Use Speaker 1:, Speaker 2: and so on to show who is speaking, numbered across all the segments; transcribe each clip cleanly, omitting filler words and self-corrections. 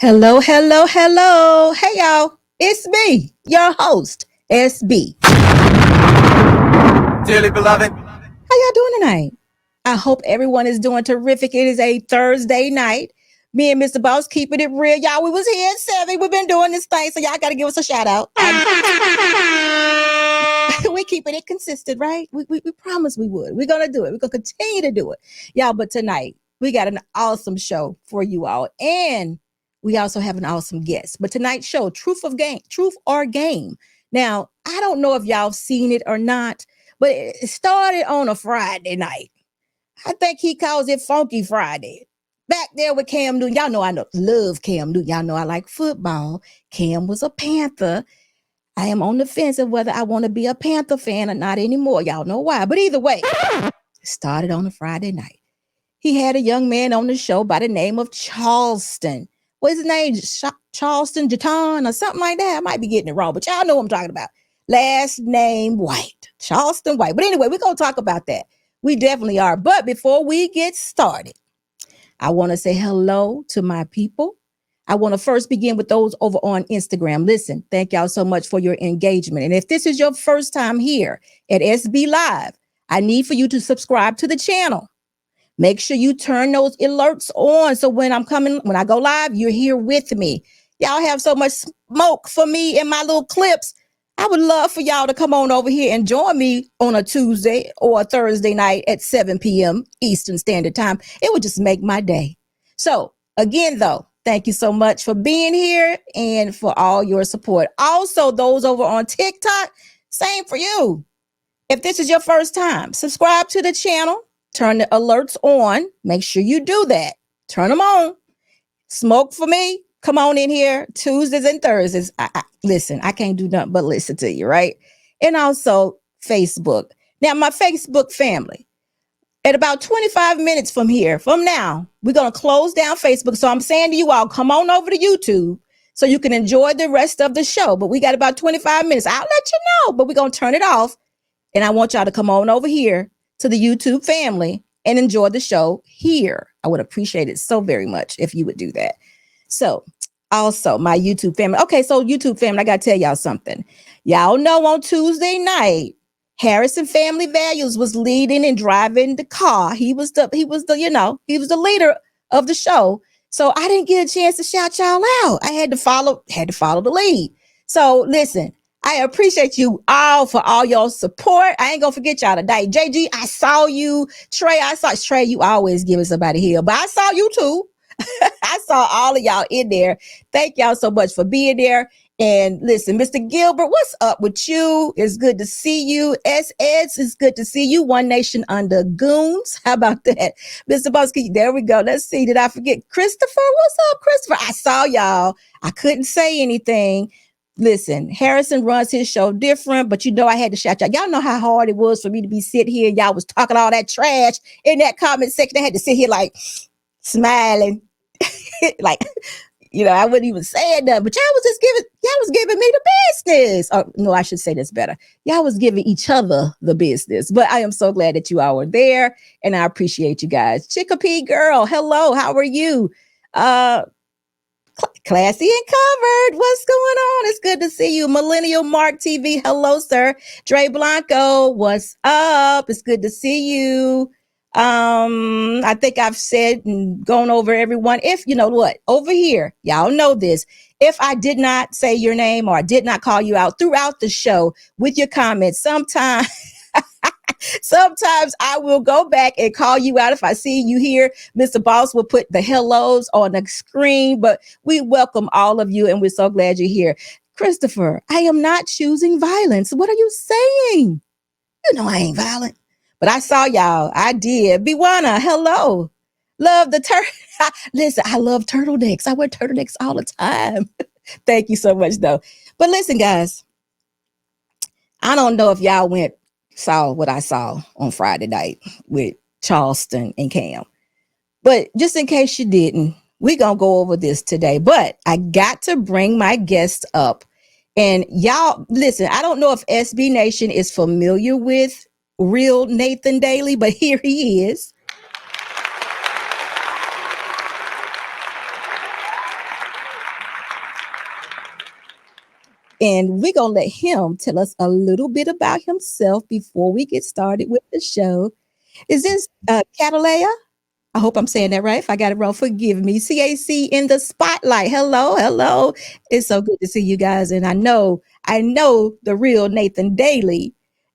Speaker 1: Hello, hello, hello. Hey, y'all. It's me, your host, SB.
Speaker 2: Dearly beloved,
Speaker 1: How y'all doing tonight? I hope everyone is doing terrific. It is a Thursday night. Me and Mr. Boss keeping it real. Y'all, we was here at 7. We've been doing this thing, so y'all got to give us a shout out. We keeping it consistent, right? We promised we would. We're going to do it. We're going to continue to do it. Y'all, but tonight, we got an awesome show for you all. And we also have an awesome guest. But tonight's show, Truth or Game. Now, I don't know if y'all seen it or not, but it started on a Friday night. I think he calls it Funky Friday. Back there with Cam Newton. Y'all know love Cam Newton. Y'all know I like football. Cam was a Panther. I am on the fence of whether I want to be a Panther fan or not anymore. Y'all know why. But either way, it started on a Friday night. He had a young man on the show by the name of Charleston. What's his name? Charleston Jaton or something like that. I might be getting it wrong, but y'all know what I'm talking about. Last name White. Charleston White. But anyway, we're going to talk about that. We definitely are. But before we get started, I want to say hello to my people. I want to first begin with those over on Instagram. Listen, thank y'all so much for your engagement. And if this is your first time here at SB Live, I need for you to subscribe to the channel. Make sure you turn those alerts on so when I go live, you're here with me. Y'all have so much smoke for me in my little clips. I would love for y'all to come on over here and join me on a Tuesday or a Thursday night at 7 p.m. Eastern Standard Time. It would just make my day. So again, though, thank you so much for being here and for all your support. Also, those over on TikTok, same for you. If this is your first time, subscribe to the channel. Turn the alerts on. Make sure you do that. Turn them on. Smoke for me. Come on in here Tuesdays and Thursdays. Listen, I can't do nothing but listen to you, right? And also Facebook. Now, my Facebook family, at about 25 minutes from now, we're going to close down Facebook. So I'm saying to you all, come on over to YouTube so you can enjoy the rest of the show. But we got about 25 minutes. I'll let you know, but we're going to turn it off. And I want y'all to come on over here to the YouTube family and enjoy the show here. I would appreciate it so very much if you would do that. So also my YouTube family. Okay, so YouTube family, I got to tell y'all something. Y'all know on Tuesday night, Harrison Family Values was leading and driving the car. He was the leader of the show. So I didn't get a chance to shout y'all out. I had to follow the lead. So listen, I appreciate you all for all your support. I ain't gonna forget y'all today. JG, I saw you. Trey, you always giving somebody hell, but I saw you too. I saw all of y'all in there. Thank y'all so much for being there. And listen, Mr. Gilbert, what's up with you? It's good to see you. Eds, it's good to see you. One Nation Under Goons. How about that? Mr. Bosky, there we go. Let's see. Did I forget Christopher? What's up, Christopher? I saw y'all. I couldn't say anything. Listen, Harrison runs his show different, but I had to shout y'all. Y'all know how hard it was for me to be sitting here. Y'all was talking all that trash in that comment section. I had to sit here like smiling. Like, I wouldn't even say nothing, but y'all was giving me the business. Or, no, I should say this better. Y'all was giving each other the business, but I am so glad that you all were there and I appreciate you guys. Chickapee girl, hello. How are you? Classy and covered. What's going on? It's good to see you. Millennial Mark TV. Hello, sir. Dre Blanco. What's up? It's good to see you. I think I've said and gone over everyone. If you know what, over here, y'all know this. If I did not say your name or I did not call you out throughout the show with your comments, sometimes I will go back and call you out if I see you here. Mr. Boss will put the hellos on the screen, but we welcome all of you and we're so glad you're here. Christopher, I am not choosing violence. What are you saying? You know I ain't violent. But I saw y'all. I did. Biwana, hello. Love the Listen, I love turtlenecks. I wear turtlenecks all the time. Thank you so much, though. But listen, guys, I don't know if y'all saw what I saw on Friday night with Charleston and Cam. But just in case you didn't, we're going to go over this today. But I got to bring my guest up. And y'all, listen, I don't know if SB Nation is familiar with real Nathan Daly, but here he is. And we're going to let him tell us a little bit about himself before we get started with the show. Is this Catalea? I hope I'm saying that right. If I got it wrong, forgive me. CAC in the spotlight. Hello, hello. It's so good to see you guys. And I know the real Nathan Daly,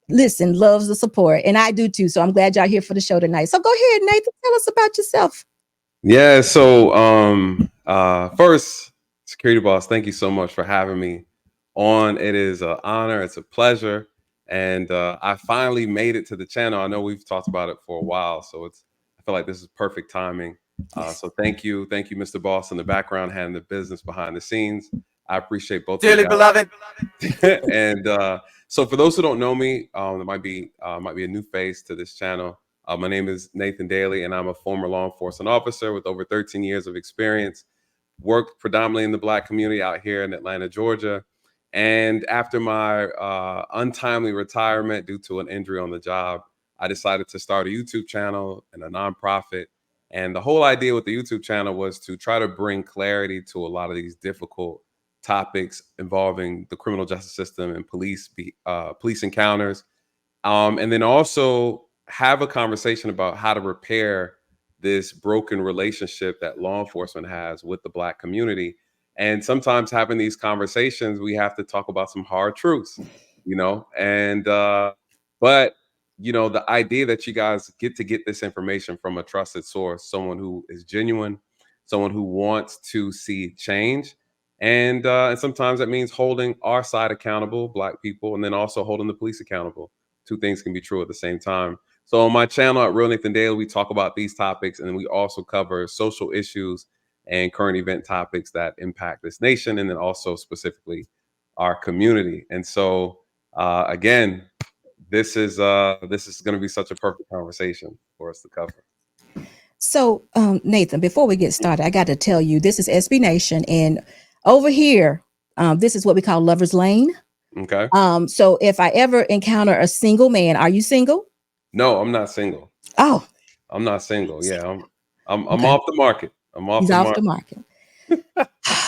Speaker 1: listen, loves the support. And I do too. So I'm glad y'all here for the show tonight. So go ahead, Nathan. Tell us about yourself.
Speaker 2: Yeah, so first, security boss, thank you so much for having me on. It is an honor, it's a pleasure, and I finally made it to the channel. I know we've talked about it for a while, so I feel like this is perfect timing. So thank you, Mr. Boss, in the background, handling the business behind the scenes. I appreciate both
Speaker 3: Dearly
Speaker 2: of you
Speaker 3: beloved.
Speaker 2: guys. And so for those who don't know me, there might be a new face to this channel. My name is Nathan Daly, and I'm a former law enforcement officer with over 13 years of experience. Worked predominantly in the Black community out here in Atlanta, Georgia. And after my untimely retirement due to an injury on the job, I decided to start a YouTube channel and a nonprofit. And the whole idea with the YouTube channel was to try to bring clarity to a lot of these difficult topics involving the criminal justice system and police encounters, and then also have a conversation about how to repair this broken relationship that law enforcement has with the Black community. And sometimes having these conversations, we have to talk about some hard truths, and but the idea that you guys get to get this information from a trusted source, someone who is genuine, someone who wants to see change. And sometimes that means holding our side accountable, Black people, and then also holding the police accountable. Two things can be true at the same time. So on my channel at Real Nathan Daly, we talk about these topics, and then we also cover social issues and current event topics that impact this nation, and then also specifically our community. And so again, this is going to be such a perfect conversation for us to cover.
Speaker 1: So, Nathan, before we get started, I got to tell you, this is SB Nation, and over here, this is what we call Lover's Lane.
Speaker 2: Okay.
Speaker 1: So if I ever encounter a single man, are you single?
Speaker 2: No, I'm not single.
Speaker 1: Oh,
Speaker 2: I'm not single. Yeah, I'm
Speaker 1: okay.
Speaker 2: off the market.
Speaker 1: He's off the market.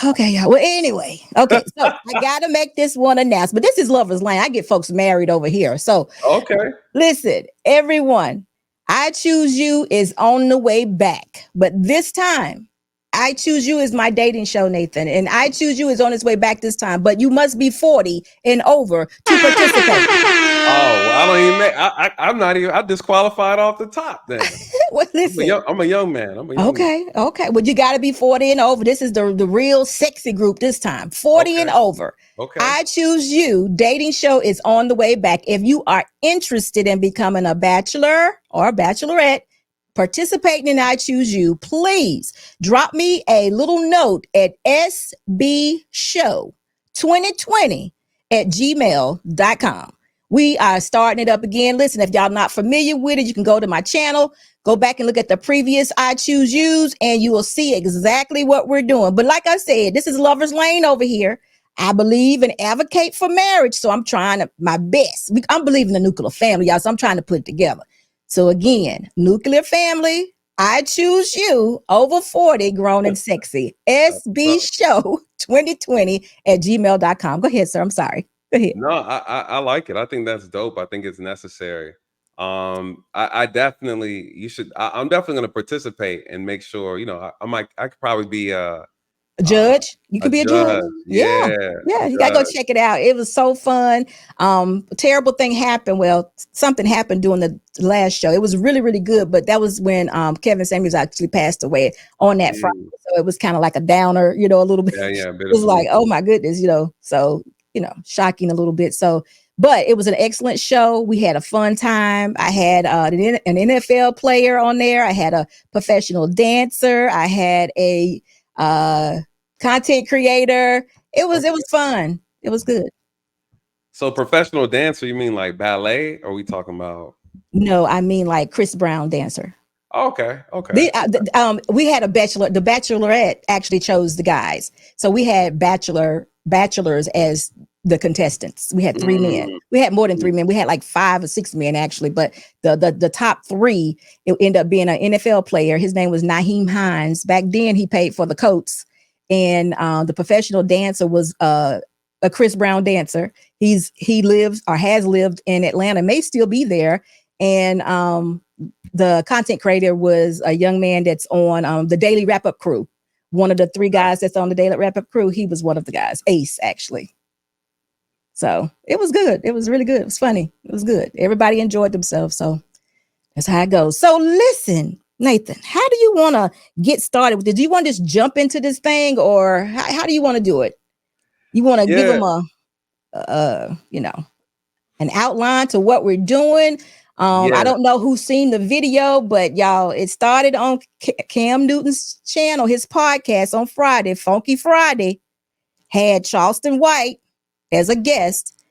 Speaker 1: Okay, yeah. Well, anyway, okay. So I gotta make this one announcement. But this is Lover's Lane. I get folks married over here. So
Speaker 2: okay.
Speaker 1: Listen, everyone, I Choose You is on the way back. But this time, I Choose You is my dating show, Nathan. And I Choose You is on its way back this time. But you must be 40 and over to participate.
Speaker 2: Oh, well, I don't even make. I'm not even. I disqualified off the top. Then.
Speaker 1: Well, listen.
Speaker 2: I'm a young man.
Speaker 1: Okay. Well, you got to be 40 and over. This is the real sexy group this time. 40 and over.
Speaker 2: Okay.
Speaker 1: I Choose You dating show is on the way back. If you are interested in becoming a bachelor or a bachelorette, participating in I Choose You, please drop me a little note at sbshow2020@gmail.com. We are starting it up again. Listen, if y'all not familiar with it, you can go to my channel, go back and look at the previous I Choose Yous, and you will see exactly what we're doing. But like I said, this is Lover's Lane over here. I believe and advocate for marriage, so I'm trying my best. I'm believing the nuclear family, y'all, so I'm trying to put it together. So again, nuclear family, I Choose You, over 40, grown and sexy. sbshow2020@gmail.com. Go ahead, sir. I'm sorry. Go ahead.
Speaker 2: No, I like it. I think that's dope. I think it's necessary. I definitely, I'm definitely going to participate and make sure, I could probably be
Speaker 1: a judge. You could be a judge. Yeah. You gotta go check it out. It was so fun. A terrible thing happened. Well, something happened during the last show. It was really, really good, but that was when Kevin Samuels actually passed away on that Friday. So it was kind of like a downer, a little bit.
Speaker 2: Yeah.
Speaker 1: It was like, oh my goodness, so shocking a little bit. So, but it was an excellent show. We had a fun time. I had an NFL player on there. I had a professional dancer. I had a content creator. It was fun. It was good.
Speaker 2: So professional dancer, you mean like ballet? Or are we talking about?
Speaker 1: No, I mean like Chris Brown dancer.
Speaker 2: Okay.
Speaker 1: We had a bachelor. The Bachelorette actually chose the guys, so we had bachelors as the contestants. We had 3 men. We had more than 3 men. We had like 5 or 6 men actually, but the top 3, it ended up being an NFL player. His name was Nyheim Hines. Back then, he paid for the Colts, and the professional dancer was a Chris Brown dancer. He lives or has lived in Atlanta, may still be there. And the content creator was a young man that's on the Daily Wrap Up crew. One of the three guys that's on the Daily Wrap Up crew, he was one of the guys, Ace, actually. So it was good. It was really good. It was funny. It was good. Everybody enjoyed themselves. So that's how it goes. So listen, Nathan, how do you want to get started with it? Do you want to just jump into this thing, or how do you want to do it? You want to give
Speaker 2: Yeah,
Speaker 1: them an outline to what we're doing. I
Speaker 2: yeah,
Speaker 1: don't know who's seen the video, but y'all, it started on Cam Newton's channel, his podcast on Friday, Funky Friday, had Charleston White as a guest.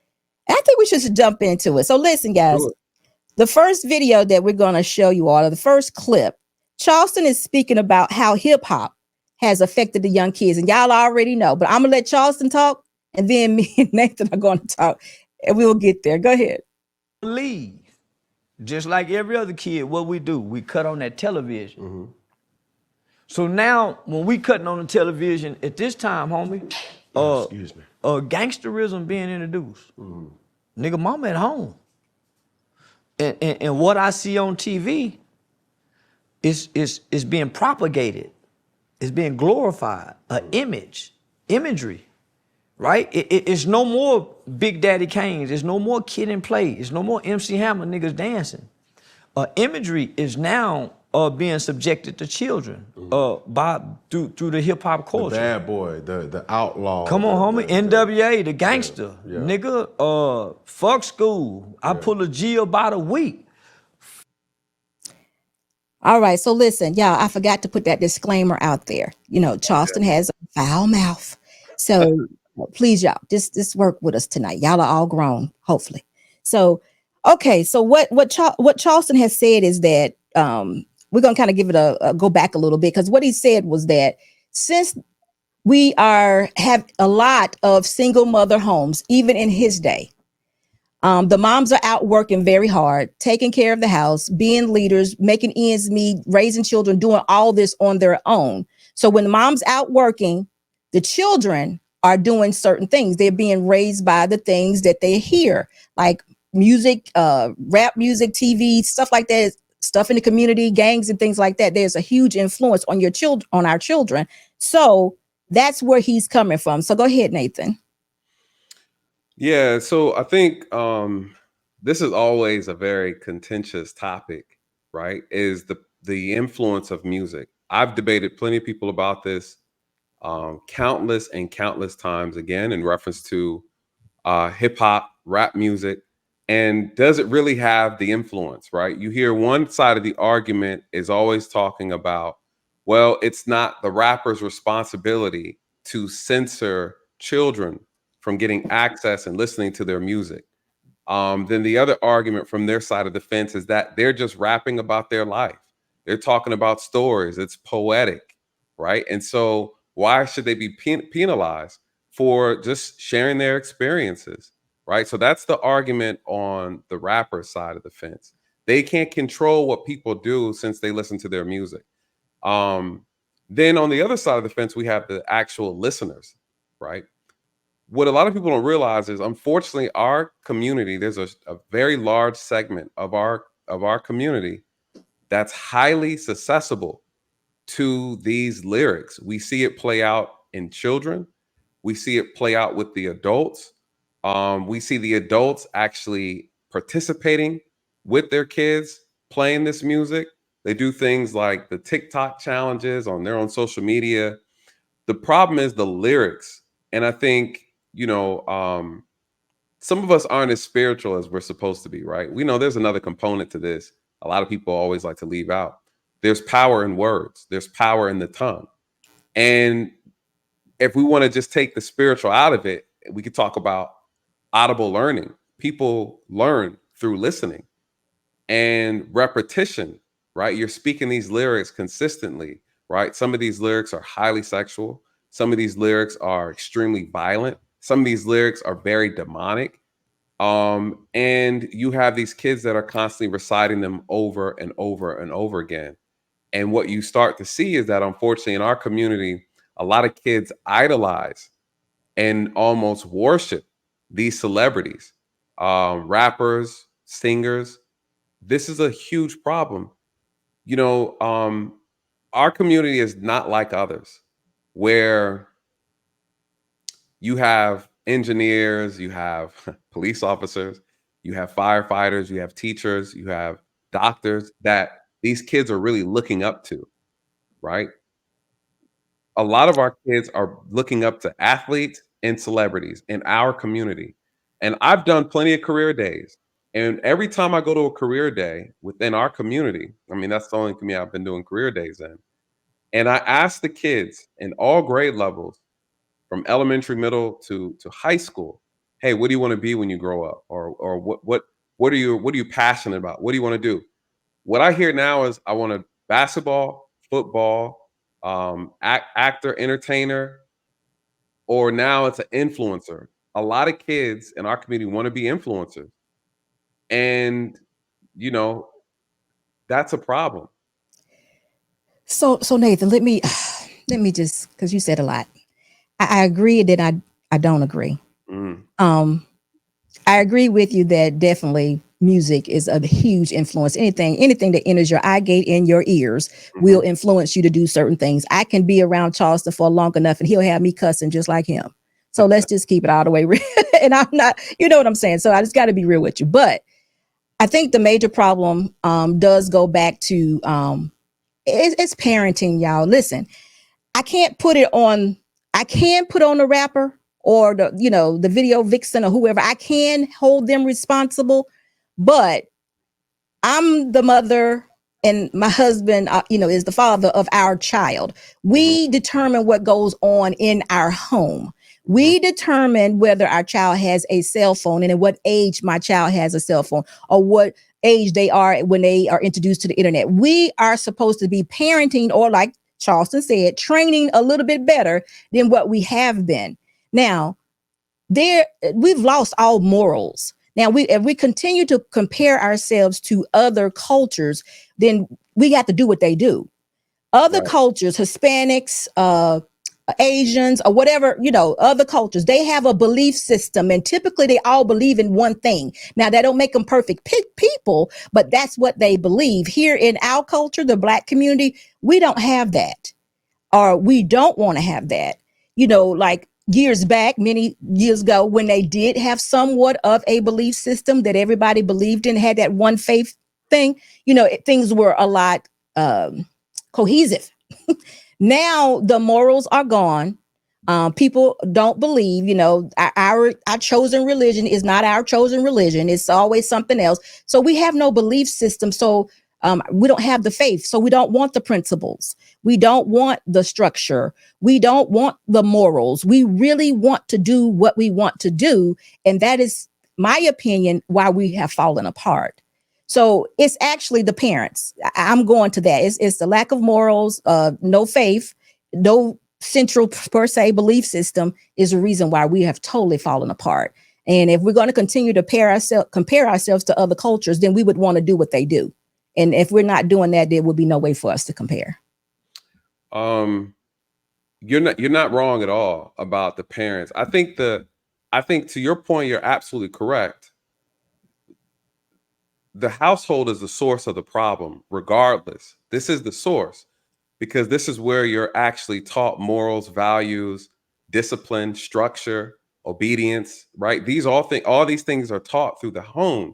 Speaker 1: And I think we should jump into it. So listen, guys,
Speaker 2: do it.
Speaker 1: the first video that we're going to show you all, or the first clip, Charleston is speaking about how hip hop has affected the young kids. And y'all already know, but I'm going to let Charleston talk, and then me and Nathan are going to talk, and we will get there. Go ahead.
Speaker 3: Leave. Just like every other kid, what we do, we cut on that television. So now, when we cutting on the television, at this time, homie,
Speaker 4: Excuse me.
Speaker 3: gangsterism being introduced. Nigga, mama at home. And what I see on TV is being propagated. It's being glorified. Imagery, right? It's no more Big Daddy Kane's. There's no more Kid and Play. It's no more MC Hammer niggas dancing. Imagery is now being subjected to children through the hip hop culture.
Speaker 4: The bad boy, the outlaw.
Speaker 3: Come on, homie. NWA, the gangster.
Speaker 4: Yeah.
Speaker 3: Nigga, fuck school. I pull a G about a week.
Speaker 1: All right. So listen, y'all, I forgot to put that disclaimer out there. You know, Charleston has a foul mouth. So please, y'all, just work with us tonight. Y'all are all grown, hopefully. So, okay. So what Charleston has said is that we're going to kind of give it a go back a little bit, because what he said was that since we have a lot of single mother homes, even in his day, the moms are out working very hard, taking care of the house, being leaders, making ends meet, raising children, doing all this on their own. So when the mom's out working, the children are doing certain things. They're being raised by the things that they hear, like music, rap music, TV, stuff like that, stuff in the community, gangs and things like that. There's a huge influence on our children. So that's where he's coming from. So go ahead, Nathan.
Speaker 2: Yeah, so I think this is always a very contentious topic, right? Is the influence of music. I've debated plenty of people about this countless and countless times, again, in reference to hip hop, rap music, and does it really have the influence, right? You hear one side of the argument is always talking about, well, it's not the rapper's responsibility to censor children from getting access and listening to their music. Then the other argument from their side of the fence is that they're just rapping about their life. They're talking about stories. It's poetic, right? And so why should they be penalized for just sharing their experiences, right? So that's the argument on the rapper side of the fence. They can't control what people do since they listen to their music. Then on the other side of the fence, we have the actual listeners, right? What a lot of people don't realize is, unfortunately, our community, there's a very large segment of our community that's highly susceptible to these lyrics. We see it play out in children. We see it play out with the adults. We see the adults actually participating with their kids playing this music. They do things like the TikTok challenges on their own social media. The problem is the lyrics. And I think, some of us aren't as spiritual as we're supposed to be, right? We know there's another component to this. A lot of people always like to leave out. There's power in words. There's power in the tongue. And if we want to just take the spiritual out of it, we could talk about audible learning. People learn through listening and repetition, right? You're speaking these lyrics consistently, right? Some of these lyrics are highly sexual. Some of these lyrics are extremely violent. Some of these lyrics are very demonic. And you have these kids that are constantly reciting them over and over and over again. And what you start to see is that, unfortunately, in our community, a lot of kids idolize and almost worship these celebrities, rappers, singers. This is a huge problem. You know, our community is not like others, where you have engineers, you have police officers, you have firefighters, you have teachers, you have doctors that these kids are really looking up to, right? A lot of our kids are looking up to athletes and celebrities in our community. And I've done plenty of career days. And every time I go to a career day within our community, I mean, that's the only community I've been doing career days in. And I ask the kids in all grade levels, from elementary, middle to high school, hey, what do you want to be when you grow up? Or what are you passionate about? What do you want to do? What I hear now is I want to basketball, football, actor, entertainer, or now it's an influencer. A lot of kids in our community want to be influencers, and you know that's a problem.
Speaker 1: So Nathan, let me just, because you said a lot. I agree that I don't agree.
Speaker 2: Mm,
Speaker 1: Um, I agree with you that definitely music is a huge influence. Anything that enters your eye gate and your ears will
Speaker 2: mhm.
Speaker 1: influence you to do certain things. I can be around Charleston for long enough and he'll have me cussing just like him. So let's just keep it all the way real. And I'm not, you know what I'm saying? So I just got to be real with you. But I think the major problem does go back to it's parenting, y'all. Listen, I can't put it on. I can put on the rapper or the video vixen or whoever. I can hold them responsible, but I'm the mother and my husband, is the father of our child.
Speaker 2: Mhm,
Speaker 1: We determine what goes on in our home.
Speaker 2: mhm.
Speaker 1: We determine whether our child has a cell phone and at what age my child has a cell phone or what age they are when they are introduced to the internet. We are supposed to be parenting, or like Charleston said, training a little bit better than what we have been. Now, there we've lost all morals. Now, if we continue to compare ourselves to other cultures, then we got to do what they do. Other
Speaker 2: Right.
Speaker 1: cultures, Hispanics, Asians, or whatever, other cultures, they have a belief system, and typically they all believe in one thing. Now, that don't make them perfect people, but that's what they believe. Here in our culture, the Black community, we don't have that, or we don't want to have that. Like years back, many years ago, when they did have somewhat of a belief system that everybody believed in, had that one faith thing, things were a lot cohesive. Now the morals are gone. People don't believe, our chosen religion is not our chosen religion. It's always something else. So we have no belief system. So we don't have the faith. So we don't want the principles. We don't want the structure. We don't want the morals. We really want to do what we want to do. And that is, my opinion, why we have fallen apart. So it's actually the parents. I'm going to that. It's the lack of morals, no faith, no central per se belief system is a reason why we have totally fallen apart. And if we're going to continue to compare ourselves to other cultures, then we would want to do what they do. And if we're not doing that, there will be no way for us to compare.
Speaker 2: Um, you're not wrong at all about the parents. I think to your point, you're absolutely correct. The household is the source of the problem, regardless. This is the source because this is where you're actually taught morals, values, discipline, structure, obedience, right? All these things are taught through the home.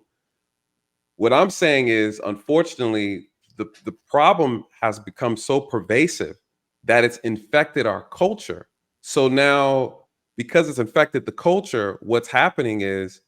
Speaker 2: What I'm saying is, unfortunately, the problem has become so pervasive that it's infected our culture. So now, because it's infected the culture, what's happening is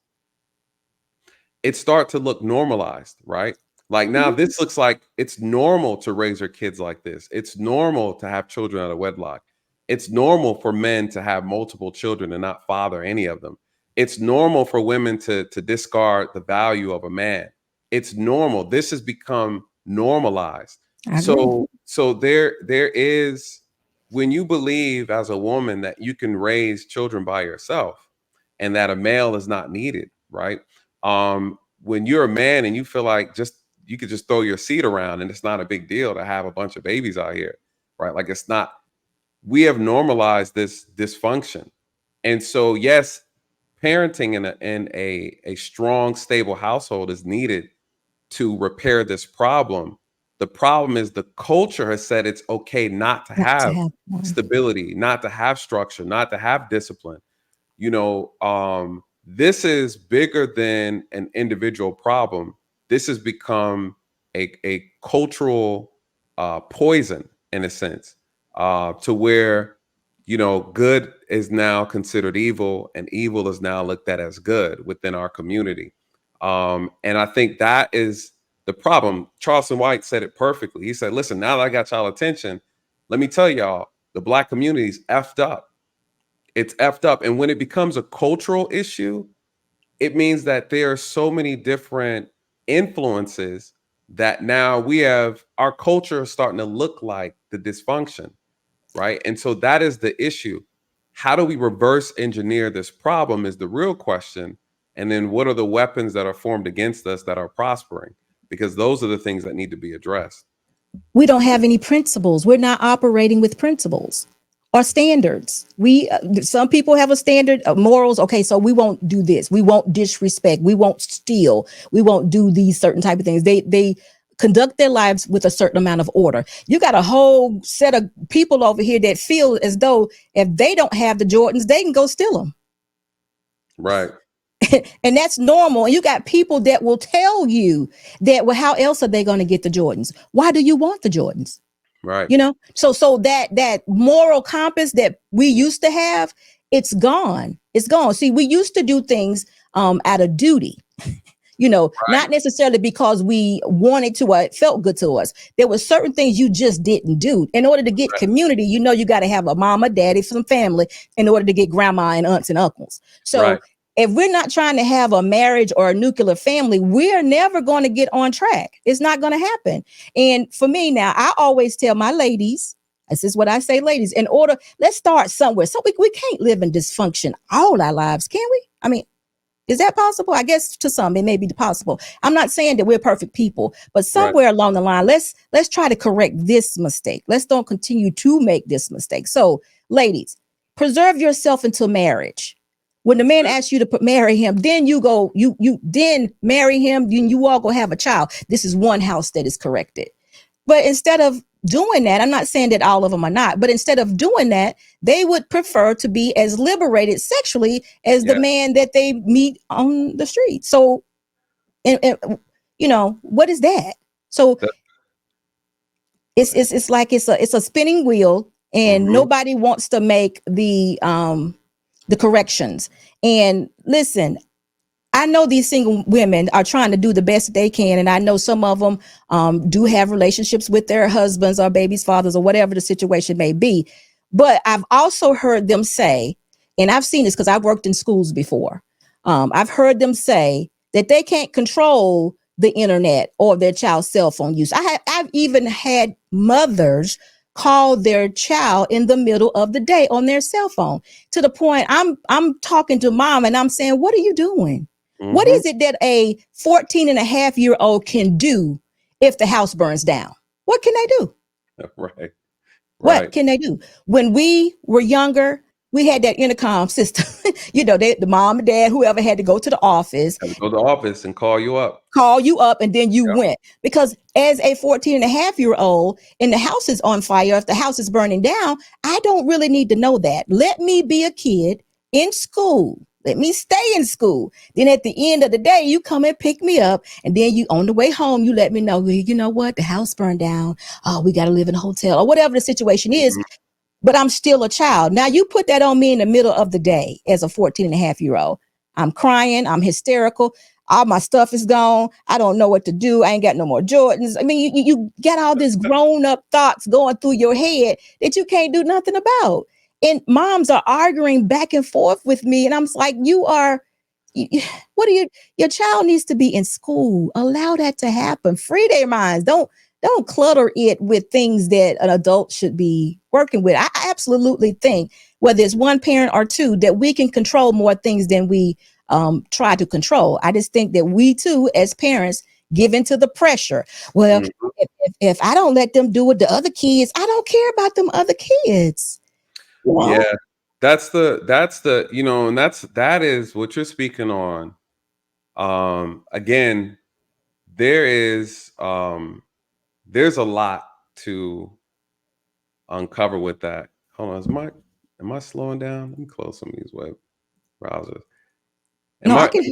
Speaker 2: it start to look normalized, right? Like now
Speaker 1: Mhm.
Speaker 2: this looks like it's normal to raise your kids like this. It's normal to have children out of wedlock. It's normal for men to have multiple children and not father any of them. It's normal for women to discard the value of a man. It's normal. This has become normalized.
Speaker 1: I agree.
Speaker 2: So there is, when you believe as a woman that you can raise children by yourself and that a male is not needed, right? When you're a man and you feel like just you could just throw your seed around and it's not a big deal to have a bunch of babies out here, right? Like it's not. We have normalized this dysfunction, And so, yes, parenting in a strong, stable household is needed to repair this problem. The problem is the culture has said it's okay not to
Speaker 1: Not to
Speaker 2: have
Speaker 1: have one.
Speaker 2: stability, not to have structure, not to have discipline. This is bigger than an individual problem. This has become a cultural poison in a sense, to where good is now considered evil, and evil is now looked at as good within our community. And I think that is the problem. Charleston White said it perfectly. He said, "Listen, now that I got y'all attention, let me tell y'all, the Black community's effed up. It's effed up." And when it becomes a cultural issue, it means that there are so many different influences that now we have our culture is starting to look like the dysfunction, right? And so that is the issue. How do we reverse engineer this problem is the real question. And then what are the weapons that are formed against us that are prospering? Because those are the things that need to be addressed.
Speaker 1: We don't have any principles. We're not operating with principles or standards. Some people have a standard of morals. Okay, so we won't do this. We won't disrespect. We won't steal. We won't do these certain type of things. They conduct their lives with a certain amount of order. You got a whole set of people over here that feel as though if they don't have the Jordans, they can go steal them.
Speaker 2: Right.
Speaker 1: And that's normal. And you got people that will tell you that, well, how else are they going to get the Jordans? Why do you want the Jordans?
Speaker 2: Right.
Speaker 1: So that moral compass that we used to have, it's gone. It's gone. See, we used to do things out of duty, not necessarily because we wanted to or it felt good to us. There were certain things you just didn't do. In order to get community, you got to have a mama, daddy, some family in order to get grandma and aunts and uncles. So if we're not trying to have a marriage or a nuclear family, we're never going to get on track. It's not going to happen. And for me now, I always tell my ladies, this is what I say, ladies, let's start somewhere. So we can't live in dysfunction all our lives, can we? I mean, is that possible? I guess to some, it may be possible. I'm not saying that we're perfect people, but somewhere along the line, let's try to correct this mistake. Let's don't continue to make this mistake. So ladies, preserve yourself until marriage. When the man asks you to marry him, then you then marry him, then you all go have a child. This is one house that is corrected. But instead of doing that, I'm not saying that all of them are not, but instead of doing that, they would prefer to be as liberated sexually as the man that they meet on the street. So, and what is that? So it's like it's a spinning wheel, and nobody wants to make the corrections. And listen, I know these single women are trying to do the best they can. And I know some of them do have relationships with their husbands or babies' fathers or whatever the situation may be. But I've also heard them say, and I've seen this because I've worked in schools before. I've heard them say that they can't control the internet or their child's cell phone use. I've even had mothers call their child in the middle of the day on their cell phone, to the point I'm talking to mom and I'm saying, what are you doing? What is it that a 14-and-a-half-year-old can do if the house burns down? What can they do?
Speaker 2: Right.
Speaker 1: What can they do? When we were younger, we had that intercom system. The mom and dad, whoever, had to go to the office.
Speaker 2: Go to the office and call you up.
Speaker 1: And then you went. Because as a 14-and-a-half-year-old, and the house is on fire, if the house is burning down, I don't really need to know that. Let me be a kid in school. Let me stay in school. Then at the end of the day, you come and pick me up. And then you, on the way home, you let me know, well, you know what? The house burned down. Oh, we got to live in a hotel or whatever the situation is. But I'm still a child. Now you put that on me in the middle of the day as a 14-and-a-half-year-old. I'm crying. I'm hysterical. All my stuff is gone. I don't know what to do. I ain't got no more Jordans. I mean, you get all these grown up thoughts going through your head that you can't do nothing about. And moms are arguing back and forth with me. And I'm like, your child needs to be in school. Allow that to happen. Free their minds. Don't clutter it with things that an adult should be working with. I absolutely think, whether it's one parent or two, that we can control more things than we try to control. I just think that we too, as parents, give into the pressure. Well, if I don't let them do it to other kids, I don't care about them other kids.
Speaker 2: Yeah, that's the you know, and that is what you're speaking on. Again, there is there's a lot to uncover with that. Hold on, am I slowing down? Let me close some of these web browsers.
Speaker 1: No,
Speaker 2: Am
Speaker 1: I
Speaker 2: I?
Speaker 1: can.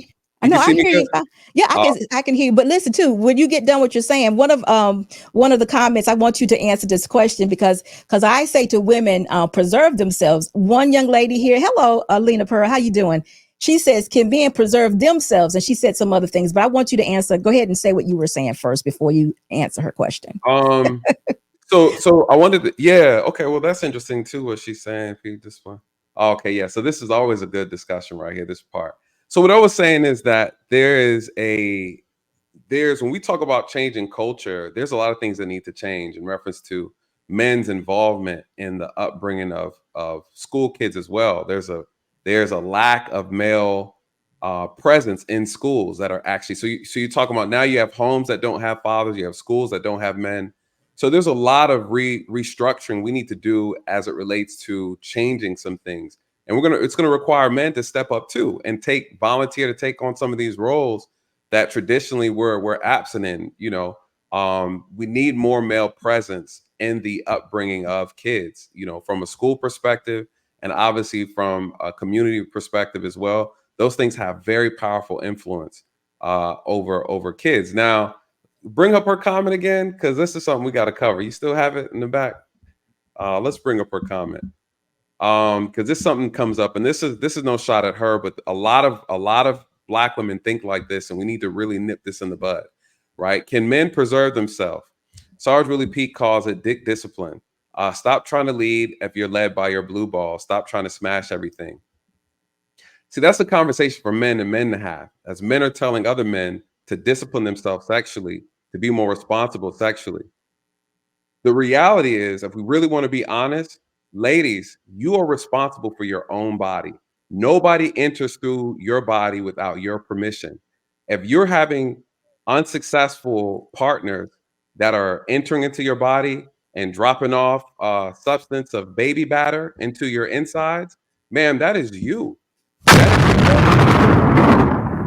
Speaker 1: I
Speaker 2: You
Speaker 1: know
Speaker 2: can
Speaker 1: I
Speaker 2: see
Speaker 1: can
Speaker 2: me
Speaker 1: hear
Speaker 2: good?
Speaker 1: you. Yeah, I
Speaker 2: Uh,
Speaker 1: can. I can hear you. But listen too. When you get done what you're saying, one of the comments, I want you to answer this question because I say to women, preserve themselves. One young lady here, hello, Lena Pearl, how you doing? She says, can men preserve themselves? And she said some other things, but I want you to answer. Go ahead and say what you were saying first before you answer her question.
Speaker 2: um. So I wanted to. Yeah. Okay. Well, that's interesting too. What she's saying. If you just want. Okay. Yeah. So this is always a good discussion right here. This part. So what I was saying is that there's when we talk about changing culture, there's a lot of things that need to change in reference to men's involvement in the upbringing of school kids as well. There's a lack of male presence in schools that are actually so you talk about now you have homes that don't have fathers, you have schools that don't have men. So there's a lot of restructuring we need to do as it relates to changing some things, and it's gonna require men to step up too and volunteer to take on some of these roles that traditionally we're absent in. We need more male presence in the upbringing of kids, from a school perspective and obviously from a community perspective as well. Those things have very powerful influence over kids. Now, bring up her comment again, because this is something we got to cover. You still have it in the back. Let's bring up her comment, because this something comes up, and this is no shot at her, but a lot of Black women think like this, and we need to really nip this in the bud. Right? Can men preserve themselves? Sarge Willie Pete calls it dick discipline. Stop trying to lead if you're led by your blue ball. Stop trying to smash everything. See, that's a conversation for men and men to have, as men are telling other men to discipline themselves sexually, to be more responsible sexually. The reality is, if we really want to be honest, ladies, you are responsible for your own body. Nobody enters through your body without your permission. If you're having unsuccessful partners that are entering into your body and dropping off substance of baby batter into your insides, ma'am, that is you. That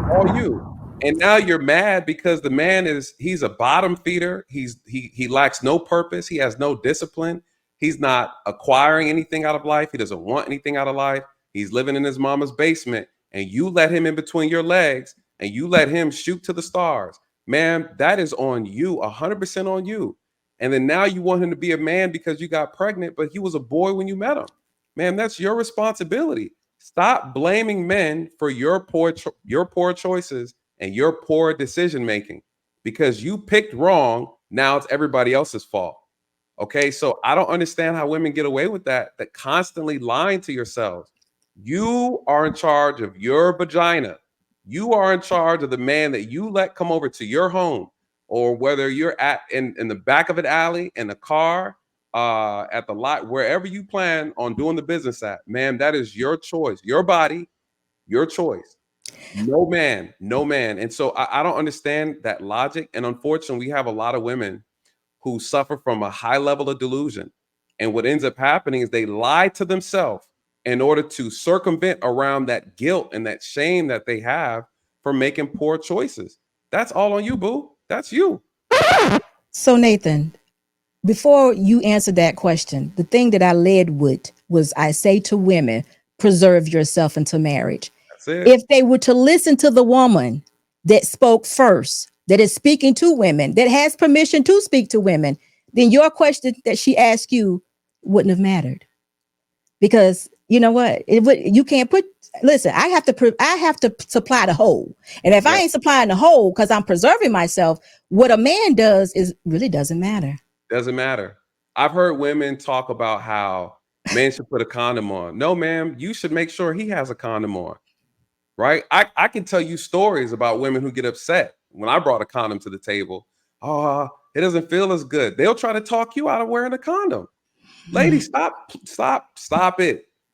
Speaker 2: is all you. And now you're mad because the man he's a bottom feeder. He lacks no purpose. He has no discipline. He's not acquiring anything out of life. He doesn't want anything out of life. He's living in his mama's basement, and you let him in between your legs and you let him shoot to the stars. Man, that is on you, 100% on you. And then now you want him to be a man because you got pregnant, but he was a boy when you met him. Man, that's your responsibility. Stop blaming men for your poor choices and your poor decision making, because you picked wrong. Now it's everybody else's fault. Okay, so I don't understand how women get away with that constantly lying to yourselves. You are in charge of your vagina. You are in charge of the man that you let come over to your home, or whether you're in the back of an alley, in a car, at the lot, wherever you plan on doing the business at. Man, that is your choice, your body, your choice. No man, no man. And so I don't understand that logic. And unfortunately, we have a lot of women who suffer from a high level of delusion. And what ends up happening is they lie to themselves in order to circumvent around that guilt and that shame that they have for making poor choices. That's all on you, boo. That's you.
Speaker 1: So Nathan, before you answer that question, the thing that I led with was I say to women, preserve yourself until marriage.
Speaker 2: That's it.
Speaker 1: If they were to listen to the woman that spoke first, that is speaking to women, that has permission to speak to women, then your question that she asked you wouldn't have mattered. Because you know what? You can't put, listen, I have to supply the whole. And if I
Speaker 2: Yep.
Speaker 1: ain't supplying the whole because I'm preserving myself, what a man does is really doesn't matter.
Speaker 2: Doesn't matter. I've heard women talk about how men should put a condom on. No, ma'am, you should make sure he has a condom on. Right? I can tell you stories about women who get upset when I brought a condom to the table. Oh, it doesn't feel as good. They'll try to talk you out of wearing a condom. Lady, stop it.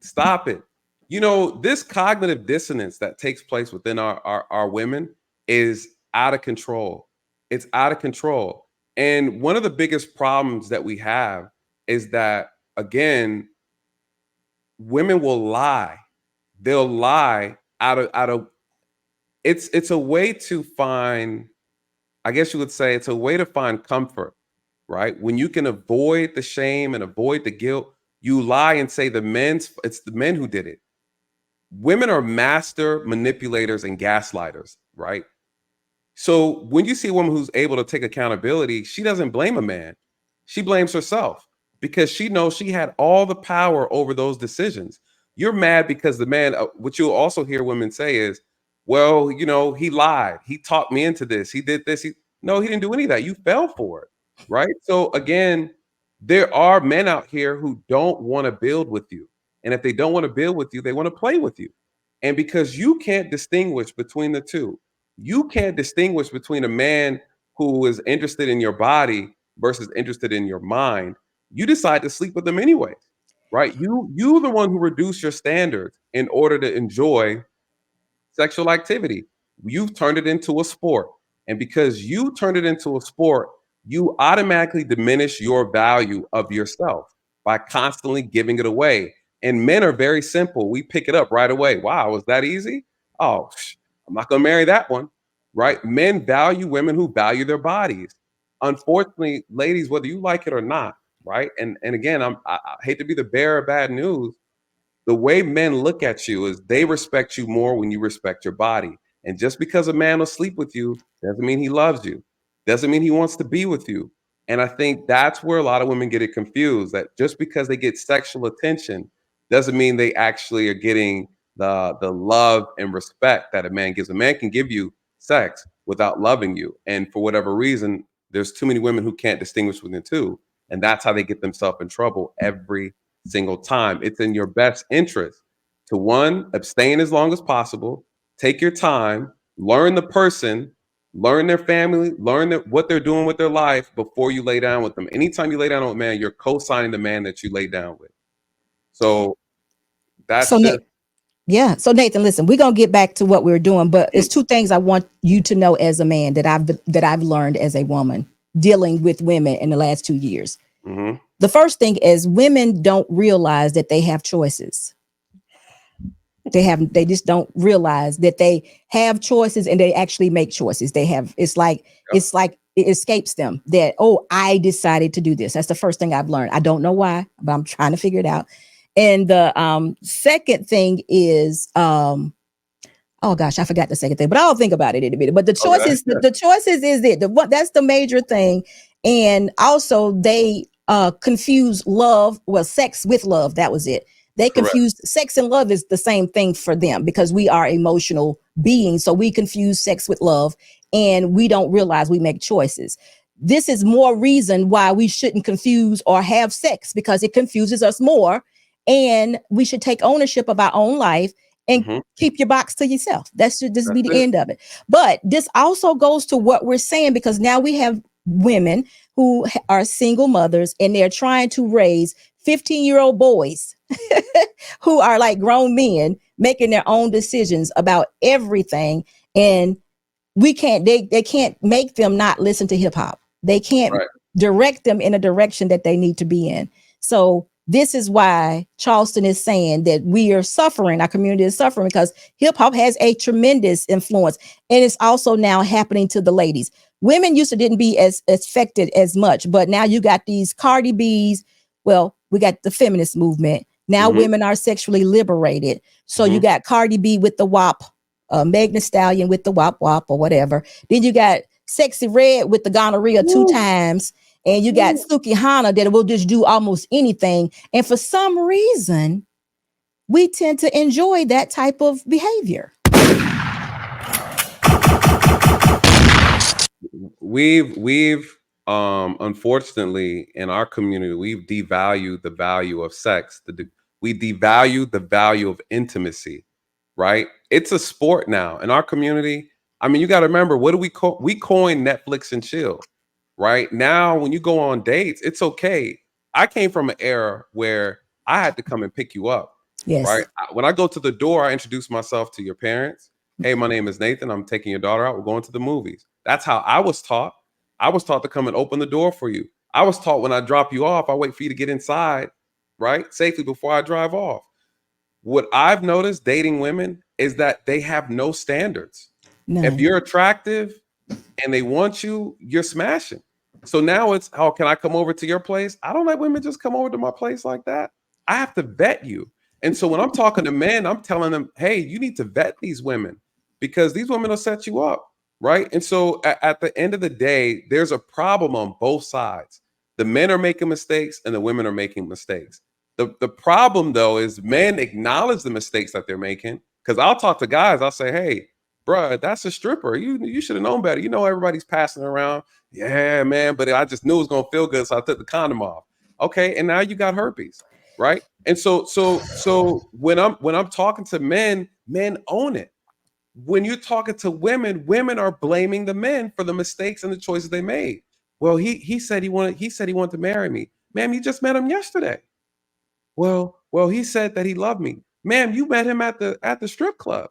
Speaker 2: Stop it. This cognitive dissonance that takes place within our women is out of control. It's out of control. And one of the biggest problems that we have is that, again, women will lie. They'll lie out of it's a way to find, I guess you would say it's a way to find comfort, right? When you can avoid the shame and avoid the guilt, you lie and say it's the men who did it. Women are master manipulators and gaslighters, right? So when you see a woman who's able to take accountability, she doesn't blame a man. She blames herself because she knows she had all the power over those decisions. You're mad because the man, what you'll also hear women say is, well, you know, he lied. He talked me into this. He did this. No, he didn't do any of that. You fell for it. Right. So again, there are men out here who don't want to build with you. And if they don't want to build with you, they want to play with you. And because you can't distinguish between the two, you can't distinguish between a man who is interested in your body versus interested in your mind. You decide to sleep with them anyways, right? You the one who reduce your standards in order to enjoy sexual activity. You've turned it into a sport. And because you turned it into a sport, you automatically diminish your value of yourself by constantly giving it away. And men are very simple. We pick it up right away. Wow, was that easy? Oh, I'm not going to marry that one, right? Men value women who value their bodies. Unfortunately, ladies, whether you like it or not, right? And again, I hate to be the bearer of bad news, the way men look at you is they respect you more when you respect your body. And just because a man will sleep with you doesn't mean he loves you, doesn't mean he wants to be with you. And I think that's where a lot of women get it confused, that just because they get sexual attention doesn't mean they actually are getting the love and respect that a man gives. A man can give you sex without loving you. And for whatever reason, there's too many women who can't distinguish between the two. And that's how they get themselves in trouble every single time. It's in your best interest to, one, abstain as long as possible, take your time, learn the person, learn their family, what they're doing with their life before you lay down with them. Anytime you lay down with a man, you're co-signing the man that you lay down with. So
Speaker 1: So
Speaker 2: that's just
Speaker 1: yeah. So Nathan, listen, we're gonna get back to what we were doing, but it's two things I want you to know as a man that I've learned as a woman dealing with women in the last 2 years.
Speaker 2: mhm,
Speaker 1: The first thing is women don't realize that they have choices. They just don't realize that they have choices and they actually make choices. It's like it escapes them that, oh, I decided to do this. That's the first thing I've learned. I don't know why, but I'm trying to figure it out. And the second thing is oh gosh, I forgot the second thing, but I'll think about it in a minute. But the
Speaker 2: okay,
Speaker 1: choices, the choices is it. That's the major thing. And also they confuse love, well, sex with love. That was it. They
Speaker 2: correct,
Speaker 1: confuse sex and love is the same thing for them because we are emotional beings. So we confuse sex with love and we don't realize we make choices. This is more reason why we shouldn't confuse or have sex because it confuses us more. And we should take ownership of our own life and
Speaker 2: mhm,
Speaker 1: keep your box to yourself. That should just
Speaker 2: that's
Speaker 1: be the
Speaker 2: it,
Speaker 1: end of it. But this also goes to what we're saying because now we have women who are single mothers and they're trying to raise 15-year-old boys who are like grown men making their own decisions about everything. And they can't make them not listen to hip hop. They can't
Speaker 2: right,
Speaker 1: direct them in a direction that they need to be in. So this is why Charleston is saying that we are suffering, our community is suffering because hip hop has a tremendous influence. And it's also now happening to the ladies. Women used to didn't be as affected as much, but now you got these Cardi B's. Well, we got the feminist movement. Now
Speaker 2: mhm,
Speaker 1: women are sexually liberated. So you
Speaker 2: mhm,
Speaker 1: got Cardi B with the WAP, Meg Thee Stallion with the WAP WAP or whatever. Then you got Sexy Red with the gonorrhea 2 times. And you got Suki Hana that will just do almost anything. And for some reason, we tend to enjoy that type of behavior.
Speaker 2: we've unfortunately in our community we've devalued the value of sex. We devalue the value of intimacy, right? It's a sport now in our community. I mean, you got to remember, what do we coined Netflix and chill, right? Now when you go on dates, it's okay. I came from an era where I had to come and pick you up, right?
Speaker 1: Yes.
Speaker 2: When I go to the door, I introduce myself to your parents. Hey, my name is Nathan. I'm taking your daughter out. We're going to the movies. That's how I was taught. I was taught to come and open the door for you. I was taught when I drop you off, I wait for you to get inside, right? Safely before I drive off. what I've noticed dating women is that they have no standards. If
Speaker 1: None.
Speaker 2: you're attractive and they want you, you're smashing. So now it's, oh, can I come over to your place? I don't let women just come over to my place like that. I have to vet you. And so when I'm talking to men, I'm telling them, hey, you need to vet these women because these women will set you up. Right. And so at the end of the day, there's a problem on both sides. The men are making mistakes and the women are making mistakes. The problem, though, is men acknowledge the mistakes that they're making. Because I'll talk to guys, I'll say, hey, bruh, that's a stripper. You should have known better. You know, everybody's passing around. Yeah, man, but I just knew it was gonna feel good, so I took the condom off. Okay, and now you got herpes, right? And so when I'm talking to men, men own it. When you're talking to women, women are blaming the men for the mistakes and the choices they made. Well, he said he wanted to marry me. Ma'am, you just met him yesterday. Well, he said that he loved me. Ma'am, you met him at the strip club,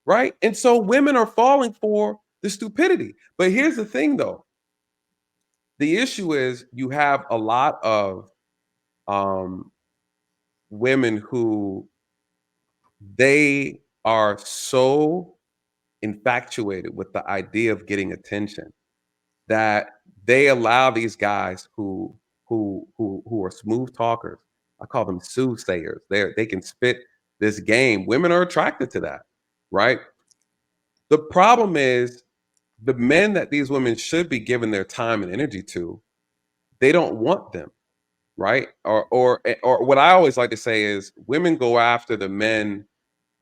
Speaker 2: right? And so women are falling for the stupidity. But here's the thing though. The issue is you have a lot of um, women who they are so infatuated with the idea of getting attention that they allow these guys who are smooth talkers. I call them soothsayers. They can spit this game. Women are attracted to that, right? The problem is the men that these women should be giving their time and energy to, they don't want them, right? Or what I always like to say is women go after the men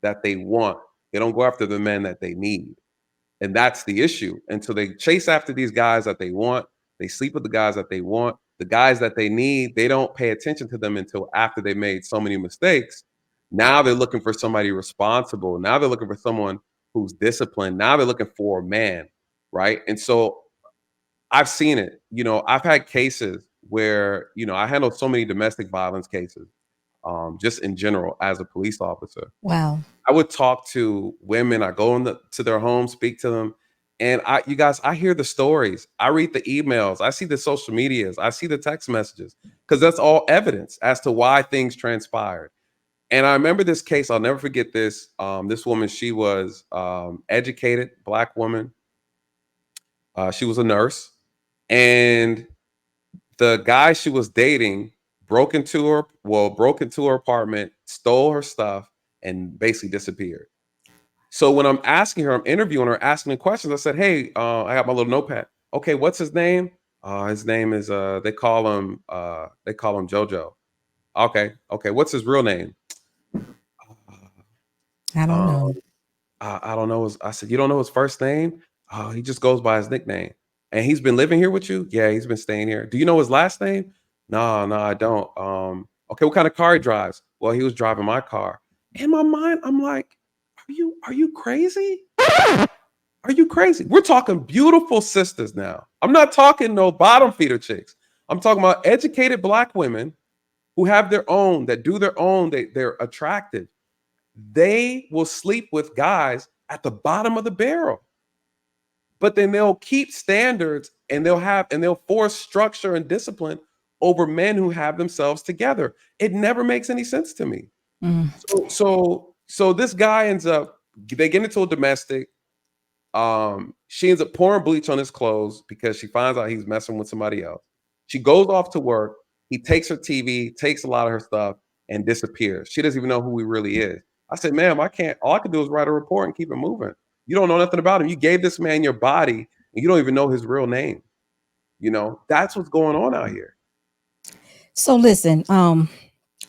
Speaker 2: that they want. They don't go after the men that they need. And that's the issue. And so they chase after these guys that they want. They sleep with the guys that they want. The guys that they need, they don't pay attention to them until after they made so many mistakes. Now they're looking for somebody responsible. Now they're looking for someone who's disciplined. Now they're looking for a man, right? And so I've seen it. You know, I've had cases where, you know, I handled so many domestic violence cases, just in general as a police officer.
Speaker 1: Wow.
Speaker 2: I would talk to women. I go to their homes, speak to them, and you guys, I hear the stories. I read the emails. I see the social medias. I see the text messages because that's all evidence as to why things transpired. And I remember this case. I'll never forget this. This woman, she was educated, Black woman. She was a nurse, and the guy she was dating broke into her apartment, stole her stuff, and basically disappeared. So when I'm asking her, I'm interviewing her, asking her questions. I said, "Hey, I got my little notepad. Okay, what's his name? His name is they call him JoJo. Okay. What's his real name?
Speaker 1: I don't
Speaker 2: Um,
Speaker 1: know.
Speaker 2: I don't know. I said, you don't know his first name? Oh, he just goes by his nickname. And he's been living here with you? Yeah, he's been staying here. Do you know his last name? No, I don't. Okay, what kind of car he drives? Well, he was driving my car. In my mind, I'm like, are you crazy? Are you crazy? We're talking beautiful sisters now. I'm not talking no bottom feeder chicks. I'm talking about educated Black women who have their own, that do their own, they're attractive. They will sleep with guys at the bottom of the barrel, but then they'll keep standards and they'll force structure and discipline over men who have themselves together. It never makes any sense to me.
Speaker 1: Mm.
Speaker 2: So this guy ends up, they get into a domestic. She ends up pouring bleach on his clothes because she finds out he's messing with somebody else. She goes off to work. He takes her TV, takes a lot of her stuff, and disappears. She doesn't even know who he really is. I said, ma'am, I can't. All I can do is write a report and keep it moving. You don't know nothing about him. You gave this man your body, and you don't even know his real name. You know, that's what's going on out here.
Speaker 1: So listen,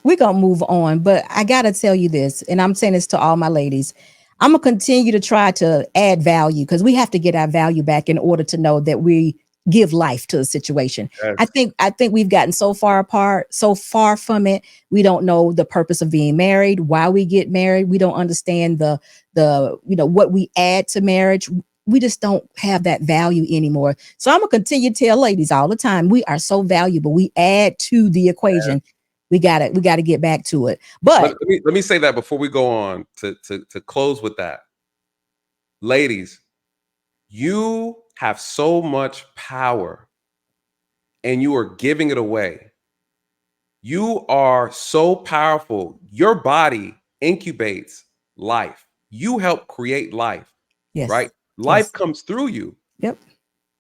Speaker 1: we're gonna move on, but I gotta tell you this, and I'm saying this to all my ladies. I'm gonna continue to try to add value because we have to get our value back in order to know that we give life to a situation.
Speaker 2: Yes.
Speaker 1: I think we've gotten so far apart, so far from it. We don't know the purpose of being married, why we get married. We don't understand the what we add to marriage. We just don't have that value anymore. So I'm gonna continue to tell ladies all the time, we are so valuable. We add to the equation. We gotta get back to it. But
Speaker 2: Let me say that before we go on to close with that. Ladies, you have so much power and you are giving it away. You are so powerful. Your body incubates life. You help create life,
Speaker 1: Yes.
Speaker 2: right? Life
Speaker 1: Yes.
Speaker 2: comes through you.
Speaker 1: Yep.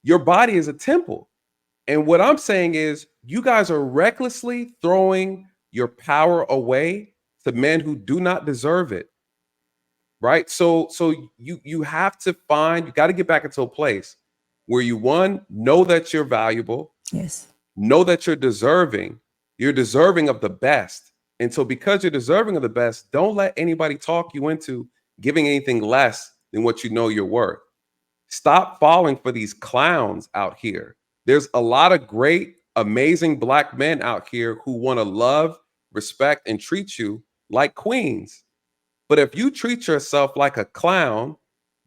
Speaker 2: Your body is a temple. And what I'm saying is, you guys are recklessly throwing your power away to men who do not deserve it. Right? So you have to you got to get back into a place where you, one, know that you're valuable,
Speaker 1: Yes.
Speaker 2: know that you're deserving of the best. And so because you're deserving of the best, don't let anybody talk you into giving anything less than what you know you're worth. Stop falling for these clowns out here. There's a lot of great, amazing Black men out here who want to love, respect, and treat you like queens. But if you treat yourself like a clown,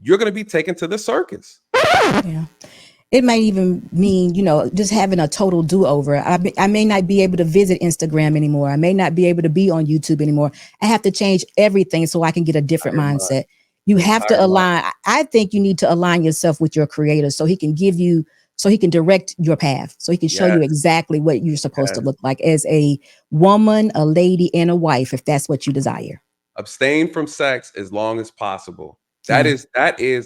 Speaker 2: you're going to be taken to the circus.
Speaker 1: Yeah. It might even mean, just having a total do-over. I may not be able to visit Instagram anymore. I may not be able to be on YouTube anymore. I have to change everything so I can get a different mindset. You have to align. I think you need to align yourself with your creator so he can direct your path, so he can show you exactly what you're supposed to look like as a woman, a lady, and a wife, if that's what you desire.
Speaker 2: Abstain from sex as long as possible. That is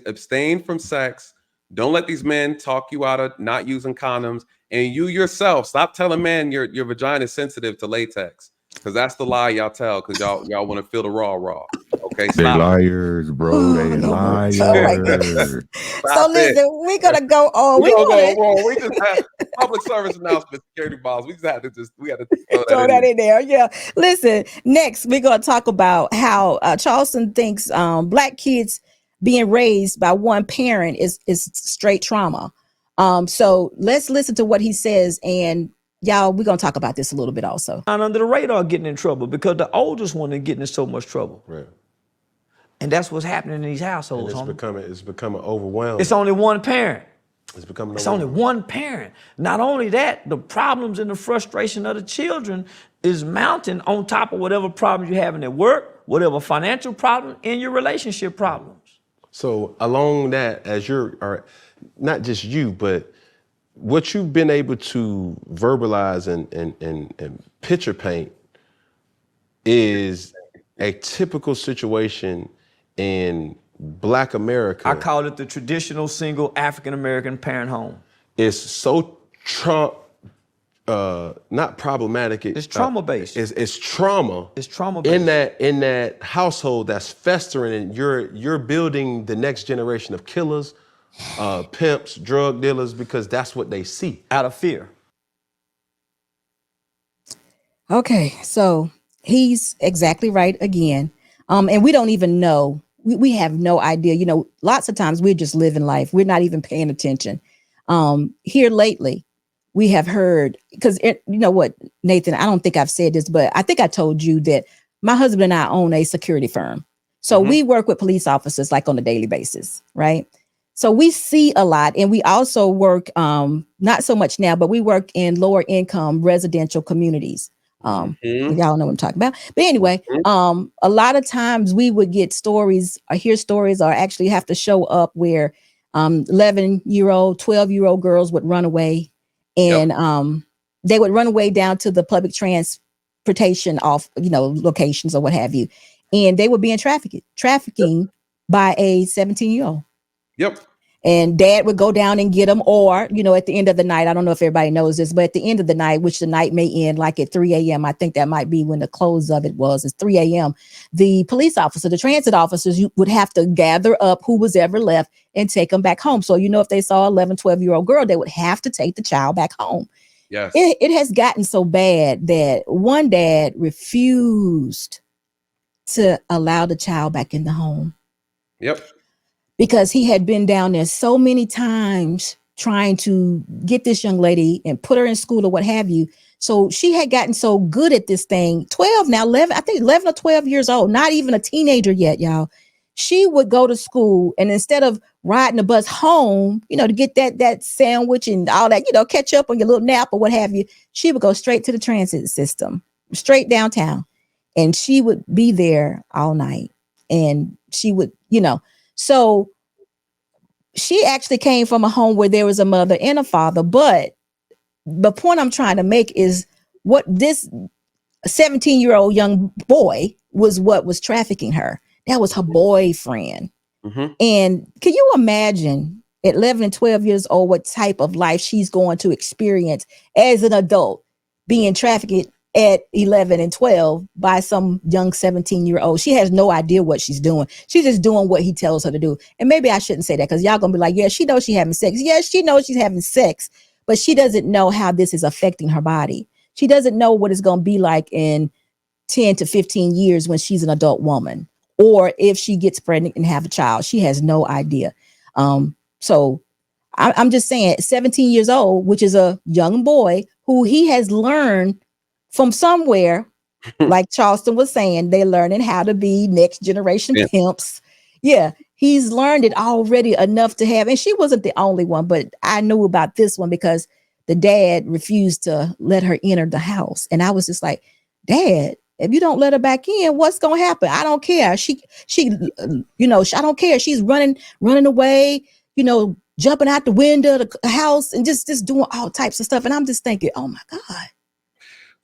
Speaker 2: abstain from sex. Don't let these men talk you out of not using condoms. And you yourself, stop telling men your vagina is sensitive to latex, because that's the lie y'all tell, because y'all want to feel the raw. Okay,
Speaker 4: They
Speaker 2: stop.
Speaker 4: liars, bro. They liars.
Speaker 1: Oh my goodness.
Speaker 2: Stop
Speaker 1: So listen,
Speaker 2: it.
Speaker 1: we're gonna go on.
Speaker 2: We're gonna go wrong. We just have public service announcement, security balls. We had to throw that in there.
Speaker 1: Yeah. Listen, next we're gonna talk about how Charleston thinks Black kids being raised by one parent is straight trauma. So let's listen to what he says, and y'all, we're gonna talk about this a little bit also.
Speaker 3: Not under the radar getting in trouble because the oldest one is getting in so much trouble.
Speaker 4: Right.
Speaker 3: And that's what's happening in these households.
Speaker 4: And it's becoming overwhelming.
Speaker 3: It's only one parent.
Speaker 4: It's
Speaker 3: only one parent. Not only that, the problems and the frustration of the children is mounting on top of whatever problems you're having at work, whatever financial problem, and your relationship problems.
Speaker 4: So along that, as not just you, but what you've been able to verbalize and picture paint is a typical situation in Black America.
Speaker 3: I call it the traditional single African-American parent home.
Speaker 4: It's so not problematic.
Speaker 3: It's trauma-based.
Speaker 4: It's trauma.
Speaker 3: It's trauma-based.
Speaker 4: In that household that's festering, and you're building the next generation of killers, pimps, drug dealers, because that's what they see.
Speaker 3: Out of fear.
Speaker 1: Okay, so he's exactly right again. And we don't even know. We have no idea. Lots of times we're just living life. We're not even paying attention. Here lately, we have heard, because you know what, Nathan, I don't think I've said this, but I think I told you that my husband and I own a security firm. So we work with police officers like on a daily basis, right? So we see a lot, and we also work, not so much now, but we work in lower income residential communities. Y'all know what I'm talking about. But anyway, a lot of times we would get stories or hear stories or actually have to show up where 11-year-old, 12-year-old girls would run away, and they would run away down to the public transportation off, locations or what have you. And they were being trafficking by a 17-year-old.
Speaker 2: Yep.
Speaker 1: And dad would go down and get them, or, at the end of the night, I don't know if everybody knows this, but at the end of the night, which the night may end like at 3 a.m., I think that might be when the close of it was, it's 3 a.m. The police officer, the transit officers, you would have to gather up who was ever left and take them back home. So, if they saw 11, 12-year-old girl, they would have to take the child back home.
Speaker 2: Yes.
Speaker 1: It has gotten so bad that one dad refused to allow the child back in the home.
Speaker 2: Yep.
Speaker 1: Because he had been down there so many times trying to get this young lady and put her in school or what have you. So she had gotten so good at this thing, 12 now, 11, I think 11 or 12 years old, not even a teenager yet, y'all. She would go to school, and instead of riding the bus home, to get that sandwich and all that, catch up on your little nap or what have you, she would go straight to the transit system, straight downtown. And she would be there all night. And she would, so she actually came from a home where there was a mother and a father. But the point I'm trying to make is what this a 17-year-old young boy was what was trafficking her. That was her boyfriend.
Speaker 2: Mm-hmm.
Speaker 1: And can you imagine at 11 and 12 years old what type of life she's going to experience as an adult being trafficked at 11 and 12 by some young 17-year-old? She has no idea what she's doing. She's just doing what he tells her to do. And maybe I shouldn't say that because y'all gonna be like, yeah, she knows she's having sex. Yes, she knows she's having sex, but she doesn't know how this is affecting her body. She doesn't know what it's going to be like in 10 to 15 years when she's an adult woman, or if she gets pregnant and have a child. She has no idea. So I'm just saying 17 years old, which is a young boy who he has learned from somewhere, like Charleston was saying, they're learning how to be next generation
Speaker 2: Yeah.
Speaker 1: pimps. Yeah, he's learned it already enough to have, and she wasn't the only one, but I knew about this one because the dad refused to let her enter the house. And I was just like, Dad, if you don't let her back in, what's going to happen? I don't care. She, I don't care. She's running away, jumping out the window of the house and just doing all types of stuff. And I'm just thinking, oh my God.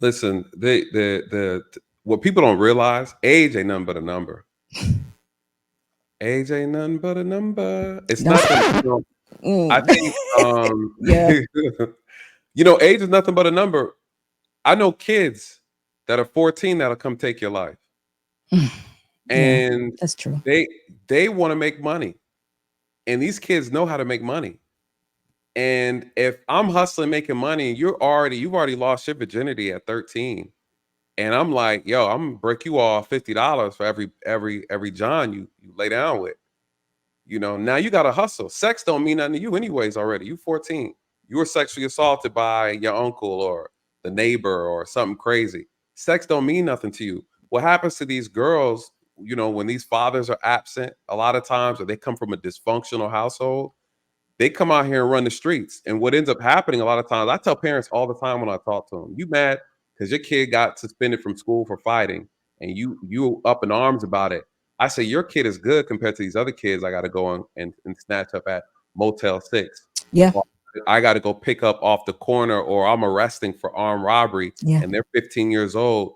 Speaker 2: Listen, the what people don't realize, age ain't nothing but a number. Age ain't nothing but a number. It's
Speaker 1: No.
Speaker 2: nothing. I think,
Speaker 1: Yeah.
Speaker 2: age is nothing but a number. I know kids that are 14 that'll come take your life, and
Speaker 1: That's true.
Speaker 2: they want to make money, and these kids know how to make money. And if I'm hustling, making money, you've already lost your virginity at 13, and I'm like, yo, I'm gonna break you off $50 for every John you lay down with. Now you got to hustle. Sex don't mean nothing to you anyways already. You 14. You were sexually assaulted by your uncle or the neighbor or something crazy. Sex don't mean nothing to you. What happens to these girls, when these fathers are absent a lot of times, or they come from a dysfunctional household, they come out here and run the streets. And what ends up happening a lot of times, I tell parents all the time when I talk to them, you mad because your kid got suspended from school for fighting and you up in arms about it. I say your kid is good compared to these other kids I got to go and snatch up at Motel 6.
Speaker 1: Yeah.
Speaker 2: Or I got to go pick up off the corner, or I'm arresting for armed robbery,
Speaker 1: Yeah.
Speaker 2: and they're 15 years old,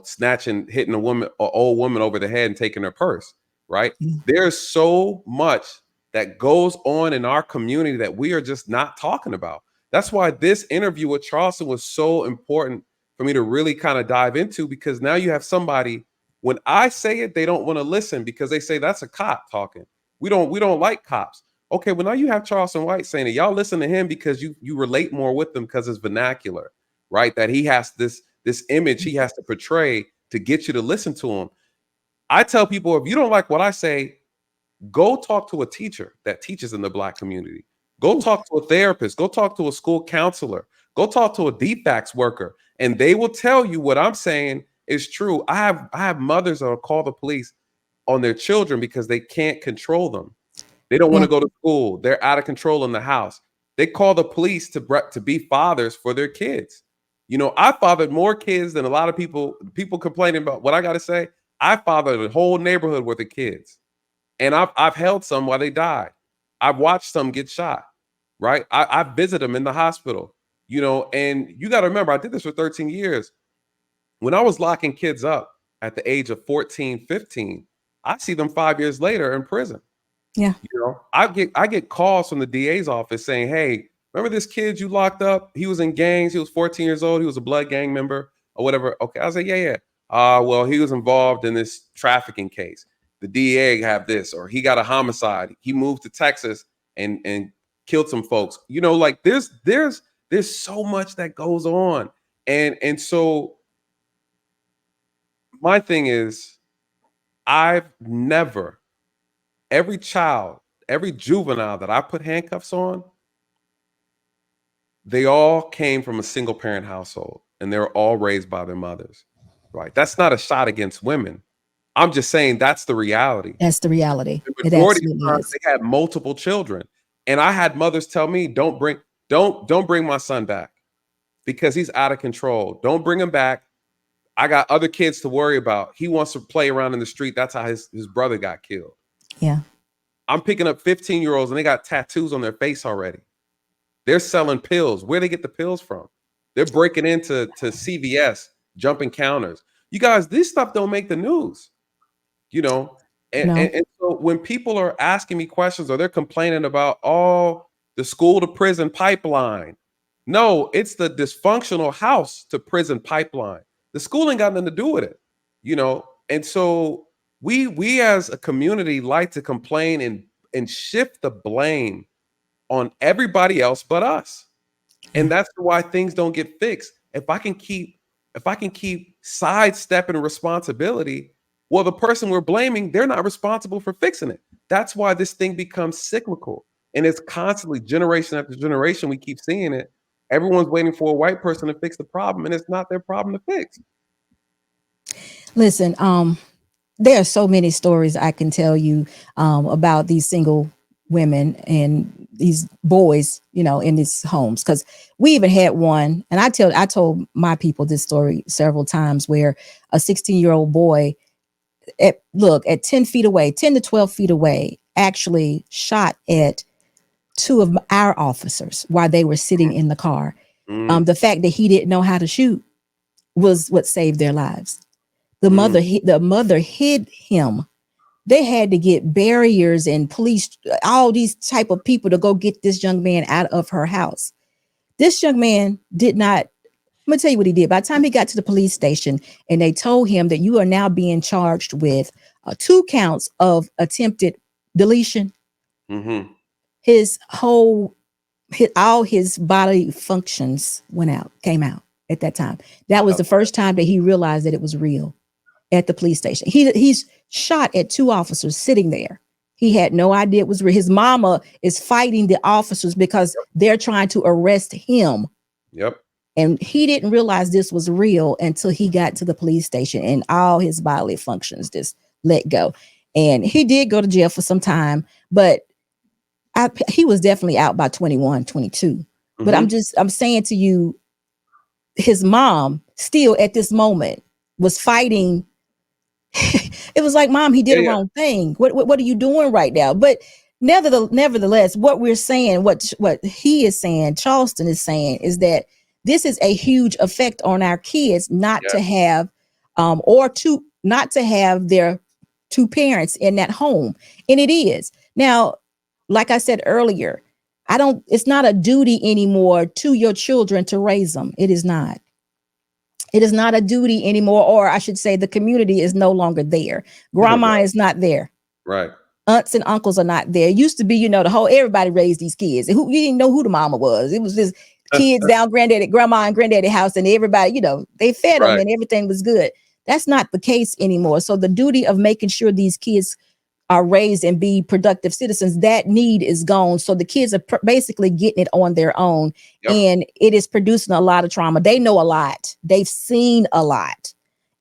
Speaker 2: snatching, hitting an old woman over the head and taking her purse, right?
Speaker 1: Yeah.
Speaker 2: There's so much that goes on in our community that we are just not talking about. That's why this interview with Charleston was so important for me to really kind of dive into, because now you have somebody, when I say it, they don't want to listen because they say that's a cop talking. We don't like cops. Okay, well now you have Charleston White saying it. Y'all listen to him because you relate more with them because it's vernacular, right? That he has this image he has to portray to get you to listen to him. I tell people, if you don't like what I say, go talk to a teacher that teaches in the Black community. Go talk to a therapist. Go talk to a school counselor. Go talk to a DFACS worker, and they will tell you what I'm saying is true. I have mothers that will call the police on their children because they can't control them. They don't want to go to school. They're out of control in the house. They call the police to be fathers for their kids. I fathered more kids than a lot of people complaining about what I got to say. I fathered a whole neighborhood worth of kids. And I've held some while they died. I've watched some get shot, right? I visit them in the hospital, and you got to remember, I did this for 13 years. When I was locking kids up at the age of 14, 15, I see them 5 years later in prison.
Speaker 1: Yeah.
Speaker 2: I get calls from the DA's office saying, hey, remember this kid you locked up? He was in gangs. He was 14 years old. He was a blood gang member or whatever. Okay. I was like, yeah. Well, he was involved in this trafficking case. The DA have this, or he got a homicide. He moved to Texas and killed some folks. Like there's so much that goes on. And so my thing is, I've never, every child, every juvenile that I put handcuffs on, they all came from a single parent household and they were all raised by their mothers, right? That's not a shot against women. I'm just saying that's the reality.
Speaker 1: That's the reality.
Speaker 2: The
Speaker 1: It
Speaker 2: majority of
Speaker 1: absolutely
Speaker 2: times
Speaker 1: is.
Speaker 2: they had multiple children. And I had mothers tell me, don't bring my son back because he's out of control. Don't bring him back. I got other kids to worry about. He wants to play around in the street. That's how his brother got killed.
Speaker 1: Yeah.
Speaker 2: I'm picking up 15-year-olds and they got tattoos on their face already. They're selling pills. Where they get the pills from? They're breaking into CVS jumping counters. You guys, this stuff don't make the news, you know.
Speaker 1: No.
Speaker 2: And so when people are asking me questions or they're complaining about the school to prison pipeline, no, it's the dysfunctional house to prison pipeline. The school ain't got nothing to do with it, you know. And so we as a community like to complain and shift the blame on everybody else but us. And that's why things don't get fixed. If I can keep sidestepping responsibility, well, the person we're blaming, they're not responsible for fixing it. That's why this thing becomes cyclical. And it's constantly generation after generation. We keep seeing it. Everyone's waiting for a white person to fix the problem, and it's not their problem to fix.
Speaker 1: Listen, there are so many stories I can tell you about these single women and these boys, you know, in these homes. Because we even had one, and I told my people this story several times, where a 16-year-old boy, at 10 feet away, 10 to 12 feet away, actually shot at two of our officers while they were sitting in the car.
Speaker 2: Mm,
Speaker 1: The fact that he didn't know how to shoot was what saved their lives.
Speaker 2: mm,
Speaker 1: The mother hid him. They had to get barriers and police, all these type of people to go get this young man out of her house. This young man did not. I'm gonna tell you what he did. By the time he got to the police station and they told him that you are now being charged with 2 counts of attempted deletion,
Speaker 2: mm-hmm.
Speaker 1: his all his bodily functions came out at that time. That was the first time that he realized that it was real. At the police station, he's shot at 2 officers sitting there. He had no idea it was real. His mama is fighting the officers because they're trying to arrest him.
Speaker 2: Yep.
Speaker 1: And he didn't realize this was real until he got to the police station and all his bodily functions just let go. And he did go to jail for some time, but he was definitely out by 21, 22. But
Speaker 2: Mm-hmm.
Speaker 1: I'm saying to you, his mom still at this moment was fighting. It was like, Mom, he did
Speaker 2: Yeah,
Speaker 1: a
Speaker 2: yeah.
Speaker 1: wrong thing. What are you doing right now? But nevertheless, what we're saying, what he is saying, Charleston is saying, is that this is a huge effect on our kids not
Speaker 2: Yeah.
Speaker 1: to have, or to not to have their 2 parents in that home, and it is now. Like I said earlier, it's not a duty anymore to your children to raise them. It is not. It is not a duty anymore, or I should say the community is no longer there. Grandma
Speaker 2: Right.
Speaker 1: is not there.
Speaker 2: Right.
Speaker 1: Aunts and uncles are not there. It used to be, the whole everybody raised these kids. You didn't know who the mama was. It was just kids down grandma and granddaddy house, and everybody, they fed them
Speaker 2: Right.
Speaker 1: and everything was good. That's not the case anymore. So the duty of making sure these kids are raised and be productive citizens, that need is gone. So the kids are basically getting it on their own.
Speaker 2: Yep.
Speaker 1: And it is producing a lot of trauma. They know a lot. They've seen a lot.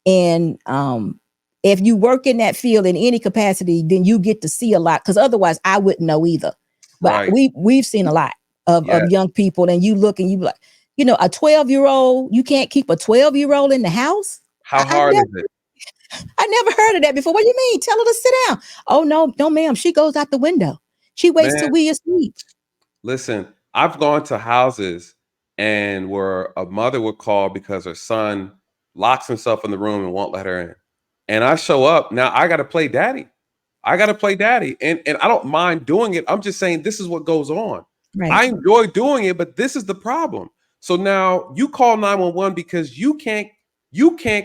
Speaker 1: And if you work in that field in any capacity, then you get to see a lot. Because otherwise, I wouldn't know either. But
Speaker 2: Right.
Speaker 1: we've seen a lot of
Speaker 2: Yes.
Speaker 1: young people, and you look and you like, a 12-year-old, you can't keep a 12-year-old in the house.
Speaker 2: How hard is it?
Speaker 1: I never heard of that before. What do you mean? Tell her to sit down. Oh, no, ma'am. She goes out the window. She waits till
Speaker 2: Man,
Speaker 1: we asleep.
Speaker 2: listen, I've gone to houses and where a mother would call because her son locks himself in the room and won't let her in. And I show up. Now I got to play daddy. I got to play daddy. And I don't mind doing it. I'm just saying this is what goes on.
Speaker 1: Right.
Speaker 2: I enjoy doing it, but this is the problem. So now you call 911 because you can't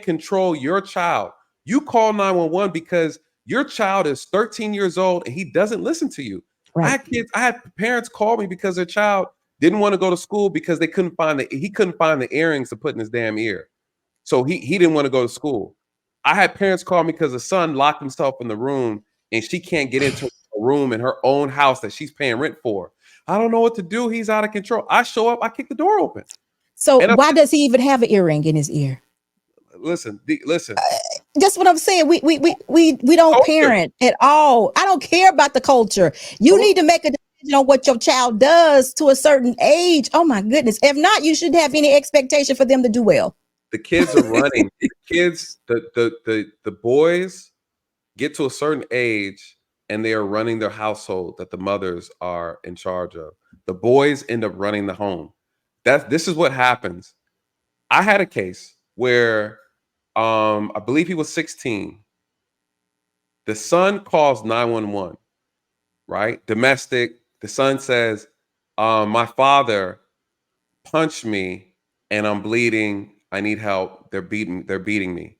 Speaker 2: control your child. You call 911 because your child is 13 years old and he doesn't listen to you.
Speaker 1: Right.
Speaker 2: I had parents call me because their child didn't want to go to school because he couldn't find the earrings to put in his damn ear. So he didn't want to go to school. I had parents call me because the son locked himself in the room and she can't get into a room in her own house that she's paying rent for. I don't know what to do. He's out of control. I show up, I kick the door open.
Speaker 1: So
Speaker 2: And
Speaker 1: why does he even have an earring in his ear?
Speaker 2: listen.
Speaker 1: That's what I'm saying. We don't
Speaker 2: Culture.
Speaker 1: parent at all. I don't care about the culture. You need to make a decision on what your child does to a certain age. Oh my goodness. If not, you shouldn't have any expectation for them to do well.
Speaker 2: The kids are running. The boys get to a certain age and they are running their household that the mothers are in charge of. The boys end up running the home. This is what happens. I had a case where I believe he was 16. The son calls 911, right? Domestic. The son says, my father punched me and I'm bleeding. I need help. They're beating me.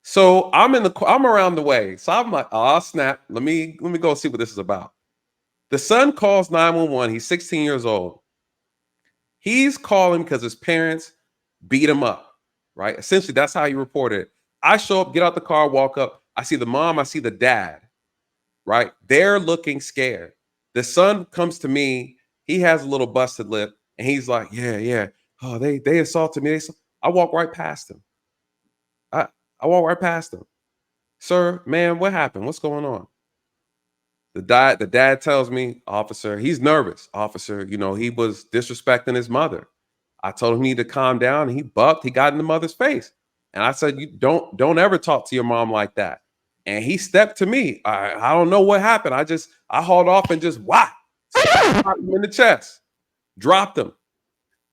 Speaker 2: So I'm around the way. So I'm like, oh snap. Let me go see what this is about. The son calls 911. He's 16 years old. He's calling because his parents beat him up, right? Essentially, that's how he reported it. I show up, get out the car, walk up. I see the mom, I see the dad, right? They're looking scared. The son comes to me. He has a little busted lip, and he's like, yeah. Oh, they assaulted me. I walk right past him. I walk right past him. Sir, man, what happened? What's going on? The dad tells me, officer, he's nervous. Officer, he was disrespecting his mother. I told him he need to calm down, and he bucked. He got in the mother's face. And I said, you don't ever talk to your mom like that. And he stepped to me. I don't know what happened. I hauled off and just shot him in the chest, dropped him,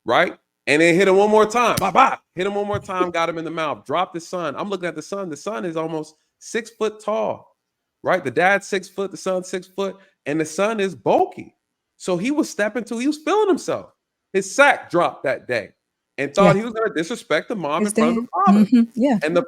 Speaker 2: right? And then hit him one more time. Bye. Hit him one more time, got him in the mouth, dropped the son. I'm looking at the son. The son is almost 6 foot tall, right? The dad's 6 foot, the son's 6 foot, and the son is bulky. So he was he was feeling himself. His sack dropped that day and thought he was going to disrespect the mom in front of the father.
Speaker 1: Yeah.
Speaker 2: And the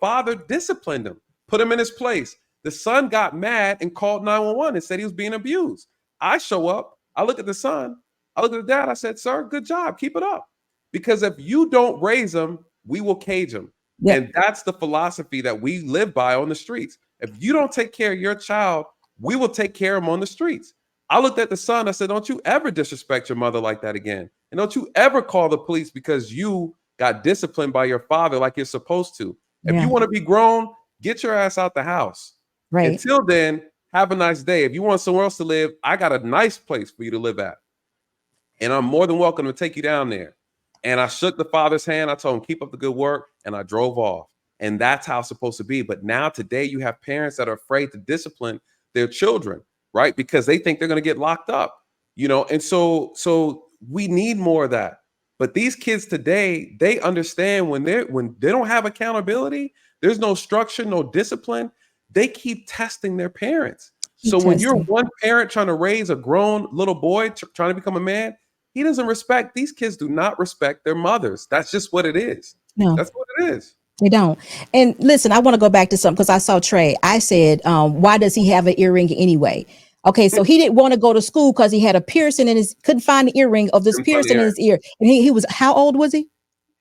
Speaker 2: father disciplined him, put him in his place. The son got mad and called 911 and said he was being abused. I show up. I look at the son. I look at the dad. I said, sir, good job. Keep it up. Because if you don't raise him, we will cage him. Yep. And that's the philosophy that we live by on the streets. If you don't take care of your child, we will take care of him on the streets. I looked at the son. I said, don't you ever disrespect your mother like that again. And don't you ever call the police because you got disciplined by your father like you're supposed to. If you want to be grown, get your ass out the house. Right. Until then, have a nice day. If you want somewhere else to live, I got a nice place for you to live at. And I'm more than welcome to take you down there. And I shook the father's hand. I told him, keep up the good work. And I drove off. And that's how it's supposed to be. But now today you have parents that are afraid to discipline their children, right? Because they think they're going to get locked up, And so we need more of that. But these kids today, they understand when they don't have accountability, there's no structure, no discipline. They keep testing their parents. When you're one parent trying to raise a grown little boy trying to become a man, he doesn't respect. These kids do not respect their mothers. That's just what it is. No, that's what it is.
Speaker 1: They don't. And listen, I want to go back to something because I saw Trey. I said, why does he have an earring anyway? Okay, so he didn't want to go to school because he had a piercing in couldn't find the earring of this piercing in his ear. And he was, how old was he?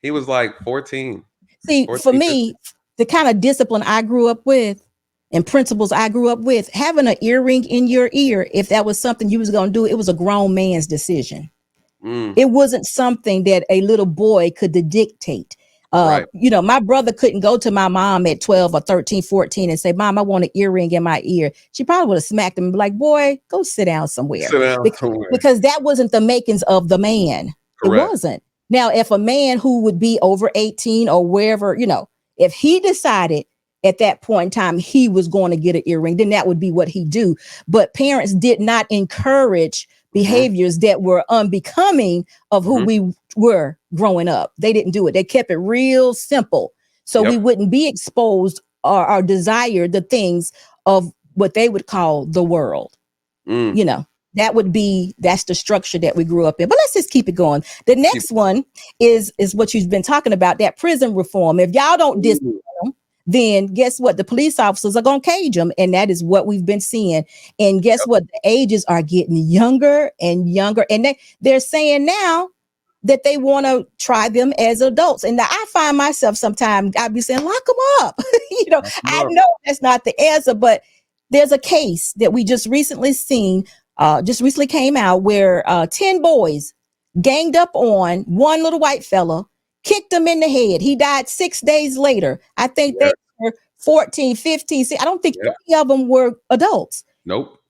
Speaker 2: He was like 14.
Speaker 1: See, 14, for me, 15. The kind of discipline I grew up with and principles I grew up with, having an earring in your ear, if that was something you was going to do, it was a grown man's decision. It wasn't something that a little boy could dictate. Right. My brother couldn't go to my mom at 12 or 13, 14 and say, Mom, I want an earring in my ear. She probably would have smacked him and be like, boy, go sit down somewhere. Because that wasn't the makings of the man. Correct. It wasn't. Now, if a man who would be over 18 or wherever, if he decided at that point in time he was going to get an earring, then that would be what he do. But parents did not encourage behaviors that were unbecoming of who we were growing up. They didn't do it. They kept it real simple. So we wouldn't be exposed or desire the things of what they would call the world. That's the structure that we grew up in. But let's just keep it going. The next one is what you've been talking about, that prison reform. If y'all don't discipline them, then guess what? The police officers are going to cage them. And that is what we've been seeing. And guess what? The ages are getting younger and younger. And they're saying now that they want to try them as adults. And now I find myself sometimes, I'd be saying, lock them up. I know that's not the answer, but there's a case that we just recently came out where 10 boys ganged up on one little white fella, kicked him in the head. He died 6 days later. I think they were 14, 15. I don't think any of them were adults.
Speaker 2: Nope.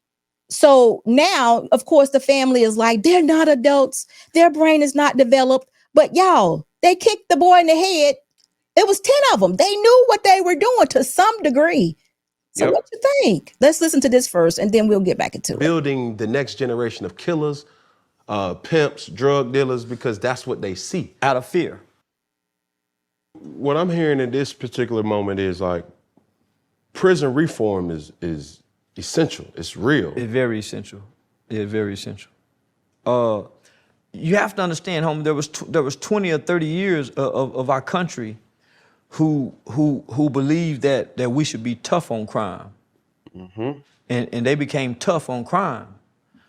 Speaker 1: So now, of course, the family is like, they're not adults. Their brain is not developed. But y'all, they kicked the boy in the head. It was 10 of them. They knew what they were doing to some degree. So what you think? Let's listen to this first, and then we'll get back into it.
Speaker 4: Building the next generation of killers, pimps, drug dealers, because that's what they see.
Speaker 3: Out of fear.
Speaker 4: What I'm hearing in this particular moment is like prison reform is essential. It's real.
Speaker 3: It's very essential. It's very essential. You have to understand, homie, there was 20 or 30 years of our country who believed that we should be tough on crime. And they became tough on crime.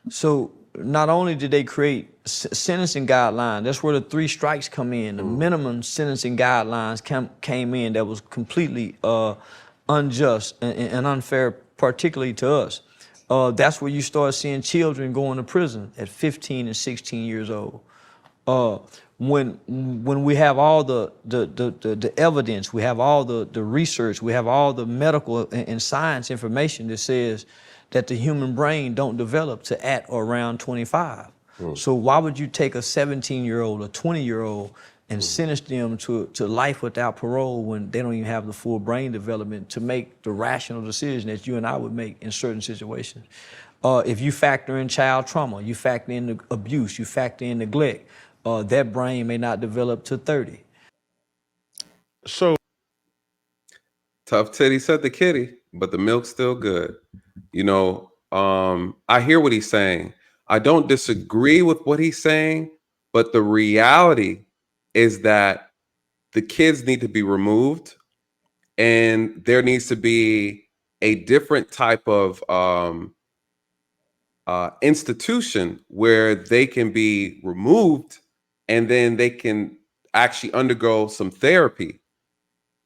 Speaker 3: So not only did they create sentencing guidelines, that's where the 3 strikes come in. The minimum sentencing guidelines came in that was completely unjust and unfair, particularly to us. That's where you start seeing children going to prison at 15 and 16 years old. When we have all the evidence, we have all the research, we have all the medical and science information that says that the human brain don't develop to at or around 25. So why would you take a 17-year-old, a 20-year-old, and sentence them to life without parole when they don't even have the full brain development to make the rational decision that you and I would make in certain situations? If you factor in child trauma, you factor in the abuse, you factor in neglect, that brain may not develop to 30.
Speaker 4: So
Speaker 2: Tough titty said the kitty, but the milk's still good. You know, I hear what he's saying. I don't disagree with what he's saying, but the reality is that the kids need to be removed, and there needs to be a different type of institution where they can be removed, and then they can actually undergo some therapy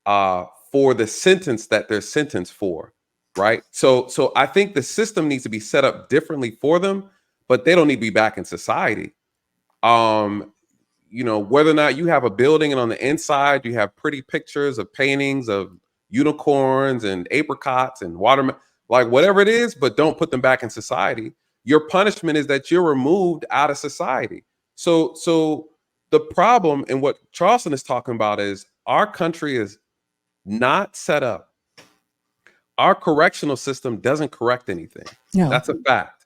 Speaker 2: for the sentence that they're sentenced for, right? So I think the system needs to be set up differently for them, but they don't need to be back in society. You know, whether or not you have a building and on the inside you have pretty pictures of paintings of unicorns and apricots and watermelon, like whatever it is, but don't put them back in society. Your punishment is that you're removed out of society. So the problem and what Charleston is talking about is our country is not set up. Our correctional system doesn't correct anything.
Speaker 1: No.
Speaker 2: That's a fact.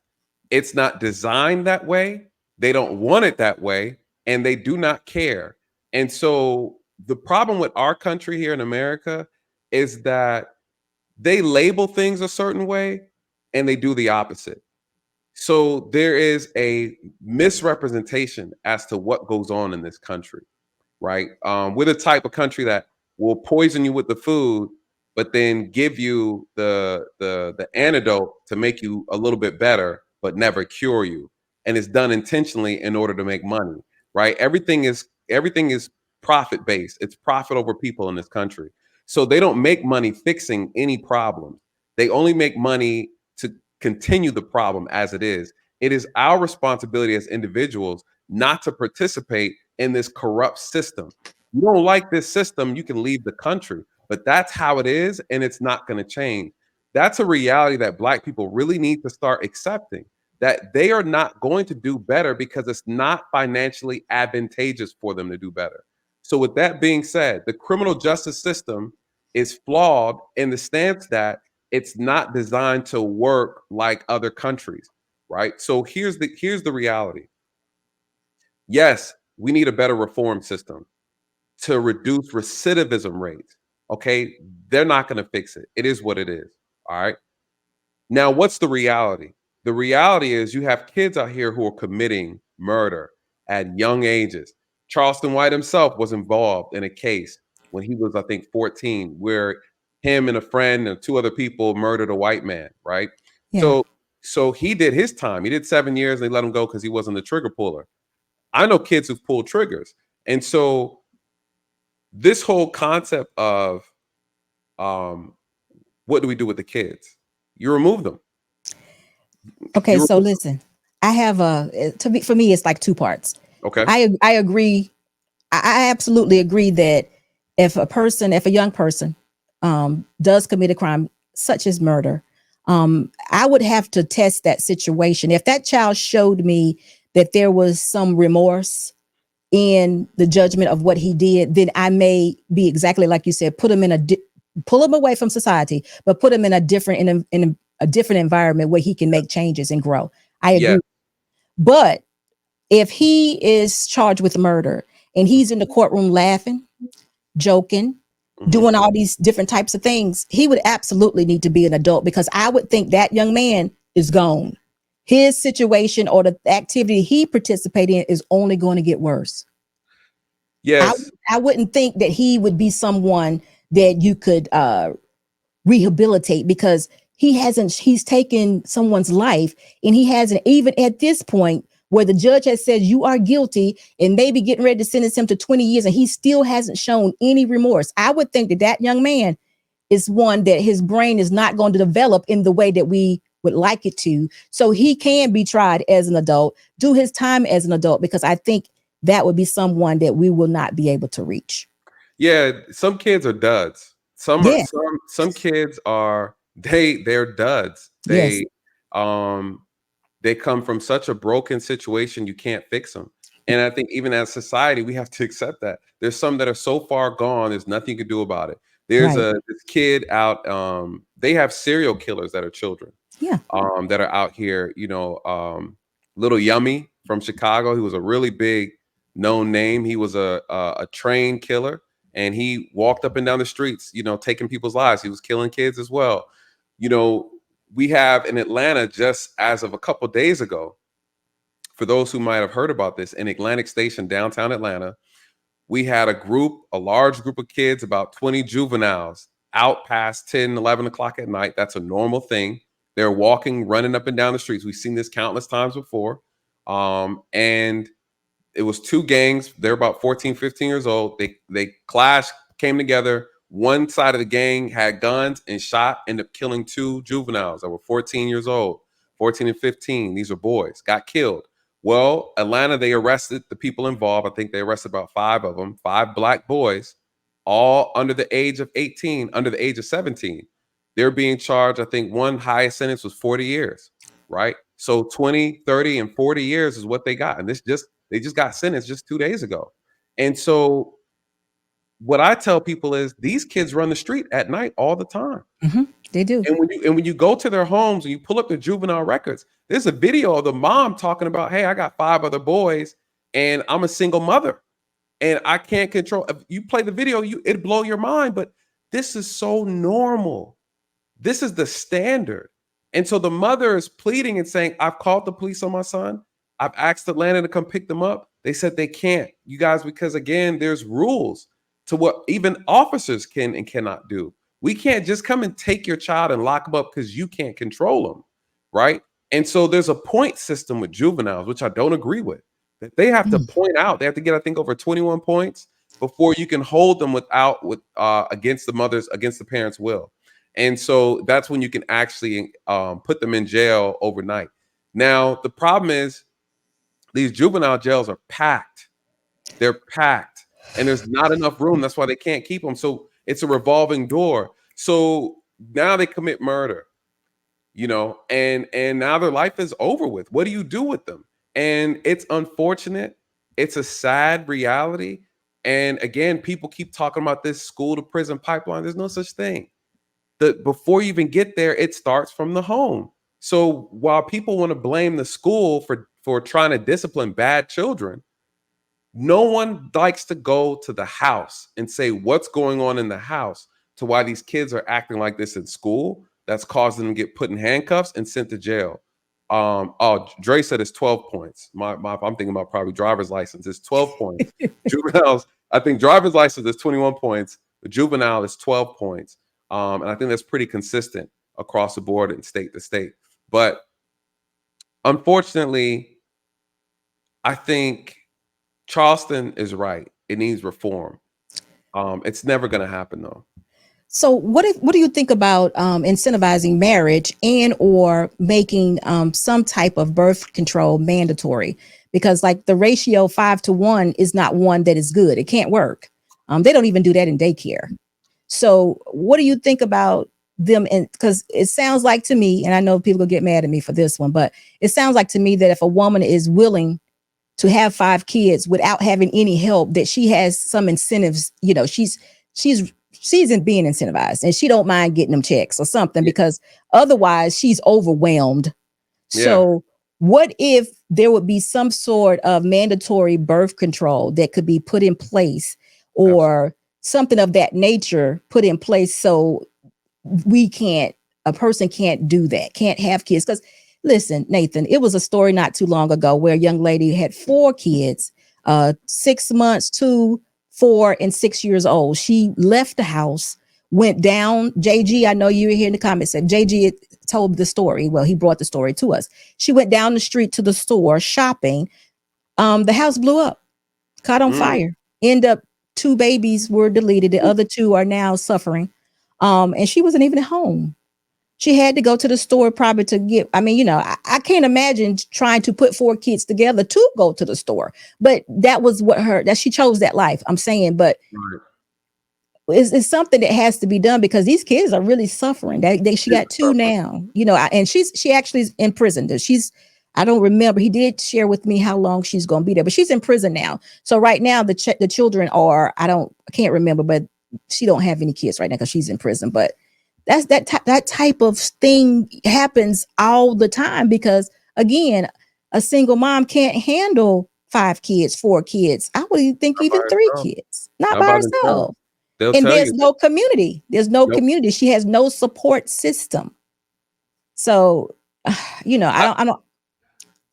Speaker 2: It's not designed that way. They don't want it that way, and they do not care. And so the problem with our country here in America is that they label things a certain way and they do the opposite. So there is a misrepresentation as to what goes on in this country, right? We're the type of country that will poison you with the food, but then give you the antidote to make you a little bit better, but never cure you. And it's done intentionally in order to make money, right? Everything is profit based. It's profit over people in this country. So they don't make money fixing any problem. They only make money to continue the problem as it is. It is our responsibility as individuals not to participate in this corrupt system. You don't like this system, you can leave the country, but that's how it is, and it's not going to change. That's a reality that Black people really need to start accepting, that they are not going to do better because it's not financially advantageous for them to do better. So with that being said, the criminal justice system is flawed in the stance that it's not designed to work like other countries, right? So here's the reality. Yes, we need a better reform system to reduce recidivism rates. Okay, they're not going to fix it. It is what it is. All right. Now, what's the reality? The reality is you have kids out here who are committing murder at young ages. Charleston White himself was involved in a case when he was, I think, 14, where him and a friend and 2 other people murdered a white man, right?
Speaker 1: Yeah.
Speaker 2: So he did his time. He did 7 years and they let him go because he wasn't the trigger puller. I know kids who've pulled triggers. And so this whole concept of what do we do with the kids? You remove them.
Speaker 1: Okay, so listen, I have for me, it's like 2 parts.
Speaker 2: Okay.
Speaker 1: I agree. I absolutely agree that if a young person does commit a crime such as murder, I would have to test that situation. If that child showed me that there was some remorse in the judgment of what he did, then I may be exactly like you said, pull him away from society, but put him in a different environment where he can make changes and grow. I agree.
Speaker 2: Yeah.
Speaker 1: But if he is charged with murder and he's in the courtroom laughing, joking, doing all these different types of things, he would absolutely need to be an adult, because I would think that young man is gone. His situation or the activity he participated in is only going to get worse.
Speaker 2: Yes.
Speaker 1: I wouldn't think that he would be someone that you could rehabilitate, because he's taken someone's life, and he hasn't, even at this point where the judge has said you are guilty and maybe getting ready to sentence him to 20 years, and he still hasn't shown any remorse. I would think that that young man is one that his brain is not going to develop in the way that we would like it to. So he can be tried as an adult, do his time as an adult, because I think that would be someone that we will not be able to reach.
Speaker 2: Yeah, some kids are duds. Some are
Speaker 1: Yeah.
Speaker 2: some kids are they're duds.
Speaker 1: Yes.
Speaker 2: They come from such a broken situation, you can't fix them. And I think even as society, we have to accept that. There's some that are so far gone, there's nothing you can do about it. There's
Speaker 1: Right.
Speaker 2: this kid out, they have serial killers that are children,
Speaker 1: Yeah.
Speaker 2: that are out here, Little Yummy from Chicago. He was a really big known name. He was a trained killer, and he walked up and down the streets, taking people's lives. He was killing kids as well. We have in Atlanta, just as of a couple days ago, for those who might have heard about this, in Atlantic Station, downtown Atlanta, we had a large group of kids, about 20 juveniles, out past 10, 11 o'clock at night. That's a normal thing. They're walking, running up and down the streets. We've seen this countless times before. And it was two gangs. They're about 14, 15 years old. They clashed, came together. One side of the gang had guns and ended up killing two juveniles that were 14 years old, 14 and 15. These are boys, got killed. Well, Atlanta, they arrested the people involved. I think they arrested about 5 of them, 5 black boys, all under the age of 18, under the age of 17. They're being charged. I think one highest sentence was 40 years, right? So 20, 30, and 40 years is what they got. And they just got sentenced just 2 days ago. And so what I tell people is these kids run the street at night all the time.
Speaker 1: They do.
Speaker 2: And when you go to their homes and you pull up their juvenile records, there's a video of the mom talking about, hey, I got 5 other boys and I'm a single mother and I can't control. If you play the video, it'd blow your mind, but this is so normal. This is the standard. And so the mother is pleading and saying, I've called the police on my son. I've asked Atlanta to come pick them up. They said they can't, you guys, because again, there's rules to what even officers can and cannot do. We can't just come and take your child and lock them up because you can't control them, right? And so there's a point system with juveniles, which I don't agree with. That they have to point out, they have to get, I think, over 21 points before you can hold them against the parents' will. And so that's when you can actually put them in jail overnight. Now, the problem is these juvenile jails are packed. They're packed and there's not enough room. That's why they can't keep them. So it's a revolving door. So now they commit murder, and now their life is over with. What do you do with them? And it's unfortunate. It's a sad reality. And again, people keep talking about this school to prison pipeline. There's no such thing. Before you even get there, it starts from the home. So while people want to blame the school for trying to discipline bad children, no one likes to go to the house and say what's going on in the house to why these kids are acting like this in school. That's causing them to get put in handcuffs and sent to jail. Dre said it's 12 points. I'm thinking about probably driver's license. It's 12 points. Juveniles, I think driver's license is 21 points. The juvenile is 12 points. And I think that's pretty consistent across the board and state to state. But unfortunately, I think Charleston is right. It needs reform. It's never going to happen though.
Speaker 1: So what do you think about incentivizing marriage and or making some type of birth control mandatory? Because like the ratio 5-1 is not one that is good. It can't work. They don't even do that in daycare. So what do you think about them? And because it sounds like to me, and I know people will get mad at me for this one, but it sounds like to me that if a woman is willing to have 5 kids without having any help, that she has some incentives, she's in being incentivized and she don't mind getting them checks or something, because otherwise she's overwhelmed. So what if there would be some sort of mandatory birth control that could be put in place, or something of that nature put in place so a person can't do that, can't have kids. Because listen, Nathan, it was a story not too long ago where a young lady had 4 kids, 6 months, 2, 4, and 6 years old. She left the house, went down. JG, I know you were here in the comments, said JG told the story. Well, he brought the story to us. She went down the street to the store shopping. The house blew up, caught on fire. End up 2 babies were deleted. The other 2 are now suffering. And she wasn't even at home. She had to go to the store probably to get, I mean, I can't imagine trying to put 4 kids together to go to the store, but that was that she chose that life. I'm saying, but it's something that has to be done because these kids are really suffering. She got 2 now, and she actually is in prison. I don't remember. He did share with me how long she's going to be there, but she's in prison now. So right now the children are, I can't remember, but she don't have any kids right now because she's in prison. But that type of thing happens all the time because again, a single mom can't handle 5 kids, 4 kids. I wouldn't think even 3 kids, not by herself.
Speaker 2: They'll
Speaker 1: And
Speaker 2: tell
Speaker 1: there's
Speaker 2: you.
Speaker 1: no community. There's no community. She has no support system. So, I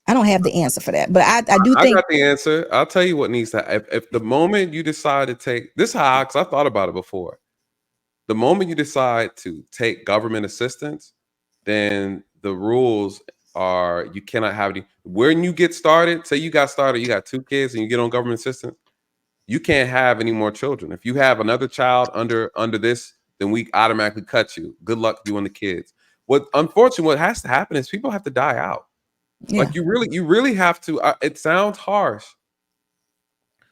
Speaker 1: don't have the answer for that, but I do think
Speaker 2: I got the answer. I'll tell you what needs to. If the moment you decide to take this, because I thought about it before. The moment you decide to take government assistance, then the rules are you cannot have any. When you get started, say you got started, you got 2 kids, and you get on government assistance, you can't have any more children. If you have another child under this, then we automatically cut you. Good luck you and the kids. Unfortunately, what has to happen is people have to die out.
Speaker 1: yeah.
Speaker 2: Like you really have to. It sounds harsh.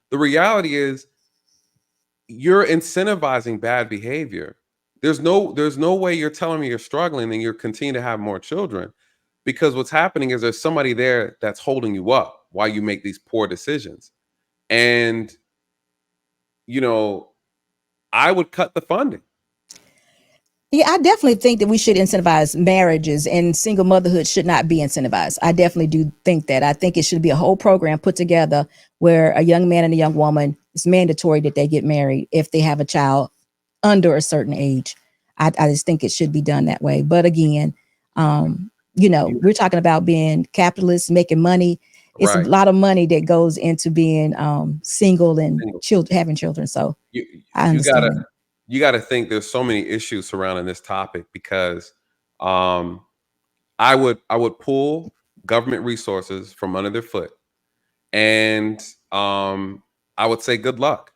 Speaker 2: The reality is you're incentivizing bad behavior. There's no way you're telling me you're struggling and you're continuing to have more children, because what's happening is there's somebody there that's holding you up while you make these poor decisions. And I would cut the funding.
Speaker 1: Yeah, I definitely think that we should incentivize marriages, and single motherhood should not be incentivized. I definitely do think that. I think it should be a whole program put together where a young man and a young woman, it's mandatory that they get married if they have a child under a certain age. I just think it should be done that way. But again, we're talking about being capitalists, making money. It's
Speaker 2: Right.
Speaker 1: a lot of money that goes into being single and having children. So I understand.
Speaker 2: You gotta think there's so many issues surrounding this topic because I would pull government resources from under their foot, and I would say good luck.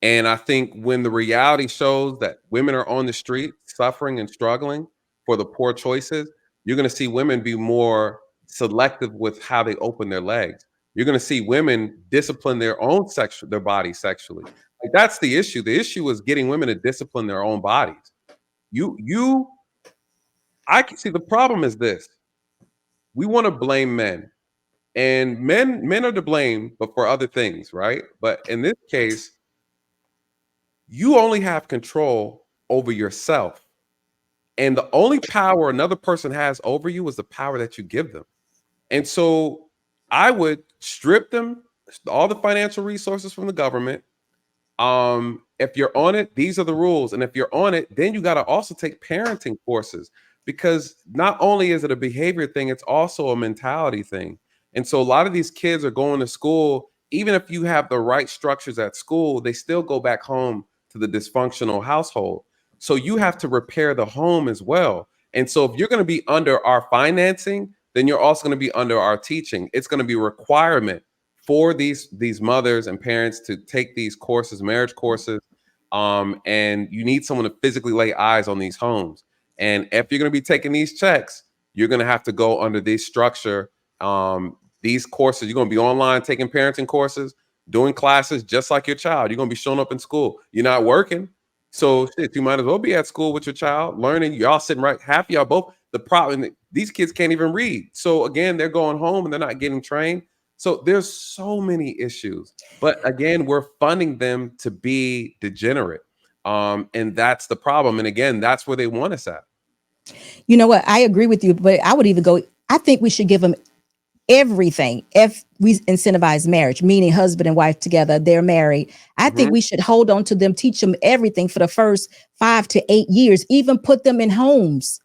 Speaker 2: And I think when the reality shows that women are on the street suffering and struggling for the poor choices, you're going to see women be more selective with how they open their legs. You're going to see women discipline their body sexually. Like that's the issue. The issue is getting women to discipline their own bodies. I can see the problem is this. We want to blame men. And men are to blame, but for other things, right? But in this case, you only have control over yourself. And the only power another person has over you is the power that you give them. And so I would strip them all the financial resources from the government. If you're on it, these are the rules. And if you're on it, then you got to also take parenting courses, because not only is it a behavior thing, it's also a mentality thing. And so a lot of these kids are going to school, even if you have the right structures at school, they still go back home to the dysfunctional household. So you have to repair the home as well. And so if you're going to be under our financing, then you're also going to be under our teaching. It's going to be a requirement for these mothers and parents to take these courses, marriage courses, and you need someone to physically lay eyes on these homes. And if you're going to be taking these checks, you're going to have to go under this structure. These courses, you're going to be online taking parenting courses, doing classes just like your child. You're going to be showing up in school. You're not working, so shit, you might as well be at school with your child, learning. Y'all sitting right, half of y'all both. The problem, these kids can't even read. So again, they're going home and they're not getting trained. So there's so many issues, but again, we're funding them to be degenerate. And that's the problem. And again, that's where they want us at.
Speaker 1: You know what? I agree with you, but I would even go, I think we should give them everything. If we incentivize marriage, meaning husband and wife together, they're married, I think we should hold on to them, teach them everything for the first 5 to 8 years, even put them in homes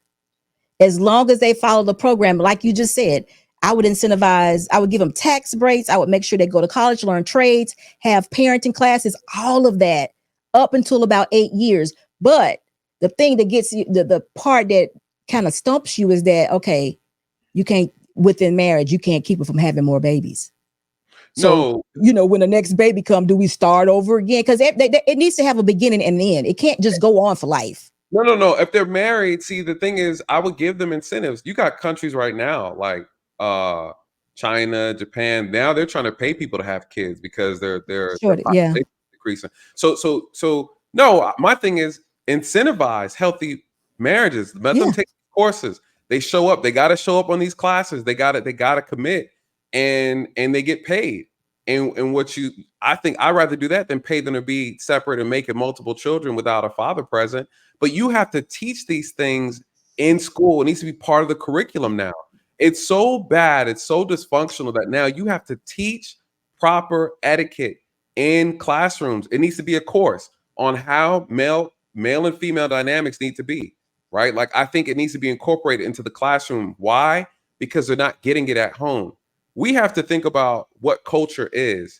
Speaker 1: as long as they follow the program. Like you just said, I would incentivize, I would give them tax breaks. I would make sure they go to college, learn trades, have parenting classes, all of that up until about 8 years. But the thing that gets you, the part that kind of stumps you is that, okay, you can't, within marriage, you can't keep it from having more babies. So,
Speaker 2: No,
Speaker 1: when the next baby come, do we start over again? Because it needs to have a beginning and an end. It can't just go on for life.
Speaker 2: no. If they're married, see, the thing is, I would give them incentives. You got countries right now like China, Japan. Now they're trying to pay people to have kids because their
Speaker 1: Sure. Yeah.
Speaker 2: population is decreasing. So no. My thing is incentivize healthy marriages. Let them
Speaker 1: Yeah.
Speaker 2: take courses. They show up. They got to show up on these classes. They got to commit, and they get paid. And I think I'd rather do that than pay them to be separate and making multiple children without a father present. But you have to teach these things in school. It needs to be part of the curriculum now. It's so bad, it's so dysfunctional that now you have to teach proper etiquette in classrooms. It needs to be a course on how male and female dynamics need to be, right? Like I think it needs to be incorporated into the classroom. Why? Because they're not getting it at home. We have to think about what culture is.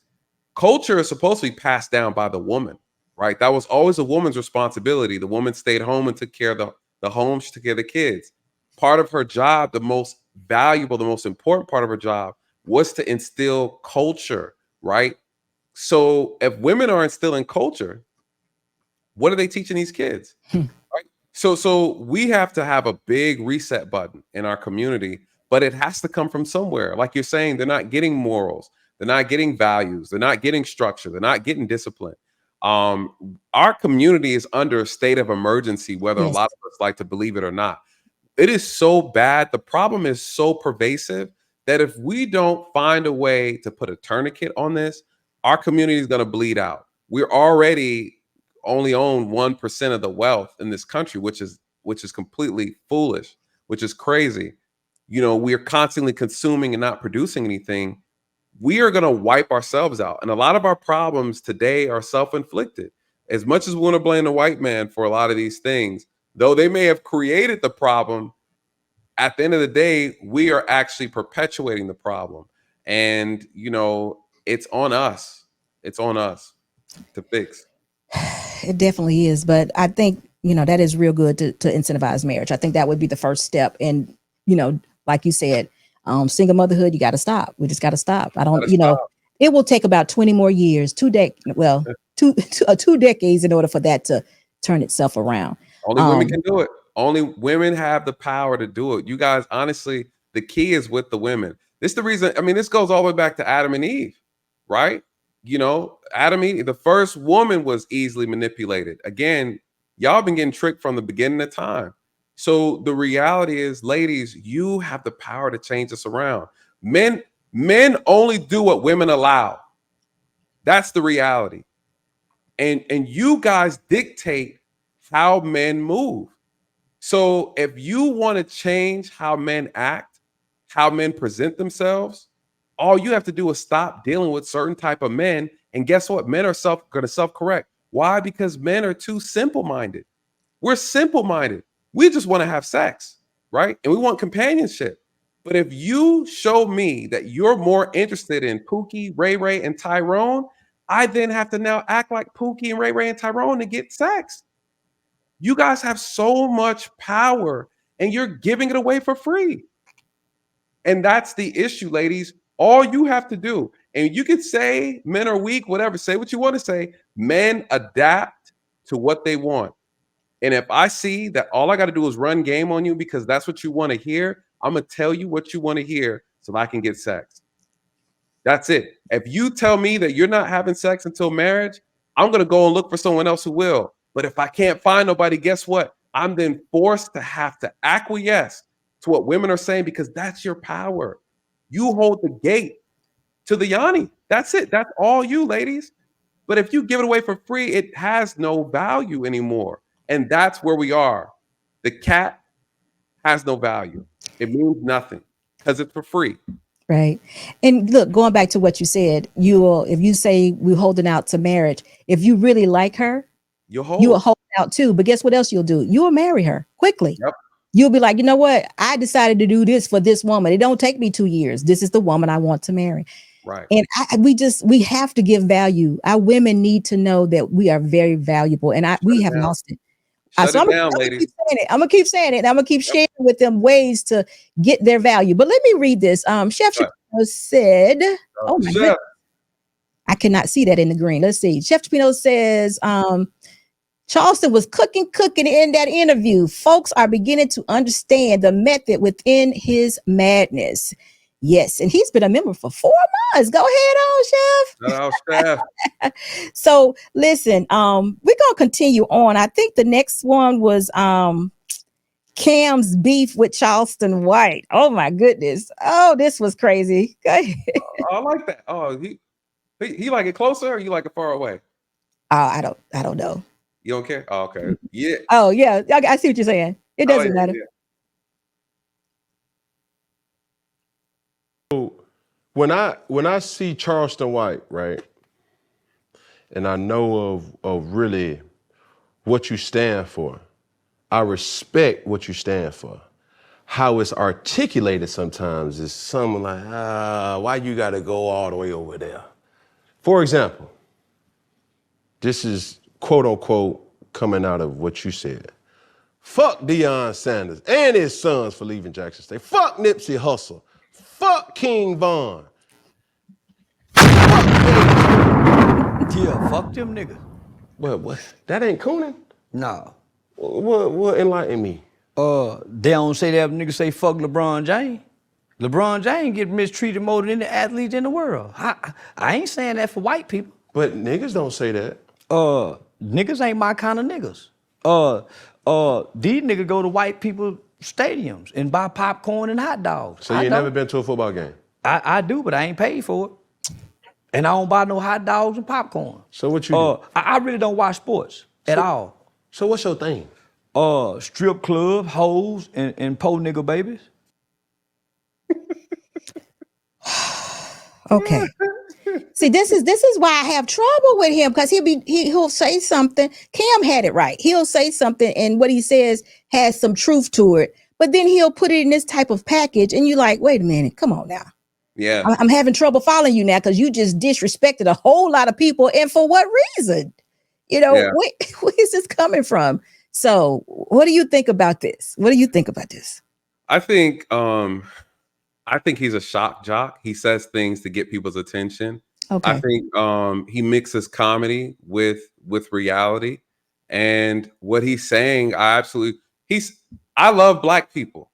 Speaker 2: Culture is supposed to be passed down by the woman, right? That was always a woman's responsibility. The woman stayed home and took care of the home. She took care of the kids. Part of her job, the most valuable, the most important part of her job was to instill culture, right? So if women are instilling culture, what are they teaching these kids? Right? So we have to have a big reset button in our community, but it has to come from somewhere. Like you're saying, they're not getting morals, they're not getting values, they're not getting structure, they're not getting discipline. Our community is under a state of emergency, whether a
Speaker 1: Yes.
Speaker 2: lot of us like to believe it or not. It is so bad. The problem is so pervasive that if we don't find a way to put a tourniquet on this, our community is going to bleed out. We're already only own 1% of the wealth in this country, which is completely foolish, which is crazy. We're constantly consuming and not producing anything. We are going to wipe ourselves out. And a lot of our problems today are self-inflicted. As much as we want to blame the white man for a lot of these things, though they may have created the problem, at the end of the day, we are actually perpetuating the problem. And, it's on us. It's on us to fix.
Speaker 1: It definitely is. But I think, that is real good to incentivize marriage. I think that would be the first step. And, like you said, single motherhood, you got to stop. We just got to stop. I don't,
Speaker 2: Gotta stop.
Speaker 1: it will take about 20 more years, two 2 decades in order for that to turn itself around.
Speaker 2: Only women can do it. Only women have the power to do it. You guys, honestly, the key is with the women. This is the reason. I mean, this goes all the way back to Adam and Eve, right? Adam and Eve, the first woman was easily manipulated. Again, y'all been getting tricked from the beginning of time. So the reality is, ladies, you have the power to change this around. Men only do what women allow. That's the reality. And you guys dictate how men move. So if you want to change how men act, how men present themselves, all you have to do is stop dealing with certain type of men. And guess what? Men are going to self-correct. Why? Because men are too simple-minded. We're simple-minded. We just want to have sex, right? And we want companionship. But if you show me that you're more interested in Pookie, Ray Ray, and Tyrone, I then have to now act like Pookie and Ray Ray and Tyrone to get sex. You guys have so much power and you're giving it away for free. And that's the issue, ladies. All you have to do, and you could say men are weak, whatever, say what you want to say. Men adapt to what they want. And if I see that all I got to do is run game on you because that's what you want to hear, I'm going to tell you what you want to hear so I can get sex. That's it. If you tell me that you're not having sex until marriage, I'm going to go and look for someone else who will. But if I can't find nobody, guess what? I'm then forced to have to acquiesce to what women are saying because that's your power. You hold the gate to the Yanni. That's it. That's all you, ladies. But if you give it away for free, it has no value anymore. And that's where we are. The cat has no value. It means nothing because it's for free.
Speaker 1: Right. And look, going back to what you said, you will, if you say we're holding out to marriage, if you really like her,
Speaker 2: You'll
Speaker 1: you will
Speaker 2: hold.
Speaker 1: hold out too. But guess what else you'll do? You will marry her quickly.
Speaker 2: Yep.
Speaker 1: You'll be like, you know what? I decided to do this for this woman. It don't take me 2 years. This is the woman I want to marry.
Speaker 2: Right.
Speaker 1: And we have to give value. Our women need to know that we are very valuable. And we have
Speaker 2: down.
Speaker 1: lost it.
Speaker 2: Shut
Speaker 1: So
Speaker 2: it
Speaker 1: I'm
Speaker 2: down,
Speaker 1: gonna
Speaker 2: ladies.
Speaker 1: keep saying it. I'm gonna keep saying it. I'm gonna keep
Speaker 2: Yep.
Speaker 1: sharing with them ways to get their value. But let me read this. Chef
Speaker 2: Right.
Speaker 1: Shapiro said, "Oh my goodness,
Speaker 2: Chef.
Speaker 1: I cannot see that in the green." Let's see. Chef Shapiro says, Charleston was cooking in that interview. Folks are beginning to understand the method within his madness. Yes, and he's been a member for 4 months. Go ahead on, Chef.
Speaker 2: Shout out, Chef.
Speaker 1: So listen, we're gonna continue on. I think the next one was Cam's beef with Charleston White. Oh my goodness. Oh, this was crazy. Go ahead.
Speaker 2: I like that. Oh, he like it closer or you like it far away?
Speaker 1: Oh, I don't know.
Speaker 2: You don't care? Oh, okay. Yeah.
Speaker 1: Oh yeah, I see what you're saying. It
Speaker 2: Oh,
Speaker 1: doesn't matter.
Speaker 2: yeah.
Speaker 4: When I see Charleston White, right, and I know of really what you stand for, I respect what you stand for. How it's articulated sometimes is something like, why you gotta go all the way over there? For example, this is quote unquote coming out of what you said. Fuck Dion Sanders and his sons for leaving Jackson State. Fuck Nipsey Hussle. Fuck King Von.
Speaker 3: Yeah, fuck them niggas.
Speaker 4: What? That ain't cooning?
Speaker 3: No.
Speaker 4: What enlighten me?
Speaker 3: They don't say that niggas say fuck LeBron James. LeBron James get mistreated more than any athlete in the world. I ain't saying that for white people.
Speaker 4: But niggas don't say that.
Speaker 3: Niggas ain't my kind of niggas. These niggas go to white people stadiums and buy popcorn and hot dogs.
Speaker 4: So you ain't never been to a football game?
Speaker 3: I do, but I ain't paid for it. And I don't buy no hot dogs and popcorn.
Speaker 4: So what you do?
Speaker 3: I really don't watch sports at all.
Speaker 4: So what's your thing?
Speaker 3: Strip club, hoes, and po nigga babies.
Speaker 1: Okay. See, this is why I have trouble with him, because he'll say something. Cam had it right. He'll say something, and what he says has some truth to it. But then he'll put it in this type of package, and you're like, wait a minute, come on now.
Speaker 2: Yeah.
Speaker 1: I'm having trouble following you now because you just disrespected a whole lot of people, and for what reason? You know,
Speaker 2: Yeah.
Speaker 1: where is this coming from? So, what do you think about this? What do you think about this?
Speaker 2: I think he's a shock jock. He says things to get people's attention.
Speaker 1: Okay.
Speaker 2: I think he mixes comedy with reality. And what he's saying, I love black people,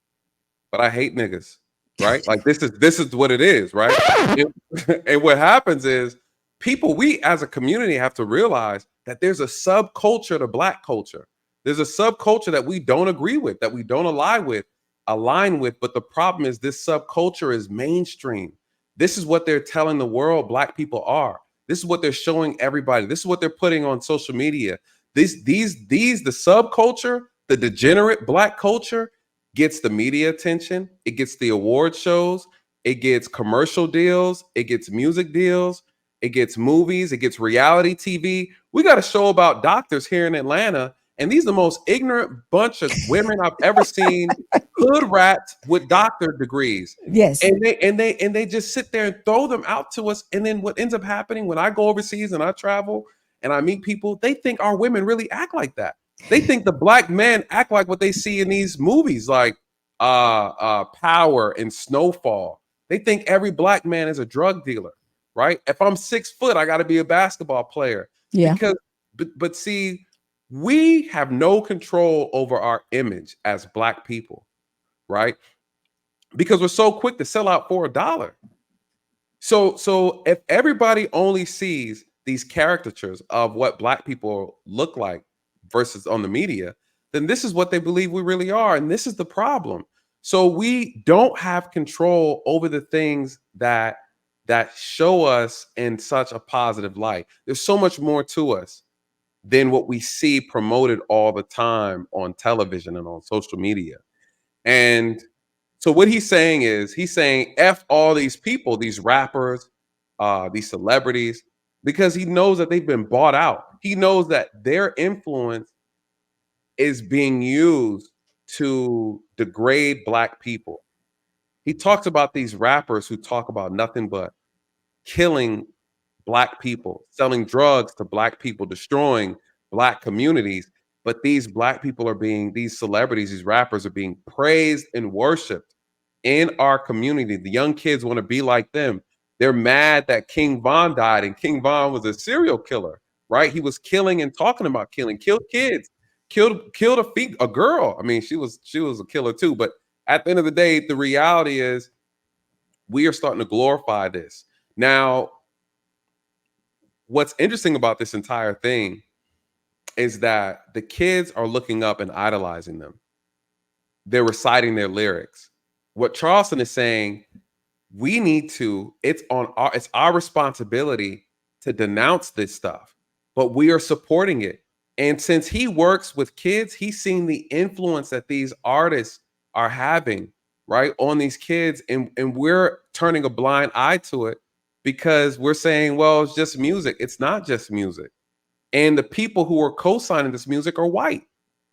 Speaker 2: but I hate niggas. Right? Like this is what it is, right? And what happens is we as a community have to realize that there's a subculture to black culture. There's a subculture that we don't agree with, that we don't align with. But the problem is this subculture is mainstream. This is what they're telling the world black people are. This is what they're showing everybody. This is what they're putting on social media. The subculture, the degenerate black culture gets the media attention. It gets the award shows. It gets commercial deals. It gets music deals. It gets movies. It gets reality TV. We got a show about doctors here in Atlanta, and these are the most ignorant bunch of women I've ever seen. Hood rats with doctor degrees.
Speaker 1: Yes.
Speaker 2: And they just sit there and throw them out to us. And then what ends up happening when I go overseas and I travel and I meet people, they think our women really act like that. They think the black men act like what they see in these movies, like Power and Snowfall. They think every black man is a drug dealer, right? If I'm 6 foot, I got to be a basketball player.
Speaker 1: Yeah.
Speaker 2: But see, we have no control over our image as black people, right? Because we're so quick to sell out for $1. So if everybody only sees these caricatures of what black people look like versus on the media, then this is what they believe we really are. And this is the problem. So we don't have control over the things that show us in such a positive light. There's so much more to us than what we see promoted all the time on television and on social media. And So what he's saying is, he's saying F all these people, these rappers, these celebrities, because he knows that they've been bought out. He knows that their influence is being used to degrade Black people. He talks about these rappers who talk about nothing but killing Black people, selling drugs to Black people, destroying Black communities. But these Black people are being, these celebrities, these rappers are being praised and worshiped in our community. The young kids want to be like them. They're mad that King Von died, and King Von was a serial killer, right? He was killing and talking about killing, killed kids, killed a girl. I mean, she was a killer too. But at the end of the day, the reality is we are starting to glorify this. Now, what's interesting about this entire thing is that the kids are looking up and idolizing them. They're reciting their lyrics. What Charleston is saying, we need to, it's our responsibility to denounce this stuff, but we are supporting it. And since he works with kids, he's seen the influence that these artists are having, right, on these kids. And we're turning a blind eye to it because we're saying, well, it's just music. It's not just music. And the people who are co-signing this music are white,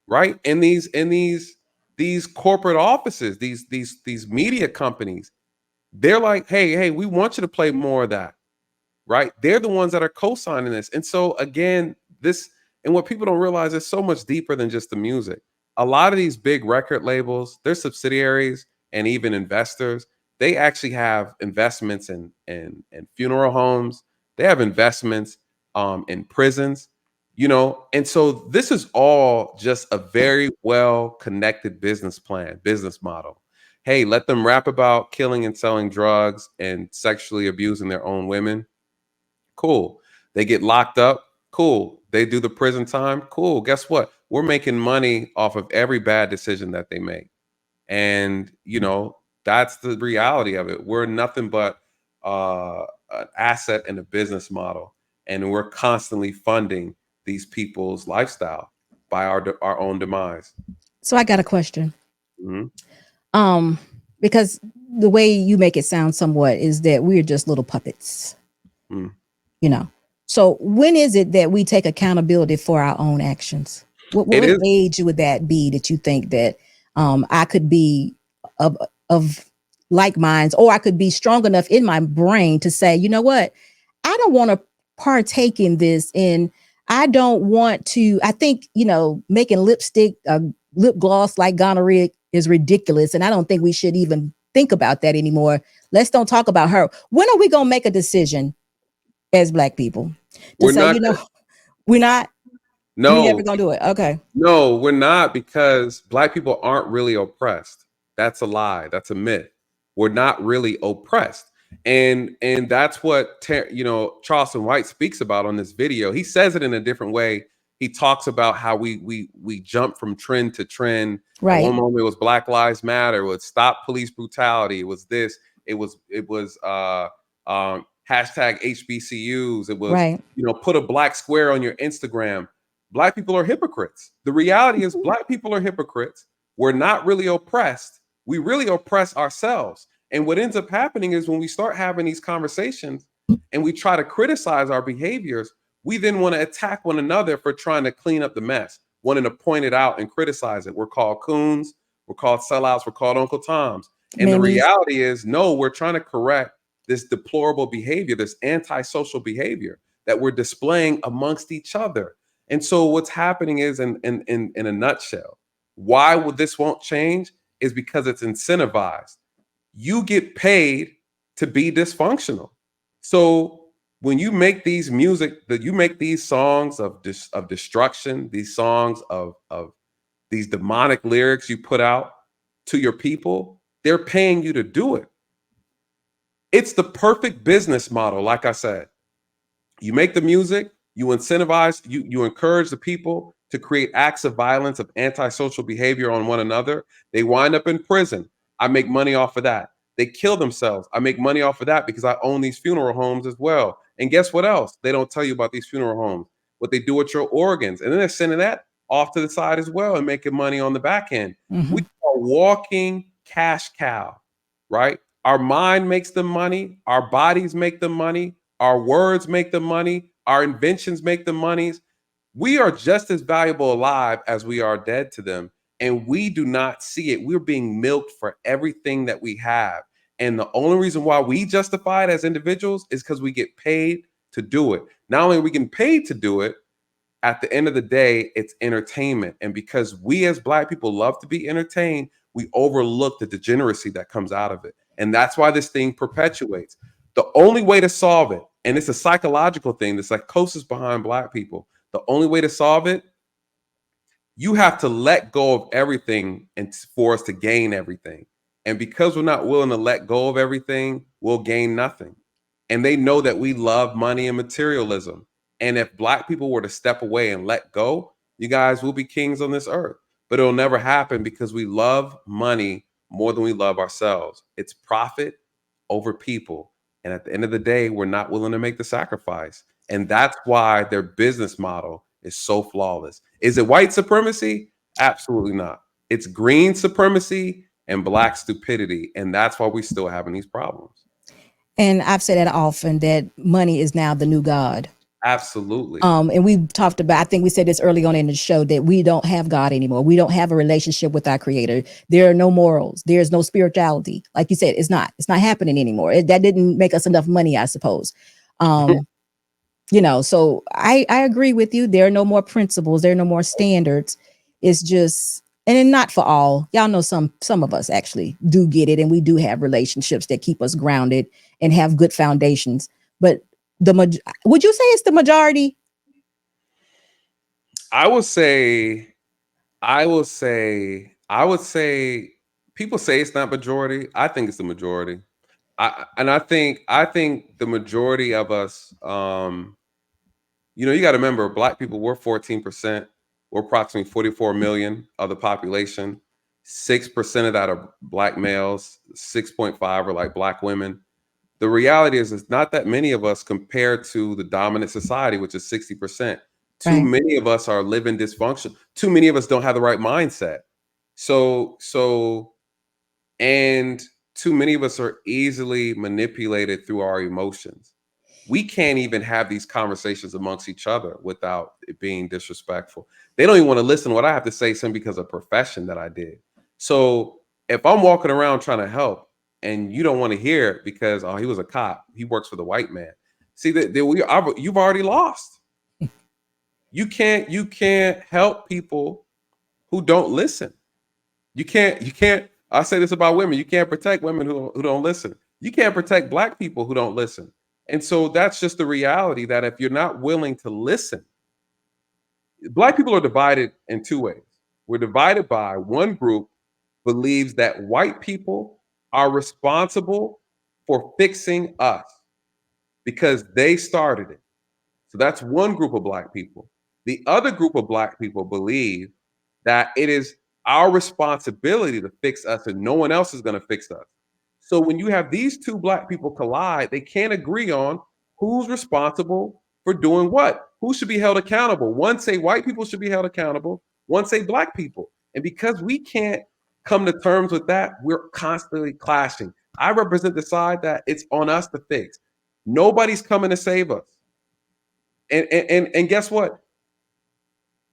Speaker 2: right? And these corporate offices, these media companies, they're like, hey, we want you to play more of that, right? They're the ones that are co-signing this. And so again, and what people don't realize is so much deeper than just the music. A lot of these big record labels, their subsidiaries and even investors, they actually have investments in funeral homes. They have investments in prisons, and so this is all just a very well connected business model. Hey, let them rap about killing and selling drugs and sexually abusing their own women. Cool. They get locked up. Cool. They do the prison time. Cool. Guess what? We're making money off of every bad decision that they make. And, that's the reality of it. We're nothing but an asset in a business model. And we're constantly funding these people's lifestyle by our own demise.
Speaker 1: So I got a question.
Speaker 2: Mm-hmm.
Speaker 1: Because the way you make it sound somewhat is that we're just little puppets.
Speaker 2: Mm.
Speaker 1: So when is it that we take accountability for our own actions? What age would that be that you think that I could be of like minds, or I could be strong enough in my brain to say, you know what, I don't want to partake in this, and I don't want to. I think making lipstick, lip gloss like gonorrhea is ridiculous, and I don't think we should even think about that anymore. Let's don't talk about her. When are we gonna make a decision as Black people to say, we're not?
Speaker 2: No,
Speaker 1: we're never gonna do it. Okay.
Speaker 2: No, we're not, because Black people aren't really oppressed. That's a lie. That's a myth. We're not really oppressed. And that's what Charleston White speaks about on this video. He says it in a different way. He talks about how we jump from trend to trend.
Speaker 1: Right.
Speaker 2: At one moment it was Black Lives Matter, it was stop police brutality, it was this, it was hashtag HBCUs, it was
Speaker 1: right.
Speaker 2: Put a black square on your Instagram. Black people are hypocrites. The reality is Black people are hypocrites. We're not really oppressed. We really oppress ourselves. And what ends up happening is when we start having these conversations and we try to criticize our behaviors, we then want to attack one another for trying to clean up the mess, wanting to point it out and criticize it. We're called coons, we're called sellouts, we're called Uncle Toms. And the reality is, no, we're trying to correct this deplorable behavior, this antisocial behavior that we're displaying amongst each other. And so what's happening is, in a nutshell, why this won't change is because it's incentivized. You get paid to be dysfunctional. So when you make these you make these songs of destruction, these songs of these demonic lyrics you put out to your people, they're paying you to do it. It's the perfect business model. Like I said, you make the music, you incentivize, you encourage the people to create acts of violence, of antisocial behavior on one another. They wind up in prison. I make money off of that. They kill themselves. I make money off of that because I own these funeral homes as well. And guess what else? They don't tell you about these funeral homes, what they do with your organs. And then they're sending that off to the side as well and making money on the back end.
Speaker 1: Mm-hmm.
Speaker 2: We are walking cash cow, right? Our mind makes the money, our bodies make the money, our words make the money, our inventions make the monies. We are just as valuable alive as we are dead to them. And we do not see it. We're being milked for everything that we have. And the only reason why we justify it as individuals is because we get paid to do it. Not only are we getting paid to do it, at the end of the day, it's entertainment. And because we as Black people love to be entertained, we overlook the degeneracy that comes out of it. And that's why this thing perpetuates. The only way to solve it, and it's a psychological thing, the psychosis behind Black people, the only way to solve it, you have to let go of everything and for us to gain everything. And because we're not willing to let go of everything, we'll gain nothing. And they know that we love money and materialism. And if Black people were to step away and let go, you guys will be kings on this earth. But it'll never happen because we love money more than we love ourselves. It's profit over people. And at the end of the day, we're not willing to make the sacrifice. And that's why their business model is so flawless. Is it white supremacy? Absolutely not. It's green supremacy and Black stupidity. And that's why we're still having these problems.
Speaker 1: And I've said that often, that money is now the new God.
Speaker 2: Absolutely.
Speaker 1: And we talked about, I think we said this early on in the show, that we don't have God anymore. We don't have a relationship with our creator. There are no morals. There's no spirituality. Like you said, it's not happening anymore. That didn't make us enough money, I suppose. You know, so I agree with you. There are no more principles. There are no more standards. It's just, and then not for all. Y'all know some of us actually do get it, and we do have relationships that keep us grounded and have good foundations. But would you say it's the majority?
Speaker 2: I would say people say it's not majority. I think it's the majority. I think the majority of us, you got to remember, Black people, we're 14%. We're approximately 44 million of the population. 6% of that are Black males. 6.5 are like Black women. The reality is, it's not that many of us compared to the dominant society, which is 60%. Too
Speaker 1: Right.
Speaker 2: many of us are living dysfunction. Too many of us don't have the right mindset. And too many of us are easily manipulated through our emotions. We can't even have these conversations amongst each other without it being disrespectful. They don't even want to listen to what I have to say simply because of profession that I did. So if I'm walking around trying to help and you don't want to hear it because, oh, he was a cop, he works for the white man. See that you've already lost. You can't help people who don't listen. You can't. I say this about women. You can't protect women who don't listen. You can't protect Black people who don't listen. And so that's just the reality, that if you're not willing to listen, Black people are divided in two ways. We're divided by, one group believes that white people are responsible for fixing us because they started it. So that's one group of Black people. The other group of Black people believe that it is our responsibility to fix us and no one else is going to fix us. So when you have these two Black people collide, they can't agree on who's responsible for doing what, who should be held accountable. One say white people should be held accountable, one say Black people. And because we can't come to terms with that, we're constantly clashing. I represent the side that it's on us to fix. Nobody's coming to save us. And guess what?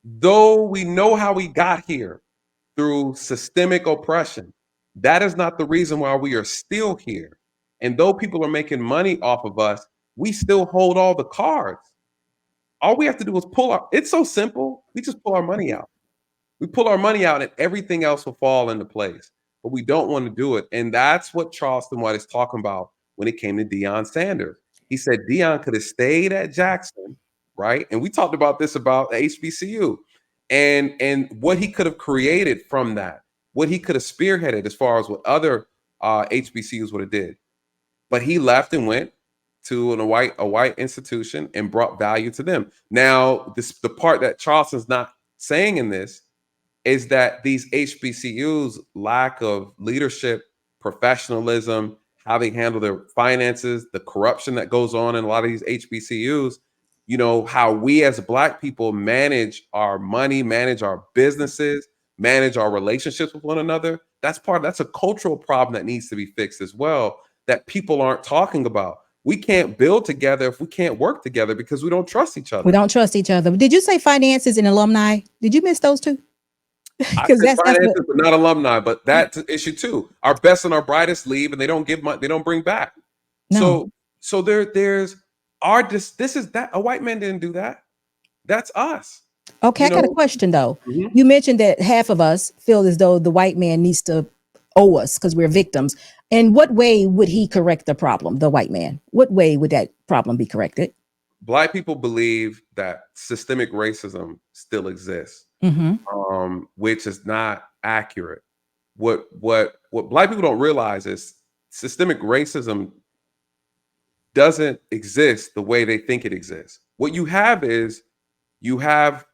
Speaker 2: Though we know how we got here through systemic oppression, that is not the reason why we are still here. And though people are making money off of us, we still hold all the cards. All we have to do is it's so simple. We just pull our money out. We pull our money out and everything else will fall into place. But we don't want to do it. And that's what Charleston White is talking about when it came to Dion Sanders. He said Dion could have stayed at Jackson, right? And we talked about this about HBCU and what he could have created from that, what he could have spearheaded as far as what other HBCUs would have did. But he left and went to a white institution and brought value to them. Now, the part that Charleston's not saying in this is that these HBCUs lack of leadership, professionalism, how they handle their finances, the corruption that goes on in a lot of these HBCUs, how we as Black people manage our money, manage our businesses, manage our relationships with one another. that's a cultural problem that needs to be fixed as well, that people aren't talking about. We can't build together if we can't work together because we don't trust each other.
Speaker 1: We don't trust each other. Did you say finances and alumni? Did you miss those two?
Speaker 2: I
Speaker 1: Because
Speaker 2: said
Speaker 1: that's what.
Speaker 2: finances, but not alumni. But that's an issue too. Our best and our brightest leave, and they don't give money. They don't bring back.
Speaker 1: No.
Speaker 2: So there's our this is that a white man didn't do that. That's us.
Speaker 1: Okay,
Speaker 2: You
Speaker 1: I got a
Speaker 2: know.
Speaker 1: question though.
Speaker 2: Mhm.
Speaker 1: You mentioned that half of us feel as though the white man needs to owe us because we're victims. In what way would he correct the problem, the white man? What way would that problem be corrected?
Speaker 2: Black people believe that systemic racism still exists,
Speaker 1: Mm-hmm.
Speaker 2: which is not accurate. What Black people don't realize is systemic racism doesn't exist the way they think it exists. What you have is you have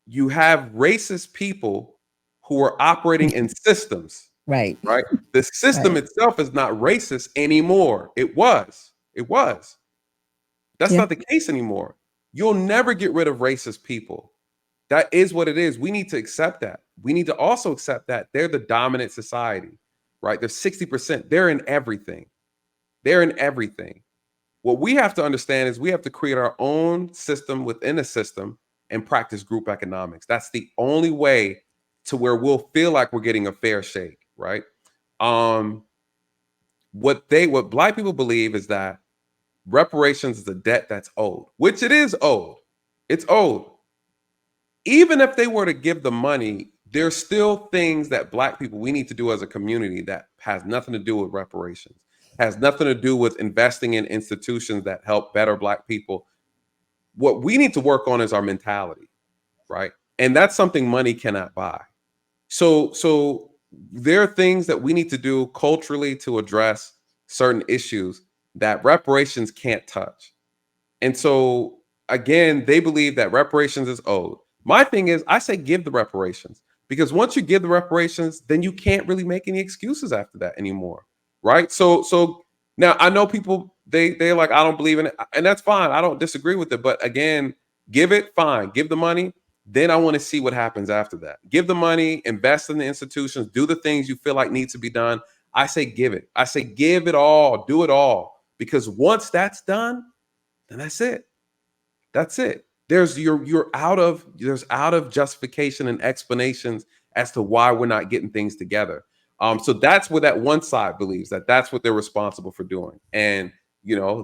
Speaker 2: racist people who are operating in systems,
Speaker 1: Right.
Speaker 2: right? The system
Speaker 1: Right.
Speaker 2: itself is not racist anymore. It was. It was. That's
Speaker 1: Yeah.
Speaker 2: not the case anymore. You'll never get rid of racist people. That is what it is. We need to accept that. We need to also accept that they're the dominant society, right? They're 60%. They're in everything. They're in everything. What we have to understand is we have to create our own system within a system and practice group economics. That's the only way to where we'll feel like we're getting a fair shake, right? What Black people believe is that reparations is a debt that's owed, which it is owed. It's owed. Even if they were to give the money, there's still things that Black people we need to do as a community that has nothing to do with reparations, has nothing to do with investing in institutions that help better Black people. What we need to work on is our mentality, right? And that's something money cannot buy. So there are things that we need to do culturally to address certain issues that reparations can't touch. And so again, they believe that reparations is owed. My thing is, I say give the reparations, because once you give the reparations, then you can't really make any excuses after that anymore, right? So now I know people they're like, I don't believe in it, and that's fine. I don't disagree with it, but again, give it, fine, give the money. Then I want to see what happens after that. Give the money, invest in the institutions, do the things you feel like needs to be done. I say give it. I say give it all, do it all, because once that's done, then that's it. That's it. There's out of justification and explanations as to why we're not getting things together. So that's what that one side believes, that that's what they're responsible for doing, and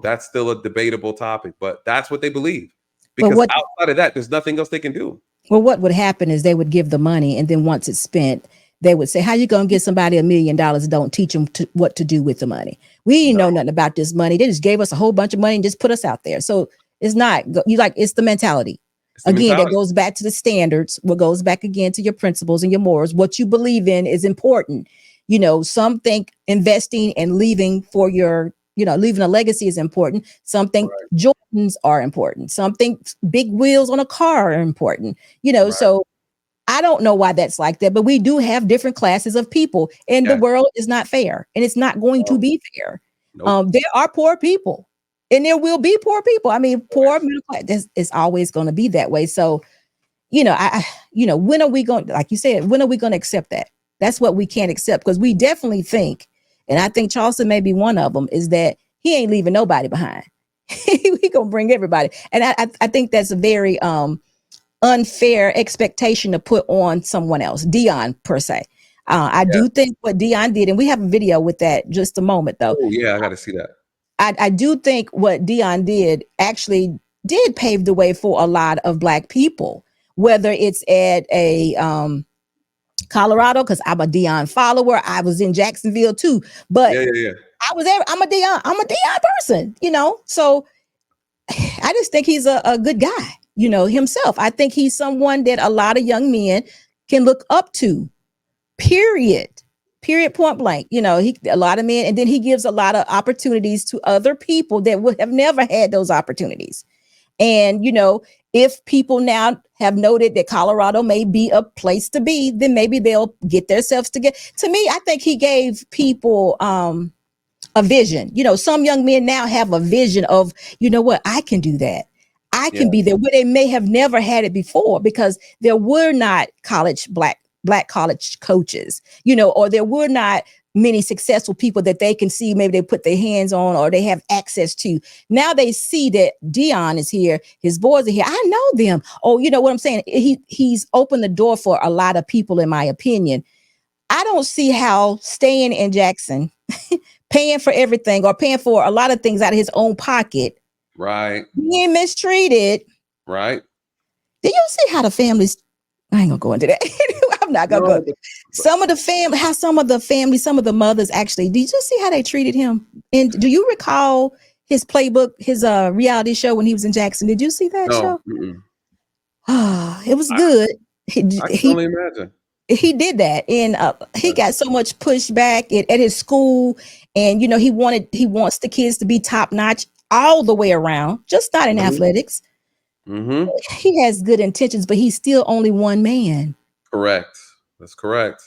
Speaker 2: that's still a debatable topic, but that's what they believe,
Speaker 1: But
Speaker 2: because
Speaker 1: what
Speaker 2: outside of that, there's nothing else they can do.
Speaker 1: well, what would happen is they would give the money, and then once it's spent, they would say, "How you gonna get somebody $1 million? Don't teach them what to do with the money. We didn't know nothing about this money. They just gave us a whole bunch of money and just put us out there." So it's not you like it's the mentality.
Speaker 2: It's the
Speaker 1: Again, that
Speaker 2: mentality.
Speaker 1: goes back to the standards. What goes back again to your principles and your morals. What you believe in is important. Some think investing and leaving for leaving a legacy is important. Some think
Speaker 2: Right.
Speaker 1: Jordans are important. Some think big wheels on a car are important.
Speaker 2: Right.
Speaker 1: So I don't know why that's like that, but we do have different classes of people, and the
Speaker 2: Yes.
Speaker 1: world is not fair, and it's not going to
Speaker 2: No.
Speaker 1: be fair.
Speaker 2: Nope.
Speaker 1: There are poor people, and there will be poor people. I mean, poor
Speaker 2: Yes.
Speaker 1: middle class. It's always going to be that way. So, when are we going? Like you said, when are we going to accept that? That's what we can't accept, because we definitely think, and I think Charleston may be one of them, is that he ain't leaving nobody behind. He gonna bring everybody, and I think that's a very unfair expectation to put on someone else, Dion per se. I
Speaker 2: Yeah.
Speaker 1: do think what Dion did, and we have a video with that just a moment though.
Speaker 2: Oh yeah, I got to see that.
Speaker 1: I do think what Dion did actually did pave the way for a lot of Black people, whether it's at a Colorado, because I'm a Dion follower. I was in Jacksonville too, but
Speaker 2: Yeah.
Speaker 1: I was there. I'm a Dion person, So I just think he's a good guy, himself. I think he's someone that a lot of young men can look up to, period, point blank. A lot of men, and then he gives a lot of opportunities to other people that would have never had those opportunities. And, if people now have noted that Colorado may be a place to be, then maybe they'll get themselves together. To me, I think he gave people, a vision. Some young men now have a vision of, what, I can do that. I can
Speaker 2: Yeah.
Speaker 1: be there, where they may have never had it before, because there were not college Black Black college coaches, you know, or there were not many successful people that they can see, maybe they put their hands on or they have access to. Now they see that Dion is here, his boys are here. I know them. Oh, you know what I'm saying? He's opened the door for a lot of people, in my opinion. I don't see how staying in Jackson, paying for everything or paying for a lot of things out of his own pocket,
Speaker 2: Right.
Speaker 1: being mistreated.
Speaker 2: Right.
Speaker 1: Did you see how the families? I ain't gonna go into that. I'm not gonna
Speaker 2: No,
Speaker 1: go. Some of the family, how some of the mothers actually. Did you see how they treated him? And do you recall his playbook, his reality show when he was in Jackson? Did you see that
Speaker 2: no.
Speaker 1: show? It was
Speaker 2: I,
Speaker 1: good.
Speaker 2: I can only imagine.
Speaker 1: He did that, and he got so much pushback at his school, and you know he wants the kids to be top notch all the way around, just not in athletics.
Speaker 2: Mm-hmm.
Speaker 1: He has good intentions, but he's still only one man.
Speaker 2: Correct. That's correct.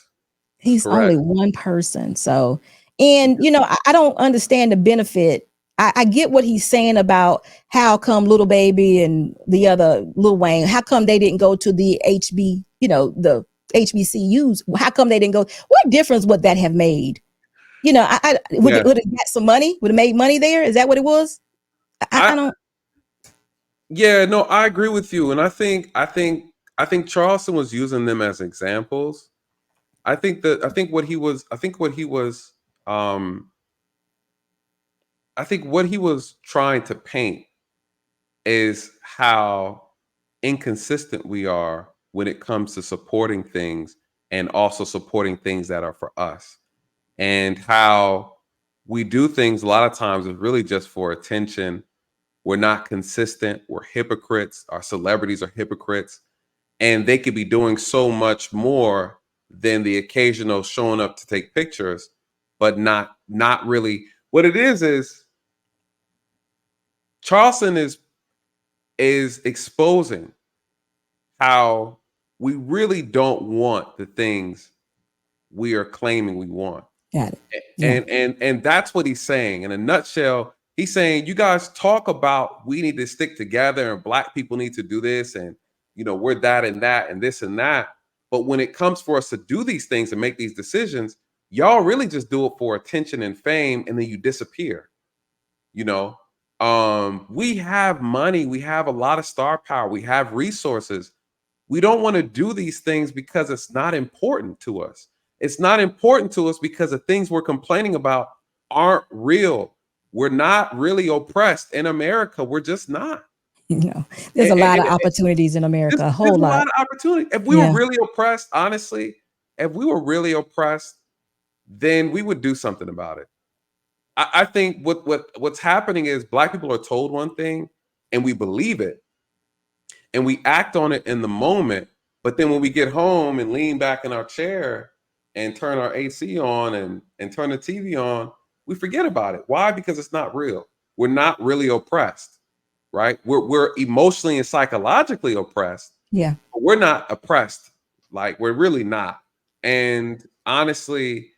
Speaker 1: He's only one person. So, and you know, I don't understand the benefit. I get what he's saying about how come Little Baby and the other Lil Wayne, how come they didn't go to the HB, you know, the HBCUs? How come they didn't go? What difference would that have made? You know, would it got some money? Would it made money there? Is that what it was? I don't.
Speaker 2: Yeah, no, I agree with you, and I think Charleston was using them as examples. I think what he was trying to paint is how inconsistent we are when it comes to supporting things and also supporting things that are for us, and how we do things a lot of times is really just for attention. We're not consistent. We're hypocrites. Our celebrities are hypocrites, and they could be doing so much more than the occasional showing up to take pictures, but not really. What it is Charleston is exposing how we really don't want the things we are claiming we want.
Speaker 1: Got it. Yeah.
Speaker 2: And that's what he's saying. In a nutshell, he's saying you guys talk about we need to stick together and Black people need to do this, and you know, we're that and that and this and that. But when it comes for us to do these things and make these decisions, y'all really just do it for attention and fame, and then you disappear. You know, we have money, we have a lot of star power, we have resources. We don't want to do these things because it's not important to us. It's not important to us because the things we're complaining about aren't real. We're not really oppressed in America. We're just not.
Speaker 1: You know, there's a lot of opportunities in America, a whole
Speaker 2: There's a
Speaker 1: lot.
Speaker 2: lot of opportunity. If we were really oppressed, honestly, if we were really oppressed, then we would do something about it. I think what's happening is Black people are told one thing and we believe it and we act on it in the moment. But then when we get home and lean back in our chair and turn our AC on and turn the TV on, we forget about it. Why? Because it's not real. We're not really oppressed, right? We're emotionally and psychologically oppressed.
Speaker 1: Yeah.
Speaker 2: But we're not oppressed. Like, we're really not. And honestly,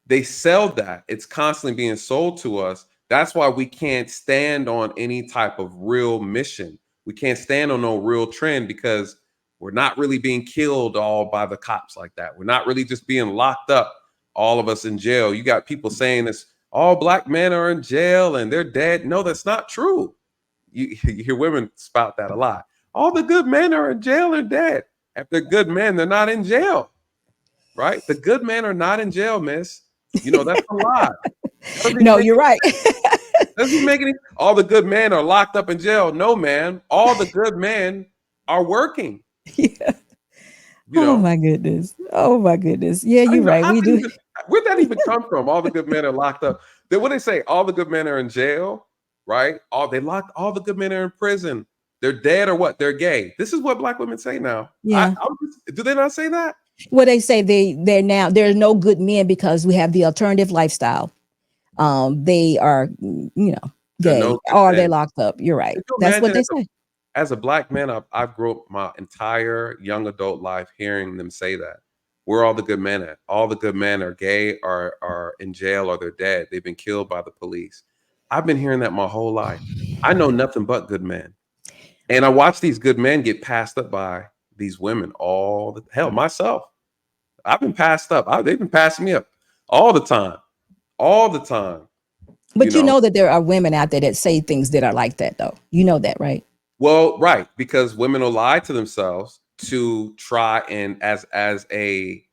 Speaker 2: they sell that. It's constantly being sold to us. That's why we can't stand on any type of real mission. We can't stand on no real trend because we're not really being killed all by the cops like that. We're not really just being locked up, all of us in jail. You got people saying this, all Black men are in jail and they're dead. No, that's not true. You hear women spout that a lot. All the good men are in jail and dead. If they're good men, they're not in jail, right? The good men are not in jail, miss. You know, that's a lie.
Speaker 1: No, you're right.
Speaker 2: Doesn't make any. All the good men are locked up in jail. No, man. All the good men are working.
Speaker 1: Yeah.
Speaker 2: You know?
Speaker 1: Oh my goodness. Oh my goodness. Yeah, you're right. We do.
Speaker 2: Where'd that even come from? All the good men are locked up. Then what they say? All the good men are in jail, right? All the good men are in prison. They're dead or what? They're gay. This is what Black women say now.
Speaker 1: Yeah.
Speaker 2: Do they not say that?
Speaker 1: Well, they say there's no good men because we have the alternative lifestyle. They are, you know, gay or they're locked up. You're right. That's what they say.
Speaker 2: As a Black man, I've grown up my entire young adult life hearing them say that. Where are all the good men at? All the good men are gay, are in jail, or they're dead. They've been killed by the police. I've been hearing that my whole life. I know nothing but good men. And I watch these good men get passed up by these women all the hell, myself. I've been passed up. They've been passing me up all the time, all the time.
Speaker 1: But you know that there are women out there that say things that are like that, though. You know that, right?
Speaker 2: Well, right, because women will lie to themselves to try and as a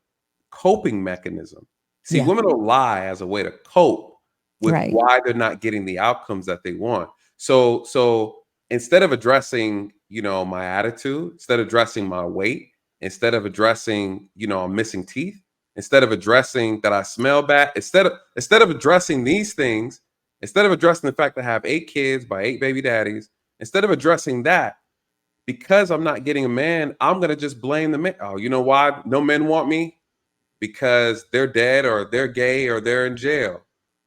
Speaker 2: coping mechanism. See,
Speaker 1: Yeah.
Speaker 2: women will lie as a way to cope with
Speaker 1: Right.
Speaker 2: why they're not getting the outcomes that they want. So instead of addressing, my attitude, instead of addressing my weight, instead of addressing, I'm missing teeth, instead of addressing that I smell bad, instead of addressing these things, instead of addressing the fact that I have 8 kids by 8 baby daddies, instead of addressing that, because I'm not getting a man, I'm gonna just blame the man. Oh, you know why no men want me? Because they're dead or they're gay or they're in jail.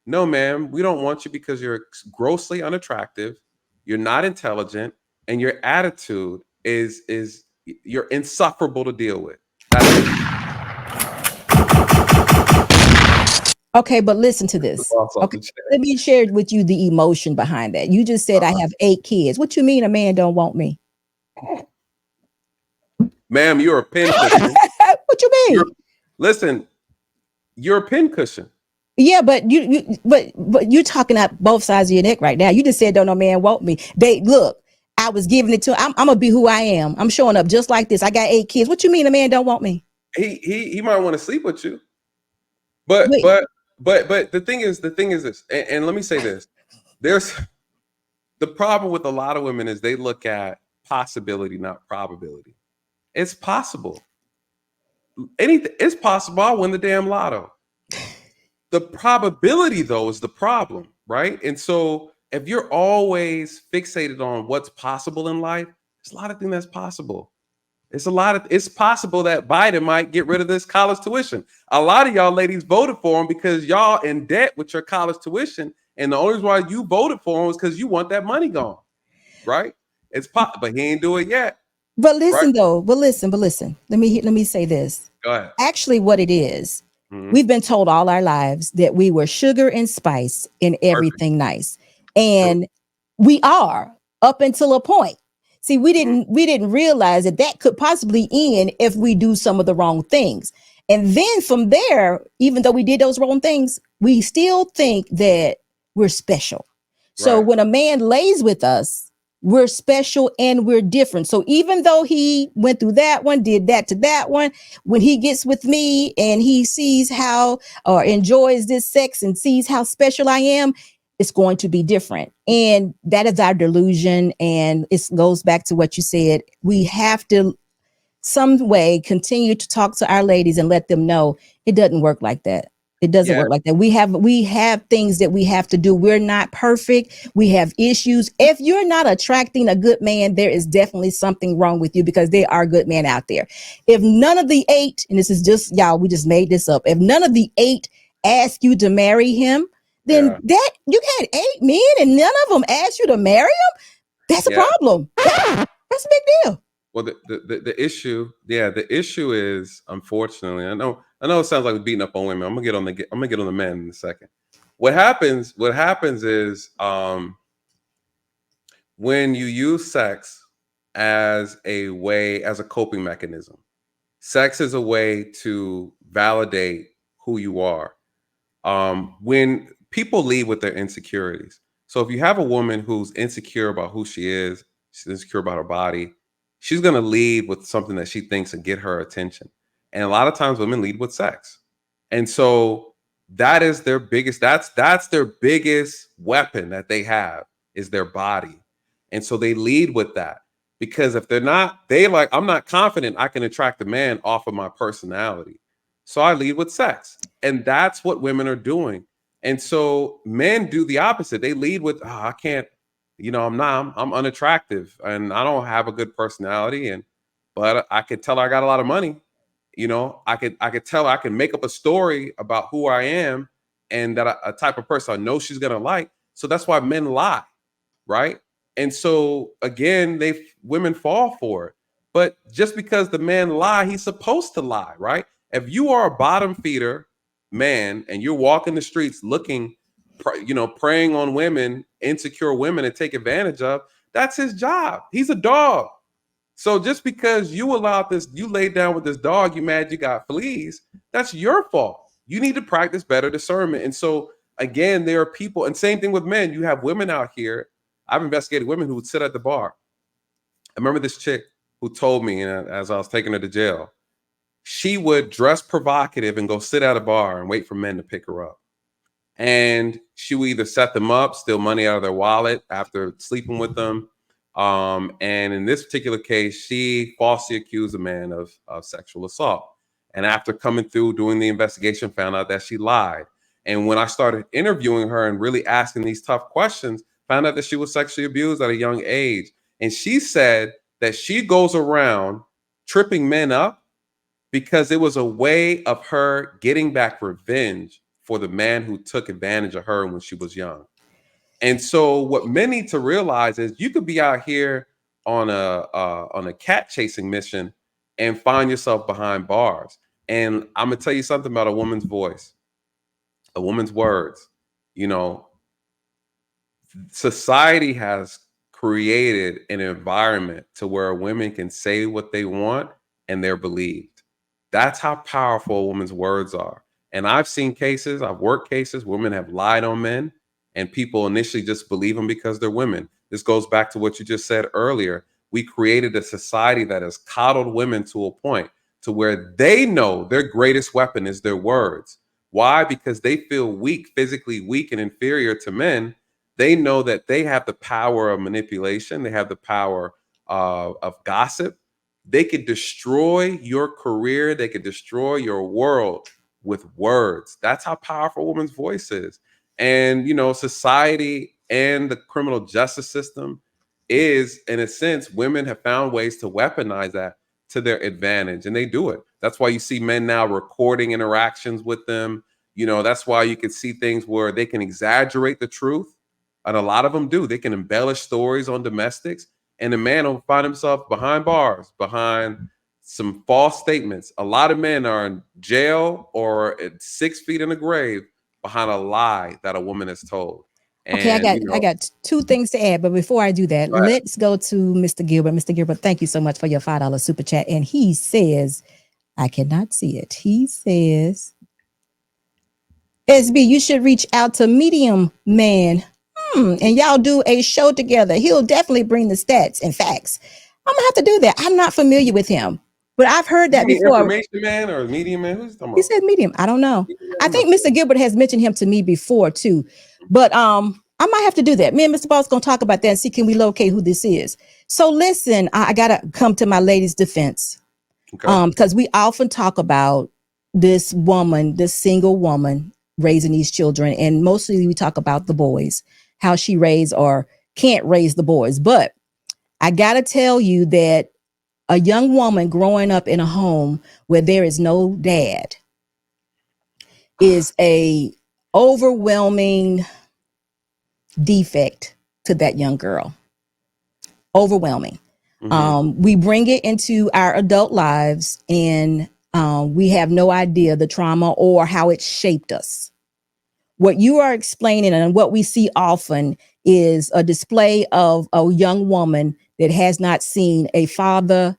Speaker 2: No, man, we don't want you because you're grossly unattractive, you're not intelligent, and your attitude is you're insufferable to deal with. That's it.
Speaker 1: Okay, but listen to this.
Speaker 2: Boss off
Speaker 1: Okay,
Speaker 2: the chain.
Speaker 1: let me share with you the emotion behind that. You just said I have 8 kids. What you mean a man don't want me?
Speaker 2: Ma'am, you're a pincushion.
Speaker 1: What you
Speaker 2: You're
Speaker 1: mean?
Speaker 2: listen, you're a pincushion.
Speaker 1: Yeah, but but you're talking at both sides of your neck right now. You just said don't no man want me. They look. I was giving it to. I'm gonna be who I am. I'm showing up just like this. I got 8 kids. What you mean a man don't want me?
Speaker 2: He might want to sleep with you. But
Speaker 1: Wait.
Speaker 2: but but the thing is this, and let me say this. There's the problem with a lot of women is they look at possibility, not probability. It's possible. Anything it's possible. I'll win the damn lotto. The probability, though, is the problem, right? And so if you're always fixated on what's possible in life, there's a lot of things that's possible. It's possible that Biden might get rid of this college tuition. A lot of y'all ladies voted for him because y'all in debt with your college tuition. And the only reason why you voted for him was because you want that money gone, right? But he ain't do it yet,
Speaker 1: But
Speaker 2: right?
Speaker 1: listen though. But listen. Let me say this.
Speaker 2: Go ahead.
Speaker 1: Actually, what it is,
Speaker 2: Mhm.
Speaker 1: we've been told all our lives that we were sugar and spice and
Speaker 2: Perfect.
Speaker 1: everything nice.
Speaker 2: True.
Speaker 1: And we are up until a point. See,
Speaker 2: Mhm.
Speaker 1: we didn't realize that that could possibly end if we do some of the wrong things. And then from there, even though we did those wrong things, we still think that we're special. So
Speaker 2: Right.
Speaker 1: when a man lays with us, we're special and we're different. So even though he went through that one, did that to that one, when he gets with me and he sees how or enjoys this sex and sees how special I am, it's going to be different. And that is our delusion. And it goes back to what you said. We have to some way continue to talk to our ladies and let them know it doesn't work like that. It doesn't
Speaker 2: Yeah.
Speaker 1: work like that. We have things that we have to do. We're not perfect. We have issues. If you're not attracting a good man, there is definitely something wrong with you because there are good men out there. If none of the 8, and this is just y'all, we just made this up. If none of the 8 ask you to marry him, then
Speaker 2: Yeah.
Speaker 1: that you had 8 men and none of them asked you to marry him. That's a
Speaker 2: Yeah.
Speaker 1: problem. That's a big deal.
Speaker 2: Well, the issue, yeah, the issue is, unfortunately, I know it sounds like we're beating up on women. I'm gonna get on the men in a second. What happens is, when you use sex as a coping mechanism, sex is a way to validate who you are. When people lead with their insecurities, so if you have a woman who's insecure about who she is, she's insecure about her body, she's going to lead with something that she thinks and get her attention. And a lot of times women lead with sex. And so that's their biggest weapon that they have is their body. And so they lead with that, because if they're not, they like, I'm not confident I can attract a man off of my personality. So I lead with sex. And that's what women are doing. And so men do the opposite. They lead with, oh, I can't, I'm unattractive and I don't have a good personality. But I could tell her I got a lot of money. I could tell her I can make up a story about who I am and that a type of person I know she's gonna like. So that's why men lie, right? And so again, women fall for it. But just because the man lie, he's supposed to lie, right? If you are a bottom feeder man and you're walking the streets looking, preying on women, insecure women, and take advantage of, that's his job. He's a dog. So just because you allowed this, you laid down with this dog, you mad you got fleas, that's your fault. You need to practice better discernment. And so again, there are people, and same thing with men. You have women out here. I've investigated women who would sit at the bar. I remember this chick who told me, and as I was taking her to jail, she would dress provocative and go sit at a bar and wait for men to pick her up. And she would either set them up, steal money out of their wallet after sleeping with them. And in this particular case, she falsely accused a man of sexual assault. And after coming through doing the investigation, found out that she lied. And when I started interviewing her and really asking these tough questions, found out that she was sexually abused at a young age. And she said that she goes around tripping men up because it was a way of her getting back revenge for the man who took advantage of her when she was young. And so what men need to realize is you could be out here on a cat chasing mission and find yourself behind bars. And I'm gonna tell you something about a woman's voice, a woman's words. You know, society has created an environment to where women can say what they want and they're believed. That's how powerful a woman's words are. And I've seen cases, I've worked cases, women have lied on men, and people initially just believe them because they're women. This goes back to what you just said earlier. We created a society that has coddled women to a point to where they know their greatest weapon is their words. Why? Because they feel weak, physically weak and inferior to men. They know that they have the power of manipulation. They have the power of gossip. They could destroy your career. They could destroy your world with words. That's how powerful a woman's voice is. And, you know, society and the criminal justice system is, in a sense, women have found ways to weaponize that to their advantage, and they do it. That's why you see men now recording interactions with them. You know, that's why you can see things where they can exaggerate the truth. And a lot of them do. They can embellish stories on domestics, and the man will find himself behind bars, behind some false statements. A lot of men are in jail or at 6 feet in the grave behind a lie that a woman has told.
Speaker 1: Okay,
Speaker 2: And you know,
Speaker 1: I got two things to add, but before I do that,
Speaker 2: Right.
Speaker 1: let's go to Mr. Gilbert. Mr. Gilbert, thank you so much for your $5 super chat. And he says, I cannot see it. He says, SB, you should reach out to Medium Man. And y'all do a show together. He'll definitely bring the stats and facts. I'm gonna have to do that. I'm not familiar with him, but I've heard that
Speaker 2: Maybe
Speaker 1: before.
Speaker 2: Information Man or Medium Man? Who's talking
Speaker 1: He
Speaker 2: about?
Speaker 1: said Medium. I don't know.
Speaker 2: Medium
Speaker 1: I
Speaker 2: Man?
Speaker 1: think Mr. Gilbert has mentioned him to me before too. But I might have to do that. Me and Mr. Boss gonna talk about that and see can we locate who this is. So listen, I gotta come to my lady's defense.
Speaker 2: Okay.
Speaker 1: Because we often talk about this woman, this single woman raising these children, and mostly we talk about the boys, how she raised or can't raise the boys. But I gotta tell you that a young woman growing up in a home where there is no dad is a overwhelming defect to that young girl. Overwhelming. We bring it into our adult lives, and we have no idea the trauma or how it shaped us. What you are explaining and what we see often is a display of a young woman that has not seen a father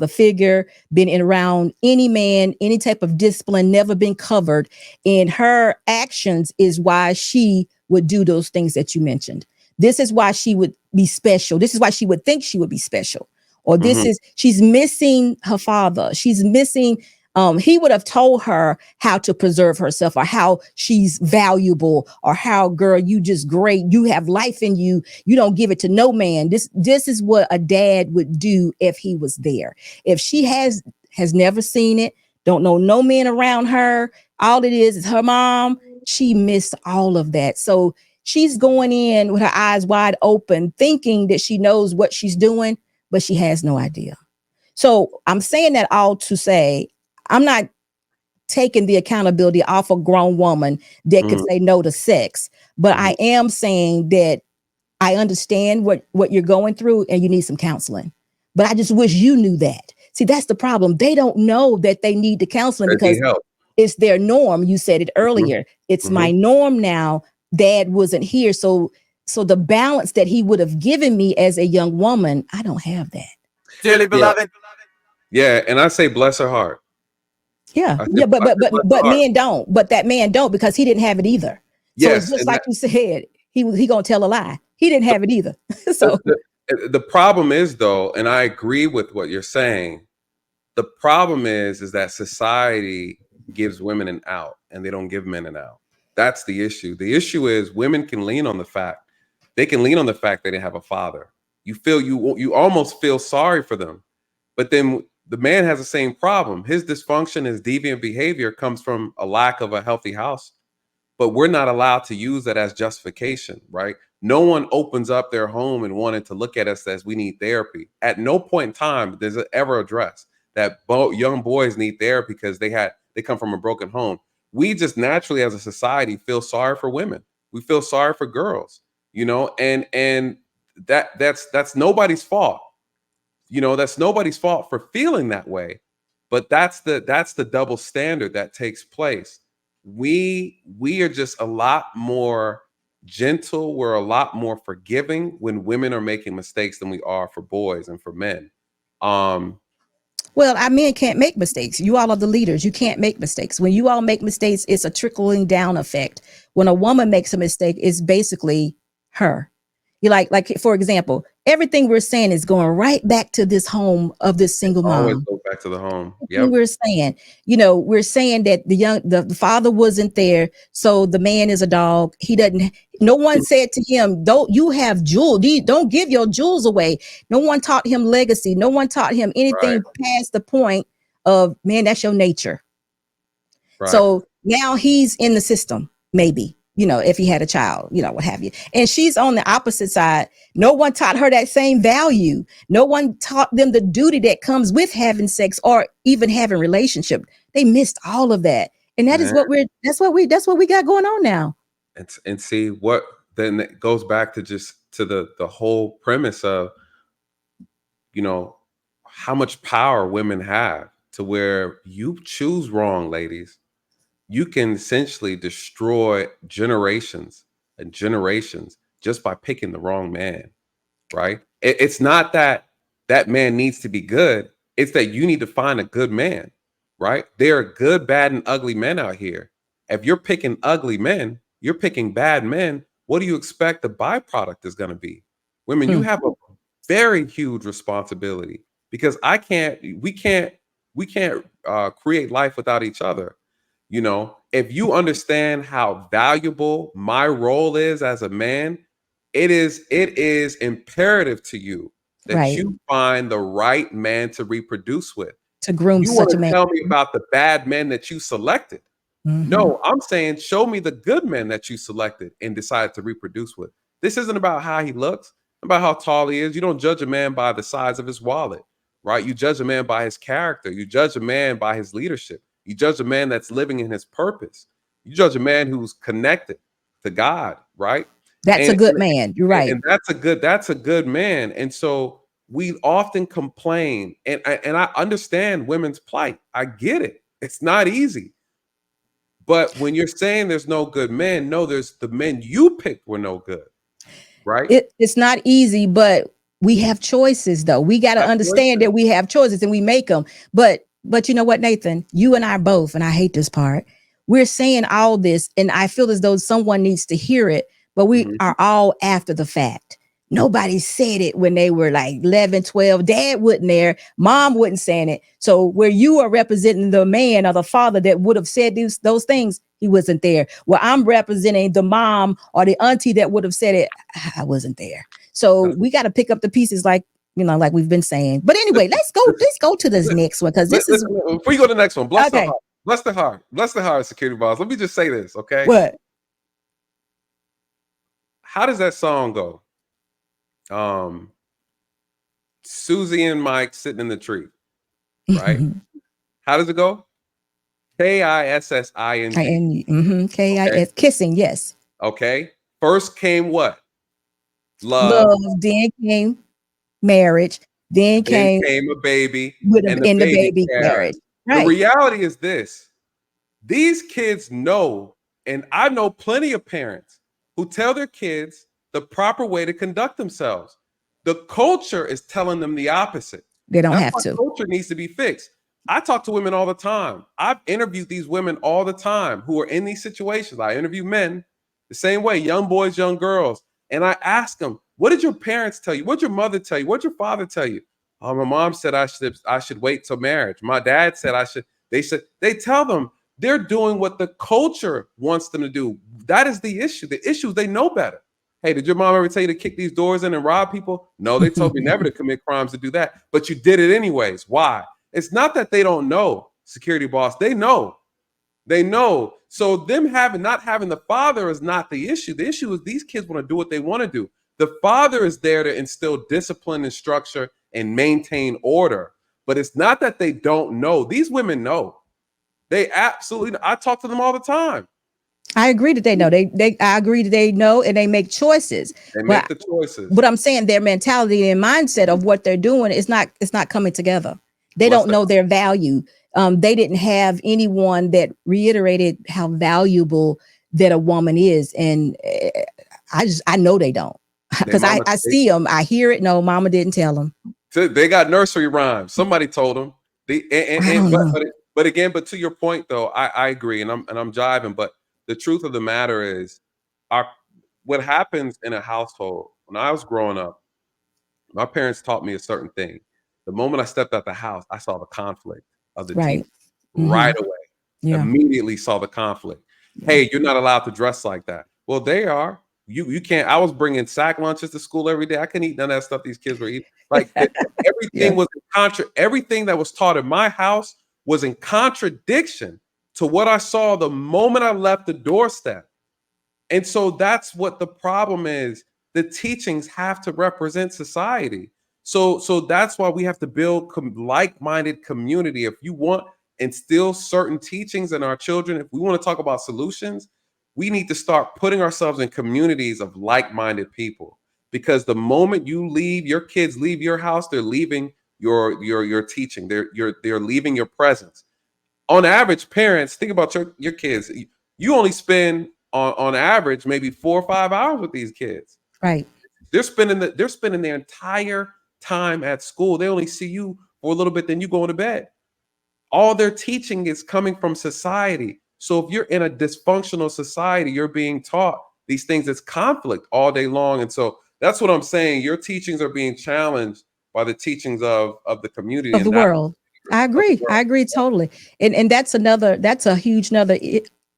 Speaker 1: figure, been in around any man, any type of discipline, never been covered. And her actions is why she would do those things that you mentioned. This is why she would be special. This is why she would think she would be special. Or this is, she's missing her father. She's missing, he would have told her how to preserve herself or how she's valuable or how, girl, you just great. You have life in you. You don't give it to no man. This is what a dad would do if he was there. If she has never seen it, don't know no men around her, all it is her mom, she missed all of that. So she's going in with her eyes wide open, thinking that she knows what she's doing, but she has no idea. So I'm saying that all to say, I'm not taking the accountability off a grown woman that could say no to sex, but I am saying that I understand what you're going through and you need some counseling. But I just wish you knew that. See, that's the problem. They don't know that they need the counseling because it's their norm. You said it earlier. It's my norm now. Dad wasn't here. So the balance that he would have given me as a young woman, I don't have that.
Speaker 3: Dearly beloved.
Speaker 2: Yeah, and I say bless her heart.
Speaker 1: Yeah,
Speaker 2: I
Speaker 1: yeah,
Speaker 2: said, I said bless her
Speaker 1: but
Speaker 2: heart.
Speaker 1: men don't. But that man don't because he didn't have it either. So it's
Speaker 2: Yes,
Speaker 1: just
Speaker 2: and
Speaker 1: like you said, he gonna tell a lie. He didn't have it either.
Speaker 2: the,
Speaker 1: So
Speaker 2: the problem is though, and I agree with what you're saying. The problem is that society gives women an out and they don't give men an out. That's the issue. The issue is women can lean on the fact they can lean on the fact they didn't have a father. You almost feel sorry for them, but then the man has the same problem. His dysfunction, his deviant behavior comes from a lack of a healthy house, but we're not allowed to use that as justification, right? No one opens up their home and wanted to look at us as we need therapy. At no point in time does it ever address that young boys need therapy because they come from a broken home. We just naturally as a society feel sorry for women. We feel sorry for girls, and that's nobody's fault. That's nobody's fault for feeling that way, but that's the double standard that takes place. We are just a lot more gentle, we're a lot more forgiving when women are making mistakes than we are for boys and for men. um
Speaker 1: well, our men can't make mistakes. You all are the leaders. You can't make mistakes. When you all make mistakes, it's a trickling down effect. When a woman makes a mistake, it's basically her. You like for example, everything we're saying is going right back to this home of this
Speaker 2: it
Speaker 1: single
Speaker 2: always
Speaker 1: mom.
Speaker 2: goes back to the home. Yep.
Speaker 1: We're saying, we're saying that the father wasn't there, so the man is a dog. He doesn't. No one said to him, "Don't you have jewels? Don't give your jewels away." No one taught him legacy. No one taught him
Speaker 2: Right.
Speaker 1: anything past the point of, man, that's your nature.
Speaker 2: Right.
Speaker 1: So now he's in the system, maybe, if he had a child, what have you. And she's on the opposite side. No one taught her that same value. No one taught them the duty that comes with having sex or even having relationship. They missed all of that. And that is
Speaker 2: Man.
Speaker 1: that's what we got going on now.
Speaker 2: And see what then it goes back to just to the whole premise of you know how much power women have to where you choose wrong, ladies. You can essentially destroy generations and generations just by picking the wrong man, right? It's not that that man needs to be good. It's that you need to find a good man, right? There are good, bad, and ugly men out here. If you're picking ugly men, you're picking bad men. What do you expect the byproduct is going to be? Women, you
Speaker 1: Hmm.
Speaker 2: have a very huge responsibility because we can't create life without each other. If you understand how valuable my role is as a man, it is imperative to you that
Speaker 1: Right.
Speaker 2: you find the right man to reproduce with.
Speaker 1: To groom
Speaker 2: You want
Speaker 1: such a
Speaker 2: to
Speaker 1: man.
Speaker 2: tell me about the bad men that you selected.
Speaker 1: Hmm.
Speaker 2: No, I'm saying show me the good men that you selected and decided to reproduce with. This isn't about how he looks, about how tall he is. You don't judge a man by the size of his wallet, right? You judge a man by his character. You judge a man by his leadership. You judge a man that's living in his purpose. You judge a man who's connected to God, right?
Speaker 1: That's a
Speaker 2: And
Speaker 1: good man. You're right.
Speaker 2: and that's a good man. And so we often complain, and I understand women's plight. I get it. It's not easy. But when you're saying there's no good men, no, there's the men you picked were no good, right?
Speaker 1: It's not easy, but we have choices though. We got to
Speaker 2: Have
Speaker 1: understand
Speaker 2: choices.
Speaker 1: that we have choices and we make them. But you know what, Nathan, you and I both, and I hate this part, we're saying all this and I feel as though someone needs to hear it, but we
Speaker 2: Mhm.
Speaker 1: are all after the fact. Nobody said it when they were like 11, 12. Dad wasn't there. Mom wasn't saying it. So where you are representing the man or the father that would have said those things, he wasn't there. Where I'm representing the mom or the auntie that would have said it, I wasn't there. So we got to pick up the pieces like we've been saying. But anyway,
Speaker 2: Listen, listen,
Speaker 1: let's go to this
Speaker 2: listen,
Speaker 1: next one because this is
Speaker 2: listen, before you go to the next one, bless the
Speaker 1: okay.
Speaker 2: heart, bless the heart, bless the heart, security boss. Let me just say this, okay?
Speaker 1: What?
Speaker 2: How does that song go? Um, Susie and Mike sitting in the tree, right? How does it go? Kissing. Okay.
Speaker 1: KIS kissing, yes.
Speaker 2: Okay. First came what? Love.
Speaker 1: Love, then came marriage, then
Speaker 2: Then
Speaker 1: came
Speaker 2: came a baby,
Speaker 1: with
Speaker 2: and the
Speaker 1: in the
Speaker 2: baby
Speaker 1: baby
Speaker 2: carriage.
Speaker 1: carriage.
Speaker 2: The
Speaker 1: Right.
Speaker 2: reality is this: these kids know, and I know plenty of parents who tell their kids the proper way to conduct themselves. The culture is telling them the opposite.
Speaker 1: They don't
Speaker 2: That's
Speaker 1: have
Speaker 2: why
Speaker 1: to.
Speaker 2: culture needs to be fixed. I talk to women all the time. I've interviewed these women all the time who are in these situations. I interview men the same way, young boys, young girls. And I ask them, what did your parents tell you? What did your mother tell you? What did your father tell you? Oh, my mom said I should wait till marriage. My dad said I should. They tell them they're doing what the culture wants them to do. That is the issue. The issue is they know better. Hey, did your mom ever tell you to kick these doors in and rob people? No, they told me never to commit crimes to do that. But you did it anyways. Why? It's not that they don't know, security boss. They know. They know. So them not having the father is not the issue. The issue is these kids want to do what they want to do. The father is there to instill discipline and structure and maintain order. But it's not that they don't know. These women know. They absolutely. I talk to them all the time.
Speaker 1: I agree that they know. I agree that they know and they make choices.
Speaker 2: They
Speaker 1: But
Speaker 2: make the choices.
Speaker 1: But I'm saying their mentality and mindset of what they're doing is not, it's not coming together. They
Speaker 2: What's
Speaker 1: don't know their value. They didn't have anyone that reiterated how valuable that a woman is. And I know they don't, because I see them, I hear it. No, mama didn't tell them.
Speaker 2: They got nursery rhymes. Somebody told them.
Speaker 1: I don't know.
Speaker 2: But again, but to your point though, I agree, and I'm jiving. But the truth of the matter is, what happens in a household. When I was growing up, my parents taught me a certain thing. The moment I stepped out the house, I saw the conflict of the
Speaker 1: Right.
Speaker 2: team right away.
Speaker 1: Yeah.
Speaker 2: Immediately saw the conflict. Hey, you're not allowed to dress like that. Well, they are. You can't. I was bringing sack lunches to school every day. I couldn't eat none of that stuff these kids were eating. Like everything was everything that was taught in my house was in contradiction to what I saw the moment I left the doorstep. And so that's what the problem is. The teachings have to represent society. So that's why we have to build like-minded community. If you want instill certain teachings in our children, if we want to talk about solutions, we need to start putting ourselves in communities of like-minded people. Because the moment you leave, your kids leave your house, they're leaving your teaching. They're leaving your presence. On average, parents, think about your kids. You only spend on average maybe 4 or 5 hours with these kids.
Speaker 1: Right.
Speaker 2: They're spending their entire time at school. They only see you for a little bit, then you go to bed. All their teaching is coming from society. So if you're in a dysfunctional society, you're being taught these things. It's conflict all day long. And so that's what I'm saying. Your teachings are being challenged by the teachings of the community
Speaker 1: Of the world. I agree. I agree totally. And that's a huge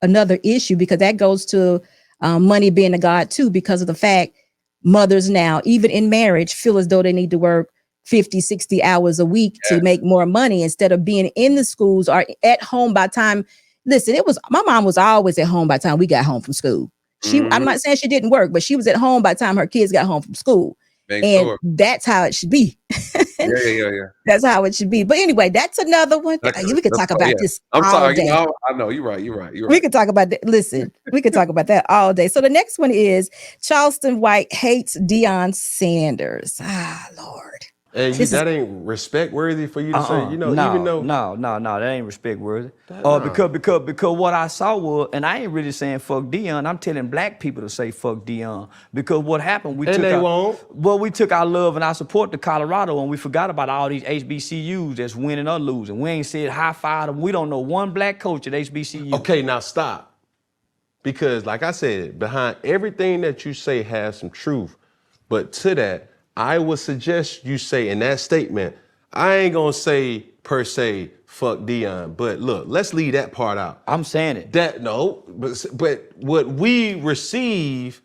Speaker 1: another issue, because that goes to money being a god too, because of the fact mothers now, even in marriage, feel as though they need to work 50, 60 hours a week to make more money instead of being in the schools or at home by time. Listen, my mom was always at home by the time we got home from school. I'm not saying she didn't work, but she was at home by the time her kids got home from school. That's how it should be.
Speaker 2: Yeah.
Speaker 1: That's how it should be. But anyway, that's another one. We could talk about this all day.
Speaker 2: I know you're right.
Speaker 1: We could talk about that. Listen, we could talk about that all day. So the next one is Charleston White hates Dion Sanders. Ah, Lord.
Speaker 4: Hey, that ain't respect worthy for you to say, even though
Speaker 3: no, that ain't respect worthy. Because what I saw was, and I ain't really saying fuck Dion, I'm telling black people to say fuck Dion. Because what happened, we took our love and our support to Colorado, and we forgot about all these HBCUs that's winning or losing. We ain't said high five them. We don't know one black coach at HBCU.
Speaker 4: Okay, now stop. Because like I said, behind everything that you say has some truth. But to that, I would suggest you say in that statement, I ain't gonna say per se, fuck Dion, but look, let's leave that part out.
Speaker 3: I'm saying it.
Speaker 4: But what we receive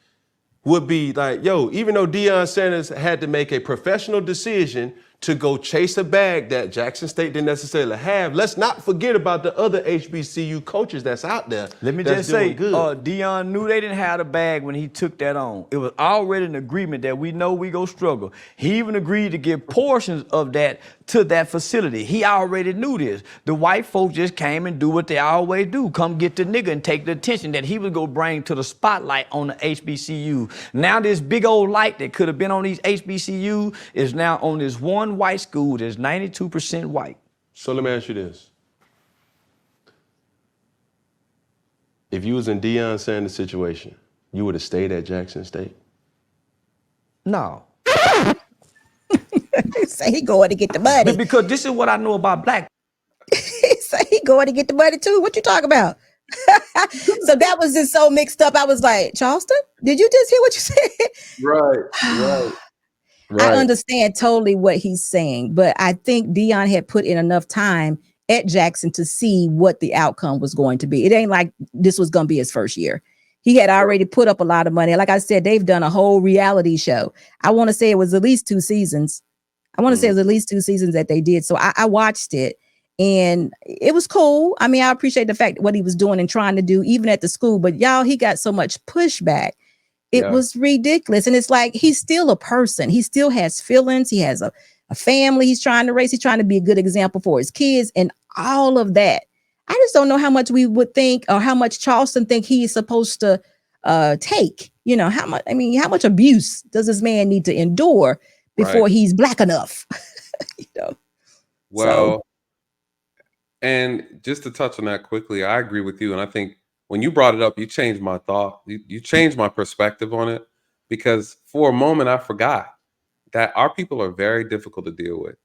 Speaker 4: would be like, even though Dion Sanders had to make a professional decision to go chase a bag that Jackson State didn't necessarily have, let's not forget about the other HBCU coaches that's out there.
Speaker 3: Let me just say, Dion knew they didn't have the bag when he took that on. It was already an agreement that we know we go struggle. He even agreed to give portions of that to that facility. He already knew this. The white folks just came and do what they always do. Come get the nigga and take the attention that he was going to bring to the spotlight on the HBCU. Now this big old light that could have been on these HBCU is now on this one white school that's 92% white.
Speaker 4: So let me ask you this. If you was in Dion Sanders' situation, you would have stayed at Jackson State?
Speaker 3: No.
Speaker 1: He say he going to get the money.
Speaker 3: Because this is what I know about black.
Speaker 1: He say he going to get the money too. What you talking about? So that was just so mixed up. I was like, Charleston, did you just hear what you said?
Speaker 4: Right.
Speaker 1: I understand totally what he's saying, but I think Dion had put in enough time at Jackson to see what the outcome was going to be. It ain't like this was going to be his first year. He had already put up a lot of money. Like I said, they've done a whole reality show. I want to say it was at least 2 seasons. I want to say it was at least 2 seasons that they did. So I watched it and it was cool. I mean, I appreciate the fact what he was doing and trying to do, even at the school. But y'all, he got so much pushback. It was ridiculous. And it's like, he's still a person. He still has feelings. He has a family he's trying to raise. He's trying to be a good example for his kids and all of that. I just don't know how much we would think or how much Charleston think he is supposed to take. You know, how much abuse does this man need to endure before he's black enough? You know.
Speaker 2: Well, and just to touch on that quickly, I agree with you. And I think when you brought it up, you changed my thought. You changed my perspective on it, because for a moment I forgot that our people are very difficult to deal with.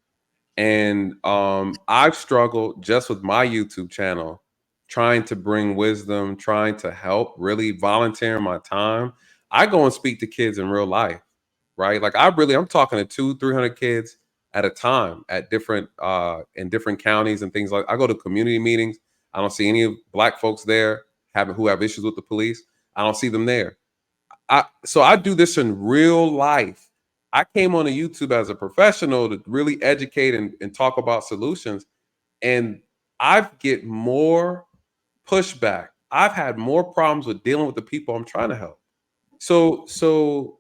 Speaker 2: And I've struggled just with my YouTube channel, trying to bring wisdom, trying to help, really volunteering my time. I go and speak to kids in real life, right? Like I'm talking to 200-300 kids at a time at different in different counties and things like. I go to community meetings. I don't see any of black folks there who have issues with the police. I don't see them there. So I do this in real life. I came on to YouTube as a professional to really educate and talk about solutions. And I get more pushback. I've had more problems with dealing with the people I'm trying to help. So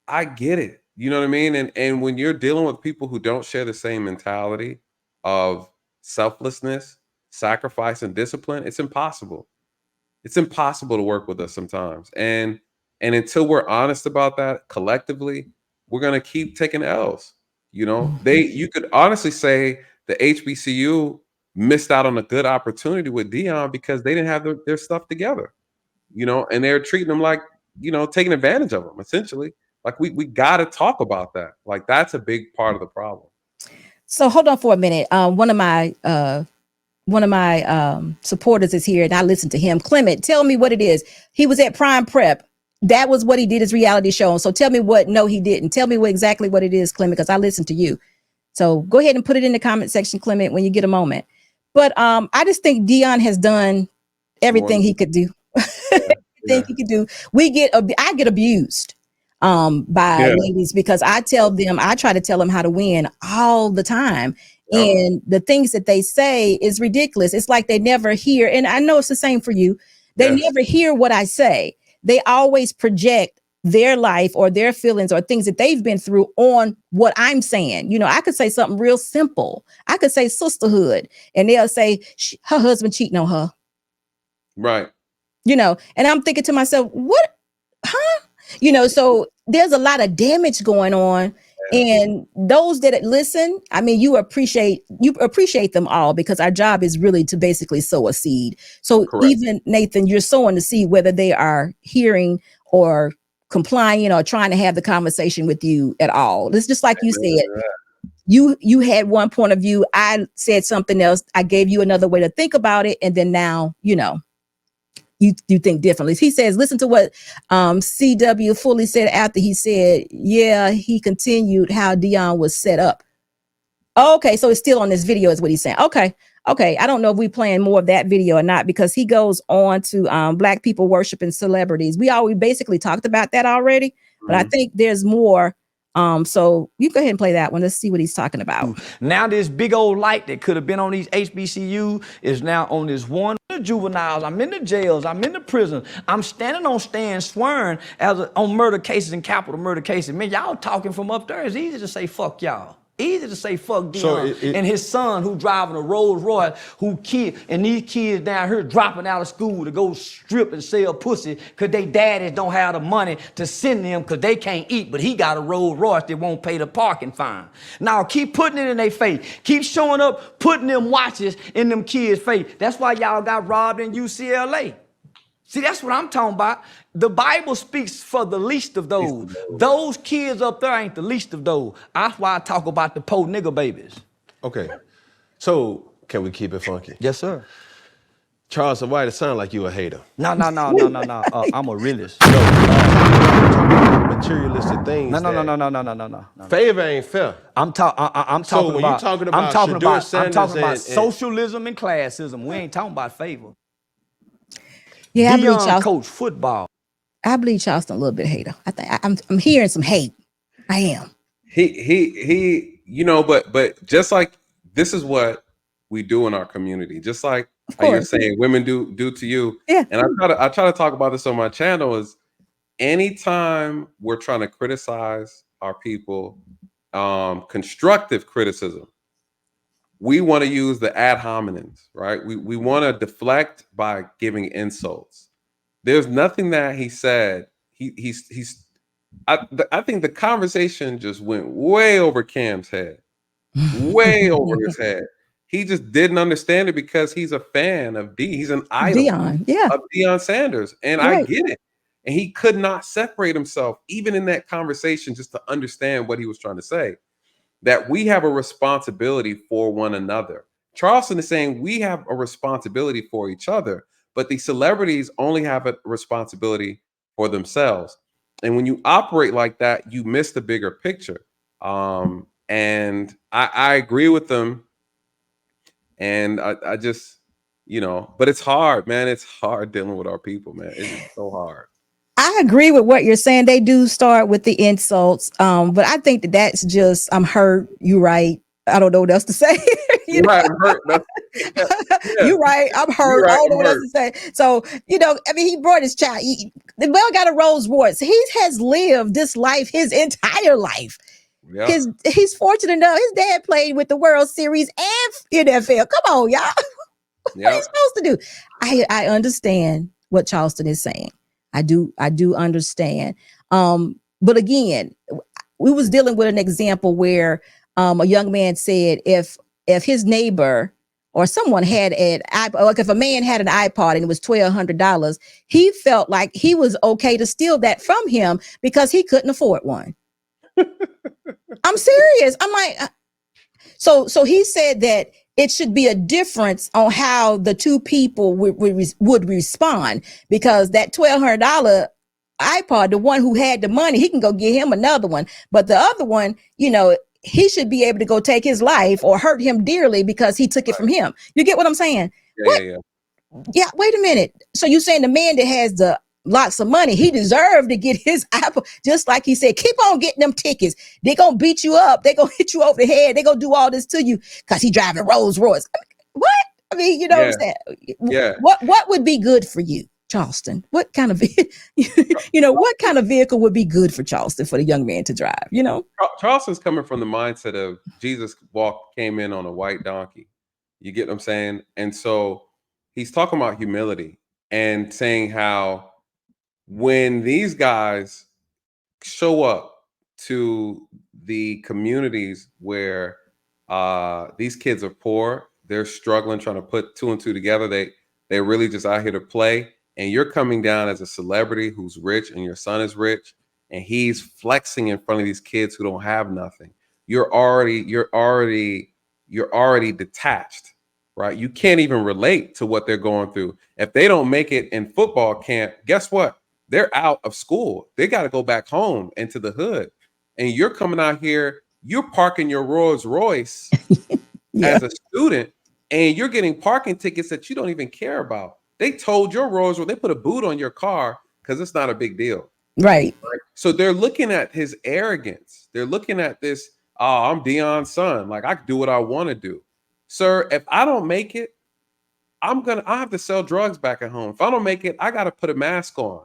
Speaker 2: I get it. You know what I mean? And when you're dealing with people who don't share the same mentality of selflessness, sacrifice, and discipline, it's impossible. It's impossible to work with us sometimes. And until we're honest about that collectively, we're gonna keep taking L's. You know, you could honestly say the HBCU missed out on a good opportunity with Dion because they didn't have their stuff together. You know, and they're treating them like, you know, taking advantage of them essentially. Like we got to talk about that. Like that's a big part of the problem.
Speaker 1: So hold on for a minute. One of my supporters is here and I listened to him. Clement, tell me what it is. He was at Prime Prep. That was what he did, his reality show. So tell me what, no, he didn't. Tell me exactly what it is, Clement, because I listened to you. So go ahead and put it in the comment section, Clement, when you get a moment. But I just think Dion has done everything he could do. Everything he could do. I get abused by ladies because I try to tell them how to win all the time. And the things that they say is ridiculous. It's like they never hear. And I know it's the same for you. They never hear what I say. They always project their life or their feelings or things that they've been through on what I'm saying. You know, I could say something real simple. I could say sisterhood and they'll say her husband cheating on her.
Speaker 2: Right.
Speaker 1: You know, and I'm thinking to myself, what? Huh? You know, so there's a lot of damage going on. And those that listen, I mean, you appreciate them all because our job is really to basically sow a seed. So even Nathan, you're sowing the seed, whether they are hearing or complying or trying to have the conversation with you at all. It's just like you said, you had one point of view. I said something else. I gave you another way to think about it. And then now, you know, you think differently. He says, listen to what CW fully said after he said, he continued how Dion was set up. Okay, so it's still on this video is what he's saying. Okay. I don't know if we playing more of that video or not because he goes on to Black people worshiping celebrities. We basically talked about that already, but I think there's more. So you go ahead and play that one. Let's see what he's talking about.
Speaker 3: Now this big old light that could have been on these HBCU is now on this one. The juveniles, I'm in the jails, I'm in the prison. I'm standing on stands swearing on murder cases and capital murder cases. Man, y'all talking from up there. It's easy to say fuck y'all. Easy to say fuck Dion and his son who driving a Rolls Royce, and these kids down here dropping out of school to go strip and sell pussy because they daddies don't have the money to send them because they can't eat, but he got a Rolls Royce that won't pay the parking fine. Now keep putting it in their face. Keep showing up, putting them watches in them kids' face. That's why y'all got robbed in UCLA. See, that's what I'm talking about. The Bible speaks for the least of those. Those kids up there ain't the least of those. That's why I talk about the poor nigga babies.
Speaker 4: Okay. So can we keep it funky?
Speaker 3: Yes, sir.
Speaker 4: Charleston White, it sounds like you a hater.
Speaker 3: No. I'm a realist.
Speaker 4: Materialistic things.
Speaker 3: No.
Speaker 4: Favor ain't fair.
Speaker 3: I'm talking
Speaker 4: when you
Speaker 3: about.
Speaker 4: talking about
Speaker 3: I'm talking
Speaker 4: Shedeur
Speaker 3: about. I'm
Speaker 4: Sanders
Speaker 3: talking about
Speaker 4: and-
Speaker 3: socialism and classism. We ain't talking about favor.
Speaker 1: Yeah, I believe
Speaker 3: Dion
Speaker 1: Charleston.
Speaker 3: coach football.
Speaker 1: I believe Charleston a little bit hater. I think I'm hearing some hate. I am.
Speaker 2: He you know, but just like this is what we do in our community, just like how you're saying women do to you.
Speaker 1: Yeah.
Speaker 2: And I try to talk about this on my channel is anytime we're trying to criticize our people, constructive criticism, we want to use the ad hominems, right? We want to deflect by giving insults. There's nothing that he said. I think the conversation just went way over Cam's head, way over his head. He just didn't understand it because he's a fan of he's an idol
Speaker 1: Dion, yeah.
Speaker 2: of Dion Sanders. And I get it. And he could not separate himself, even in that conversation, just to understand what he was trying to say. That we have a responsibility for one another. Charleston is saying we have a responsibility for each other, but the celebrities only have a responsibility for themselves. And when you operate like that, you miss the bigger picture. And I agree with them. And I just, you know, but it's hard, man. It's hard dealing with our people, man. It's just so hard.
Speaker 1: I agree with what you're saying. They do start with the insults. But I think that's just, I'm hurt. You right. I don't know what else to say.
Speaker 2: You're right. I'm hurt.
Speaker 1: You're right. I'm hurt.
Speaker 2: Right,
Speaker 1: I don't know what else to say. So, you know, I mean, he brought his child. The boy got a Rolls Royce. He has lived this life his entire life.
Speaker 2: Yeah.
Speaker 1: He's fortunate enough. His dad played with the World Series and NFL. Come on, y'all. What are you supposed to do? I understand what Charleston is saying. I do understand. But again, we was dealing with an example where a young man said if his neighbor or someone had an iPod, like if a man had an iPod and it was $1,200, he felt like he was okay to steal that from him because he couldn't afford one. I'm serious. I'm like, so he said that it should be a difference on how the two people would respond, because that $1,200 iPod, the one who had the money, he can go get him another one. But the other one, you know, he should be able to go take his life or hurt him dearly because he took it from him. You get what I'm saying? Yeah. Wait a minute. So you're saying the man that has the lots of money, he deserved to get his Apple, just like he said, keep on getting them tickets. They're going to beat you up. They're going to hit you over the head. They're going to do all this to you because he driving Rolls Royce. What? I mean, you know what I'm saying?
Speaker 2: Yeah.
Speaker 1: What would be good for you, Charleston? What kind of, what kind of vehicle would be good for Charleston for the young man to drive, you know?
Speaker 2: Charleston's coming from the mindset of Jesus came in on a white donkey. You get what I'm saying? And so he's talking about humility and saying how when these guys show up to the communities where these kids are poor, they're struggling, trying to put two and two together. They're really just out here to play. And you're coming down as a celebrity who's rich and your son is rich, and he's flexing in front of these kids who don't have nothing. You're already detached, right? You can't even relate to what they're going through. If they don't make it in football camp, guess what? They're out of school. They got to go back home into the hood. And you're coming out here, you're parking your Rolls Royce as a student, and you're getting parking tickets that you don't even care about. They told your Rolls Royce, they put a boot on your car because it's not a big deal.
Speaker 1: Right.
Speaker 2: So they're looking at his arrogance. They're looking at this, oh, I'm Dion's son. Like, I can do what I want to do. Sir, if I don't make it, I have to sell drugs back at home. If I don't make it, I got to put a mask on.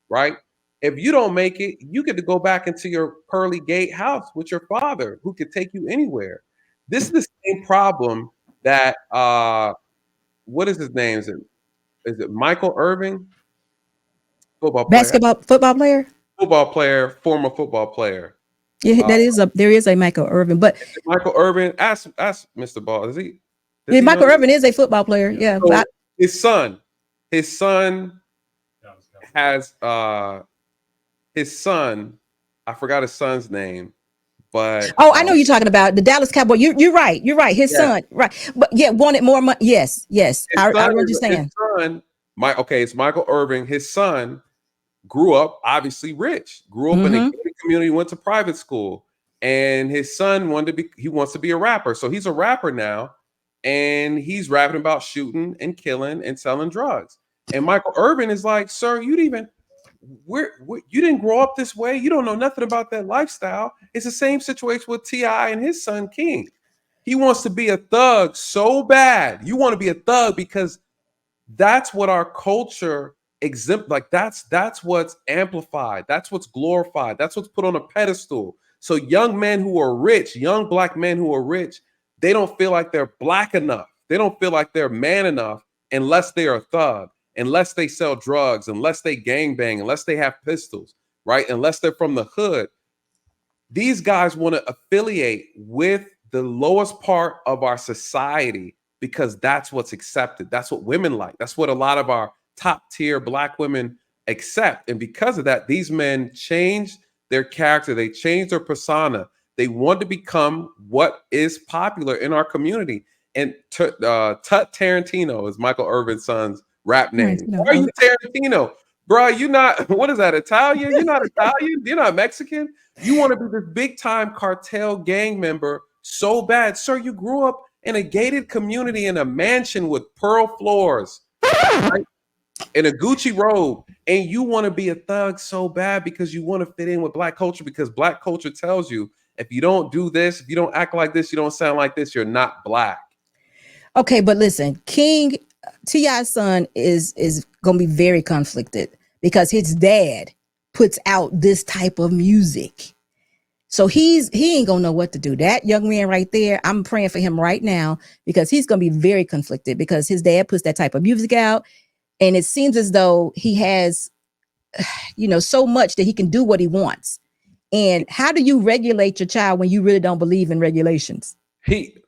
Speaker 2: Right? If you don't make it, you get to go back into your pearly gate house with your father who could take you anywhere. This is the same problem that what is his name? Is it Michael Irving? Football player. Football player, former football player.
Speaker 1: Yeah, there is a Michael Irvin, but
Speaker 2: Michael Irvin, ask Mr. Ball.
Speaker 1: Michael Irvin is a football player. Yeah.
Speaker 2: So his son has his son. I forgot his son's name, but
Speaker 1: Oh, I know you're talking about the Dallas Cowboy. You're right. You're right. His
Speaker 2: yeah,
Speaker 1: son, right? But yeah, wanted more money. Yes, yes.
Speaker 2: his
Speaker 1: I
Speaker 2: son
Speaker 1: remember you
Speaker 2: is his
Speaker 1: saying.
Speaker 2: son. It's Michael Irving. His son grew up obviously rich. Grew up in a
Speaker 1: Mm-hmm.
Speaker 2: gated community. Went to private school, and his son wants to be a rapper. So he's a rapper now, and he's rapping about shooting and killing and selling drugs. And Michael Irvin is like, sir, you didn't grow up this way. You don't know nothing about that lifestyle. It's the same situation with T.I. and his son King. He wants to be a thug so bad. You want to be a thug because that's what our culture like that's what's amplified, that's what's glorified, that's what's put on a pedestal. So young men who are rich, young black men who are rich, they don't feel like they're black enough, they don't feel like they're man enough unless they are a thug, unless they sell drugs, unless they gangbang, unless they have pistols, right? Unless they're from the hood. These guys want to affiliate with the lowest part of our society because that's what's accepted. That's what women like. That's what a lot of our top tier black women accept. And because of that, these men change their character, they change their persona. They want to become what is popular in our community. And Tut Tarantino is Michael Irvin's son's rap
Speaker 1: Nice.
Speaker 2: name.
Speaker 1: No,
Speaker 2: Why are you Tarantino? Bro, you're not, what is that, Italian? You're not Italian? You're not Mexican? You want to be this big time cartel gang member so bad. Sir, you grew up in a gated community in a mansion with pearl floors, right? In a Gucci robe, and you want to be a thug so bad because you want to fit in with black culture, because black culture tells you if you don't do this, if you don't act like this, you don't sound like this, you're not black.
Speaker 1: okay, but listen, King T.I.'s son is gonna be very conflicted because his dad puts out this type of music. So he ain't gonna know what to do. That young man right there, I'm praying for him right now because he's gonna be very conflicted because his dad puts that type of music out, and it seems as though he has, so much that he can do what he wants. And how do you regulate your child when you really don't believe in regulations?
Speaker 2: He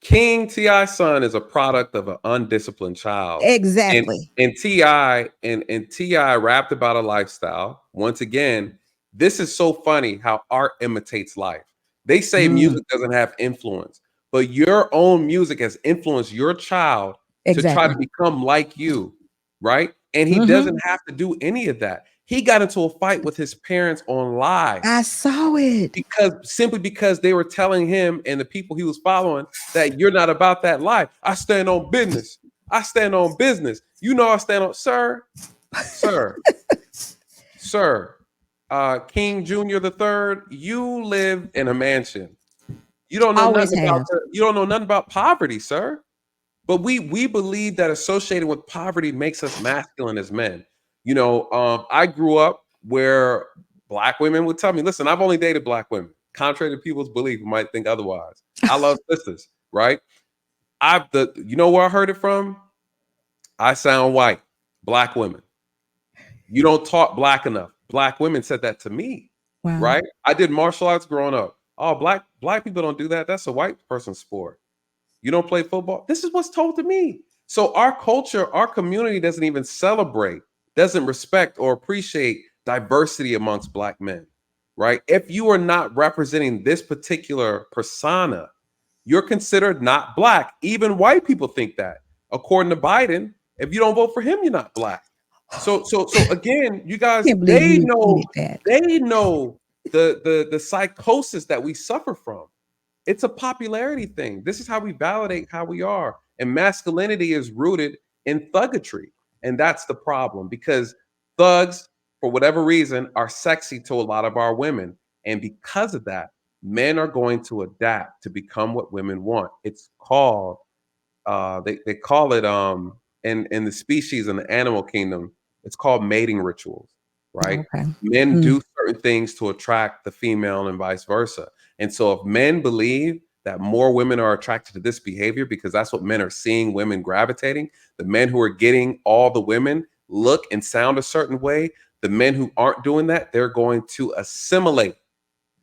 Speaker 2: King T.I.'s son is a product of an undisciplined child. And
Speaker 1: Exactly.
Speaker 2: and T.I. and T.I. rapped about a lifestyle. Once again, this is so funny how art imitates life. They say
Speaker 1: Mm,
Speaker 2: music doesn't have influence, but your own music has influenced your child to try to
Speaker 1: exactly.
Speaker 2: become like you, right? And he
Speaker 1: Hmm.
Speaker 2: doesn't have to do any of that. He got into a fight with his parents on live
Speaker 1: I saw it.
Speaker 2: because they were telling him and the people he was following that you're not about that life. I stand on business. I stand on business. You know, I stand on, sir, sir. King Jr. the Third. You live in a mansion. You don't know
Speaker 1: Always
Speaker 2: nothing about
Speaker 1: have.
Speaker 2: you don't know nothing about poverty, sir. But we believe that associated with poverty makes us masculine as men. I grew up where black women would tell me, listen, I've only dated black women. Contrary to people's belief, you might think otherwise. I love sisters, right? You know where I heard it from? I sound white, black women. You don't talk black enough. Black women said that to me,
Speaker 1: Wow.
Speaker 2: right? I did martial arts growing up. Oh, black people don't do that. That's a white person's sport. You don't play football? This is what's told to me. So our culture, our community doesn't even celebrate, doesn't respect or appreciate diversity amongst black men, right? If you are not representing this particular persona, you're considered not black. Even white people think that. According to Biden, if you don't vote for him, you're not black. So again, you guys,
Speaker 1: Can't believe
Speaker 2: they
Speaker 1: you
Speaker 2: know,
Speaker 1: repeated that.
Speaker 2: they know the psychosis that we suffer from. It's a popularity thing. This is how we validate how we are. And masculinity is rooted in thuggatry. And that's the problem because thugs, for whatever reason, are sexy to a lot of our women. And because of that, men are going to adapt to become what women want. It's called they call it in the species in the animal kingdom, it's called mating rituals, right?
Speaker 1: Okay.
Speaker 2: Men
Speaker 1: Mm.
Speaker 2: do certain things to attract the female and vice versa. And so if men believe that more women are attracted to this behavior because that's what men are seeing women gravitating, the men who are getting all the women look and sound a certain way, the men who aren't doing that, they're going to assimilate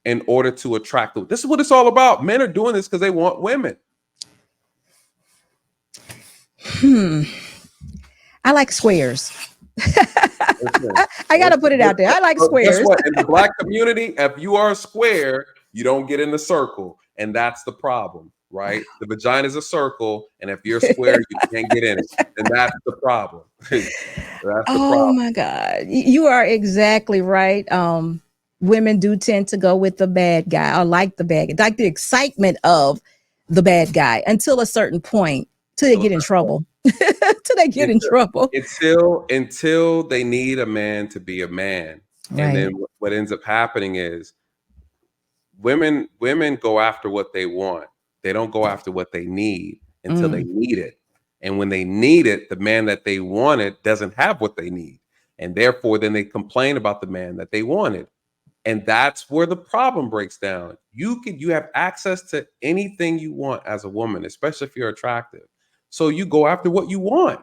Speaker 2: in order to attract them. This is what it's all about. Men are doing this because they want women.
Speaker 1: Hmm. I like squares.
Speaker 2: Listen,
Speaker 1: I gotta put it out there. I like
Speaker 2: but guess
Speaker 1: squares.
Speaker 2: what? In the black community, if you are a square, you don't get in the circle, and that's the problem, right? The vagina is a circle, and if you're a square, you can't get in it, and that's the problem. That's the
Speaker 1: Oh
Speaker 2: problem.
Speaker 1: my God. You are exactly right. Women do tend to go with the bad guy or like the bad guy, like the excitement of the bad guy until a certain point, till they get in trouble. Till they get in trouble.
Speaker 2: Until they need a man to be a man, and
Speaker 1: Right.
Speaker 2: then what ends up happening is women go after what they want. They don't go after what they need until they need it. And when they need it, the man that they wanted doesn't have what they need. And therefore, then they complain about the man that they wanted. And that's where the problem breaks down. You have access to anything you want as a woman, especially if you're attractive. So you go after what you want.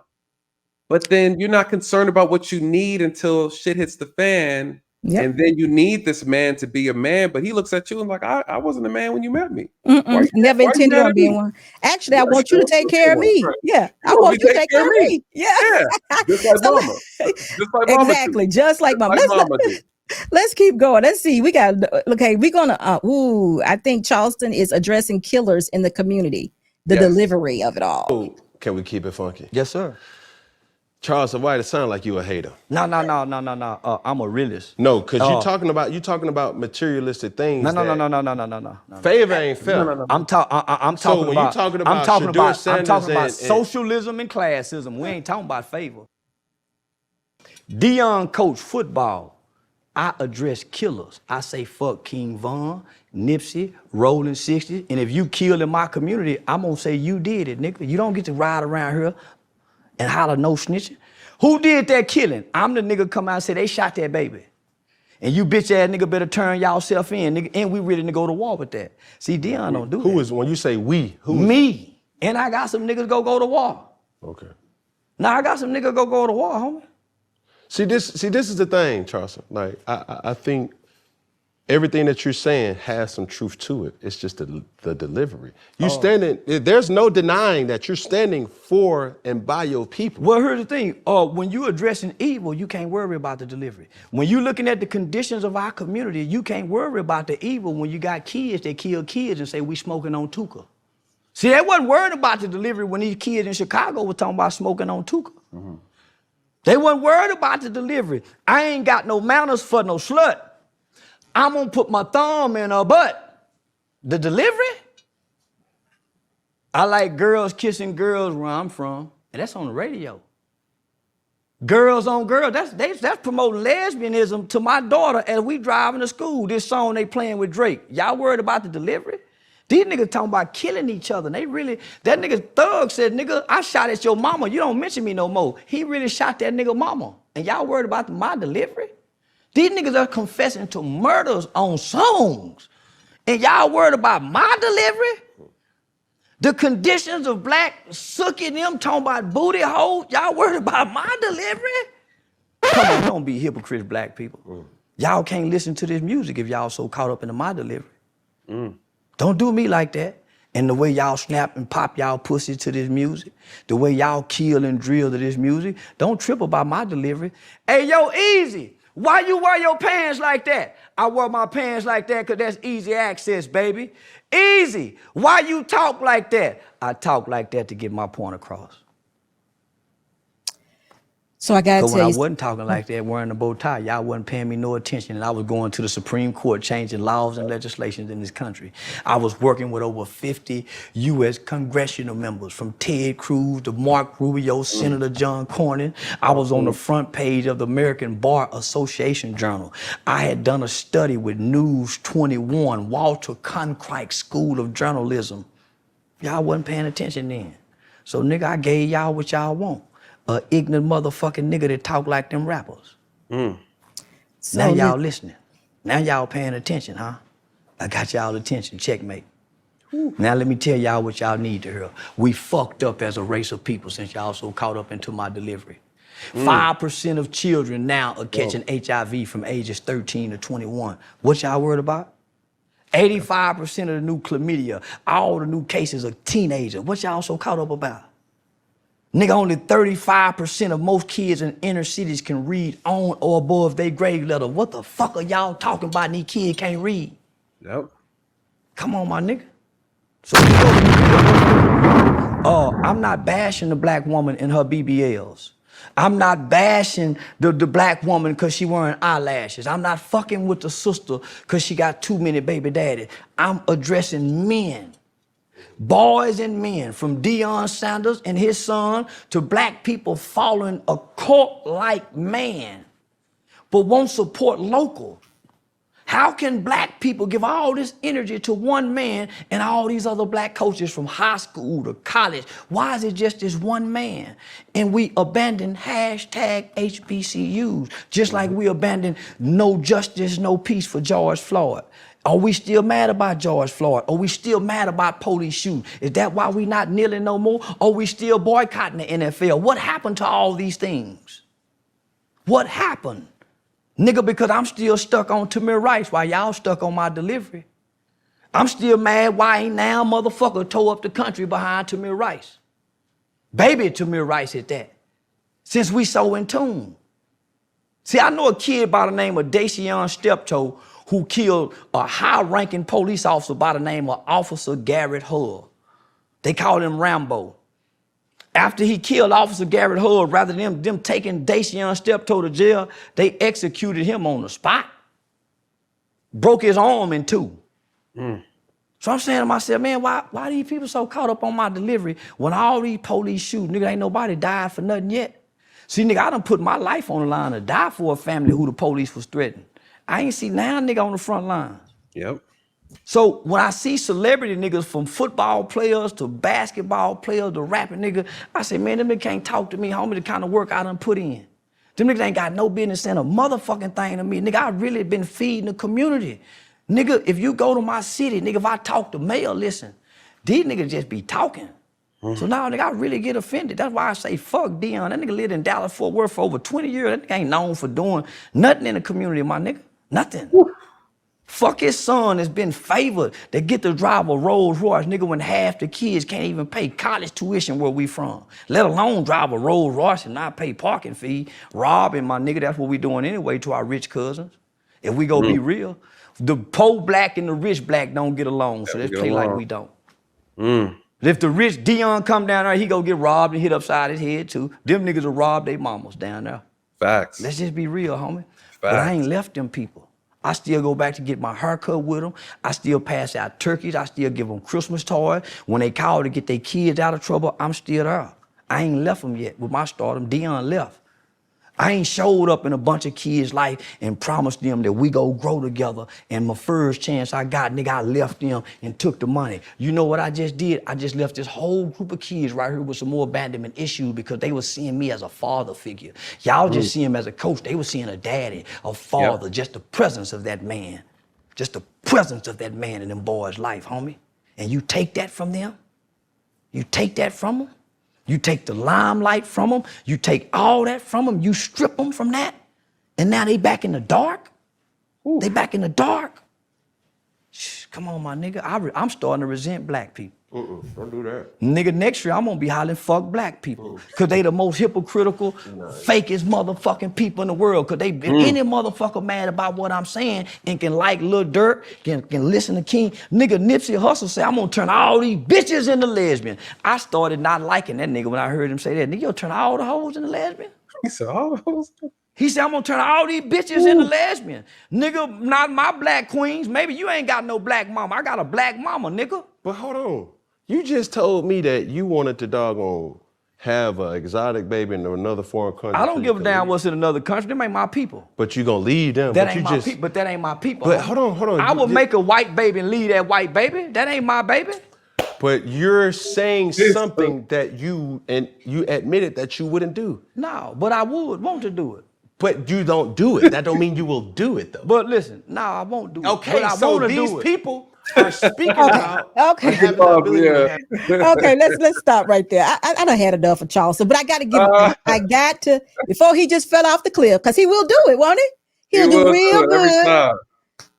Speaker 2: But then you're not concerned about what you need until shit hits the fan.
Speaker 1: Yep.
Speaker 2: And then you need this man to be a man, but he looks at you and like, I wasn't a man when you met me.
Speaker 1: Never
Speaker 2: Why you
Speaker 1: intended
Speaker 2: mad
Speaker 1: on
Speaker 2: at
Speaker 1: being
Speaker 2: me?
Speaker 1: one. Actually, I
Speaker 2: Yeah,
Speaker 1: want you to take care of me.
Speaker 2: right.
Speaker 1: Yeah. I
Speaker 2: want me
Speaker 1: want you to take care of
Speaker 2: me.
Speaker 1: me. Yeah.
Speaker 2: Yeah, just like
Speaker 1: So-
Speaker 2: mama. Just like mama
Speaker 1: exactly.
Speaker 2: do.
Speaker 1: Just like mom.
Speaker 2: Like mama do.
Speaker 1: Let's keep going. Let's see. We got okay. We're gonna. I think Charleston is addressing killers in the community. The
Speaker 2: Yes.
Speaker 1: delivery of it all.
Speaker 4: Oh, can we keep it funky?
Speaker 3: Yes, sir.
Speaker 4: Charleston White, it sound like you a hater.
Speaker 3: No. I'm a realist.
Speaker 4: No, because you talking about materialistic things.
Speaker 3: No.
Speaker 4: Favor ain't fair.
Speaker 3: I'm talking
Speaker 4: So when you
Speaker 3: about.
Speaker 4: talking
Speaker 3: I'm
Speaker 4: about
Speaker 3: talking
Speaker 4: Shadur
Speaker 3: about. I'm
Speaker 4: Sanders
Speaker 3: talking about
Speaker 4: and-
Speaker 3: socialism and classism. We ain't talking about favor. Dion coached football. I address killers. I say fuck King Von, Nipsey, Rolling 60. And if you kill in my community, I'm gonna say you did it, nigga. You don't get to ride around here and holler no snitching. Who did that killing? I'm the nigga come out and say they shot that baby. And you bitch ass nigga better turn y'all self in, nigga. And we ready to go to war with that. See, Dion don't do that.
Speaker 4: Who is, when you say we, who is?
Speaker 3: Me. And I got some niggas go to war.
Speaker 4: Okay.
Speaker 3: Now I got some niggas go to war, homie.
Speaker 4: See, this is the thing, Charleston. Like, I think everything that you're saying has some truth to it. It's just the delivery. You standing, there's no denying that you're standing for and by your people.
Speaker 3: Well, here's the thing. When you addressing evil, you can't worry about the delivery. When you looking at the conditions of our community, you can't worry about the evil when you got kids that kill kids and say we smoking on Tuka. See, they wasn't worried about the delivery when these kids in Chicago were talking about smoking on Tuka. Mm-hmm. They wasn't worried about the delivery. I ain't got no manners for no slut. I'm gonna put my thumb in her butt. The delivery? I like girls kissing girls where I'm from, and that's on the radio. Girls on girls, that's promoting lesbianism to my daughter as we driving to school. This song they playing with Drake. Y'all worried about the delivery? These niggas talking about killing each other. They really, that nigga Thug said, nigga, I shot at your mama. You don't mention me no more. He really shot that nigga mama. And y'all worried about my delivery? These niggas are confessing to murders on songs. And y'all worried about my delivery? The conditions of black sucking them talking about booty holes. Y'all worried about my delivery? Come on, don't be hypocrites, black people. Y'all can't listen to this music if y'all so caught up into my delivery. Don't do me like that. And the way y'all snap and pop y'all pussy to this music, the way y'all kill and drill to this music, don't trip about my delivery. Hey, yo, Easy, why you wear your pants like that? I wear my pants like that because that's easy access, baby. Easy, why you talk like that? I talk like that to get my point across.
Speaker 1: So I gotta
Speaker 3: Because when
Speaker 1: tell
Speaker 3: I
Speaker 1: you,
Speaker 3: wasn't talking like that, wearing a bow tie, y'all wasn't paying me no attention, and I was going to the Supreme Court changing laws and legislations in this country. I was working with over 50 U.S. congressional members, from Ted Cruz to Mark Rubio, Senator John Cornyn. I was on the front page of the American Bar Association Journal. I had done a study with News 21, Walter Cronkite School of Journalism. Y'all wasn't paying attention then. So nigga, I gave y'all what y'all want. A ignorant motherfucking nigga that talk like them rappers.
Speaker 1: so
Speaker 3: Now y'all listening. Now y'all paying attention, huh? I got y'all attention, checkmate. Now let me tell y'all what y'all need to hear. We fucked up as a race of people since y'all so caught up into my delivery. 5% of children now are catching HIV from ages 13 to 21. What y'all worried about? 85% of the new chlamydia, all the new cases of teenagers. What y'all so caught up about? Nigga, only 35% of most kids in inner cities can read on or above their grade level. What the fuck are y'all talking about? And these kids can't read.
Speaker 2: Yep.
Speaker 3: Come on, my nigga. So I'm not bashing the black woman in her BBLs. I'm not bashing the black woman because she wearing eyelashes. I'm not fucking with the sister because she got too many baby daddies. I'm addressing men. Boys and men, from Dion Sanders and his son to black people following a cult-like man, but won't support local. How can black people give all this energy to one man and all these other black coaches from high school to college? Why is it just this one man? And we abandon hashtag HBCUs, just like we abandoned no justice, no peace for George Floyd. Are we still mad about George Floyd? Are we still mad about police shooting? Is that why we not kneeling no more? Are we still boycotting the NFL? What happened to all these things? What happened? Nigga, because I'm still stuck on Tamir Rice while y'all stuck on my delivery. I'm still mad why ain't now motherfucker tore up the country behind Tamir Rice. Baby Tamir Rice at that. Since we so in tune. See, I know a kid by the name of Dacian Steptoe who killed a high-ranking police officer by the name of Officer Garrett Hull. They called him Rambo. After he killed Officer Garrett Hull, rather than them taking Dacian Steptoe to jail, they executed him on the spot. Broke his arm in two. So I'm saying to myself, man, why these people so caught up on my delivery when all these police shoot? Nigga, ain't nobody died for nothing yet. See, nigga, I done put my life on the line to die for a family who the police was threatening. I ain't see now nigga on the front lines.
Speaker 2: Yep.
Speaker 3: So when I see celebrity niggas from football players to basketball players to rapping niggas, I say, man, them niggas can't talk to me, homie, the kind of work I done put in. Them niggas ain't got no business saying a motherfucking thing to me. Nigga, I really been feeding the community. Nigga, if you go to my city, nigga, if I talk to mayor, listen, these niggas just be talking. So now, nigga, I really get offended. That's why I say, fuck Dion. That nigga lived in Dallas, Fort Worth for over 20 years. That nigga ain't known for doing nothing in the community, my nigga. Nothing. Fuck his son has been favored to get to drive a Rolls Royce, nigga, when half the kids can't even pay college tuition where we from, let alone drive a Rolls Royce and not pay parking fee. Robbing, my nigga, that's what we doing anyway to our rich cousins. If we go be real, the poor black and the rich black don't get along, so let's play like we don't. If the rich Dion come down there, he go get robbed and hit upside his head too. Them niggas will rob their mamas down there.
Speaker 2: Facts.
Speaker 3: Let's just be real, homie. But I ain't left them people. I still go back to get my haircut with them. I still pass out turkeys. I still give them Christmas toys. When they call to get their kids out of trouble, I'm still there. I ain't left them yet with my stardom. Dion left. I ain't showed up in a bunch of kids' life and promised them that we go grow together. And my first chance I got, nigga, I left them and took the money. You know what I just did? I just left this whole group of kids right here with some more abandonment issues because they were seeing me as a father figure. Y'all just see him as a coach. They were seeing a daddy, a father, just the presence of that man. Just the presence of that man in them boys' life, homie. And you take that from them? You take that from them? You take the limelight from them, you take all that from them, you strip them from that, and now they back in the dark? They back in the dark? Shh, come on, my nigga. I'm starting to resent black people.
Speaker 4: Don't do that.
Speaker 3: Nigga, next year I'm gonna be hollering fuck black people. Cause they the most hypocritical, fakest motherfucking people in the world. Cause if any motherfucker mad about what I'm saying and can like Lil Durk, can listen to King, nigga Nipsey Hussle say, I'm gonna turn all these bitches into lesbian. I started not liking that nigga when I heard him say that. Nigga, you'll turn all the hoes into lesbian?
Speaker 2: He said, oh,
Speaker 3: He said, I'm gonna turn all these bitches into lesbian. Nigga, not my black queens. Maybe you ain't got no black mama. I got a black mama, nigga.
Speaker 4: But hold on. You just told me that you wanted to doggone have an exotic baby in another foreign country.
Speaker 3: I don't give a damn what's in another country. Them ain't my people.
Speaker 4: But you gonna leave them.
Speaker 3: That
Speaker 4: but
Speaker 3: ain't
Speaker 4: you
Speaker 3: my
Speaker 4: just,
Speaker 3: people. But that ain't my people.
Speaker 4: But hold on.
Speaker 3: I would make a white baby and leave that white baby. That ain't my baby.
Speaker 4: But you're saying something that you admitted that you wouldn't do.
Speaker 3: No, but I would want to do it.
Speaker 4: But you don't do it. That don't mean you will do it though.
Speaker 3: But listen, no, I won't do it.
Speaker 4: Okay,
Speaker 3: but I
Speaker 4: so
Speaker 3: wanna
Speaker 4: these
Speaker 3: do it.
Speaker 4: people are speaking about
Speaker 1: Okay.
Speaker 4: having the ability to have.
Speaker 1: Okay, let's stop right there. I done had enough of Charleston, but I got to give I got to, before he just fell off the cliff, because he will do it, won't he? He'll do real good.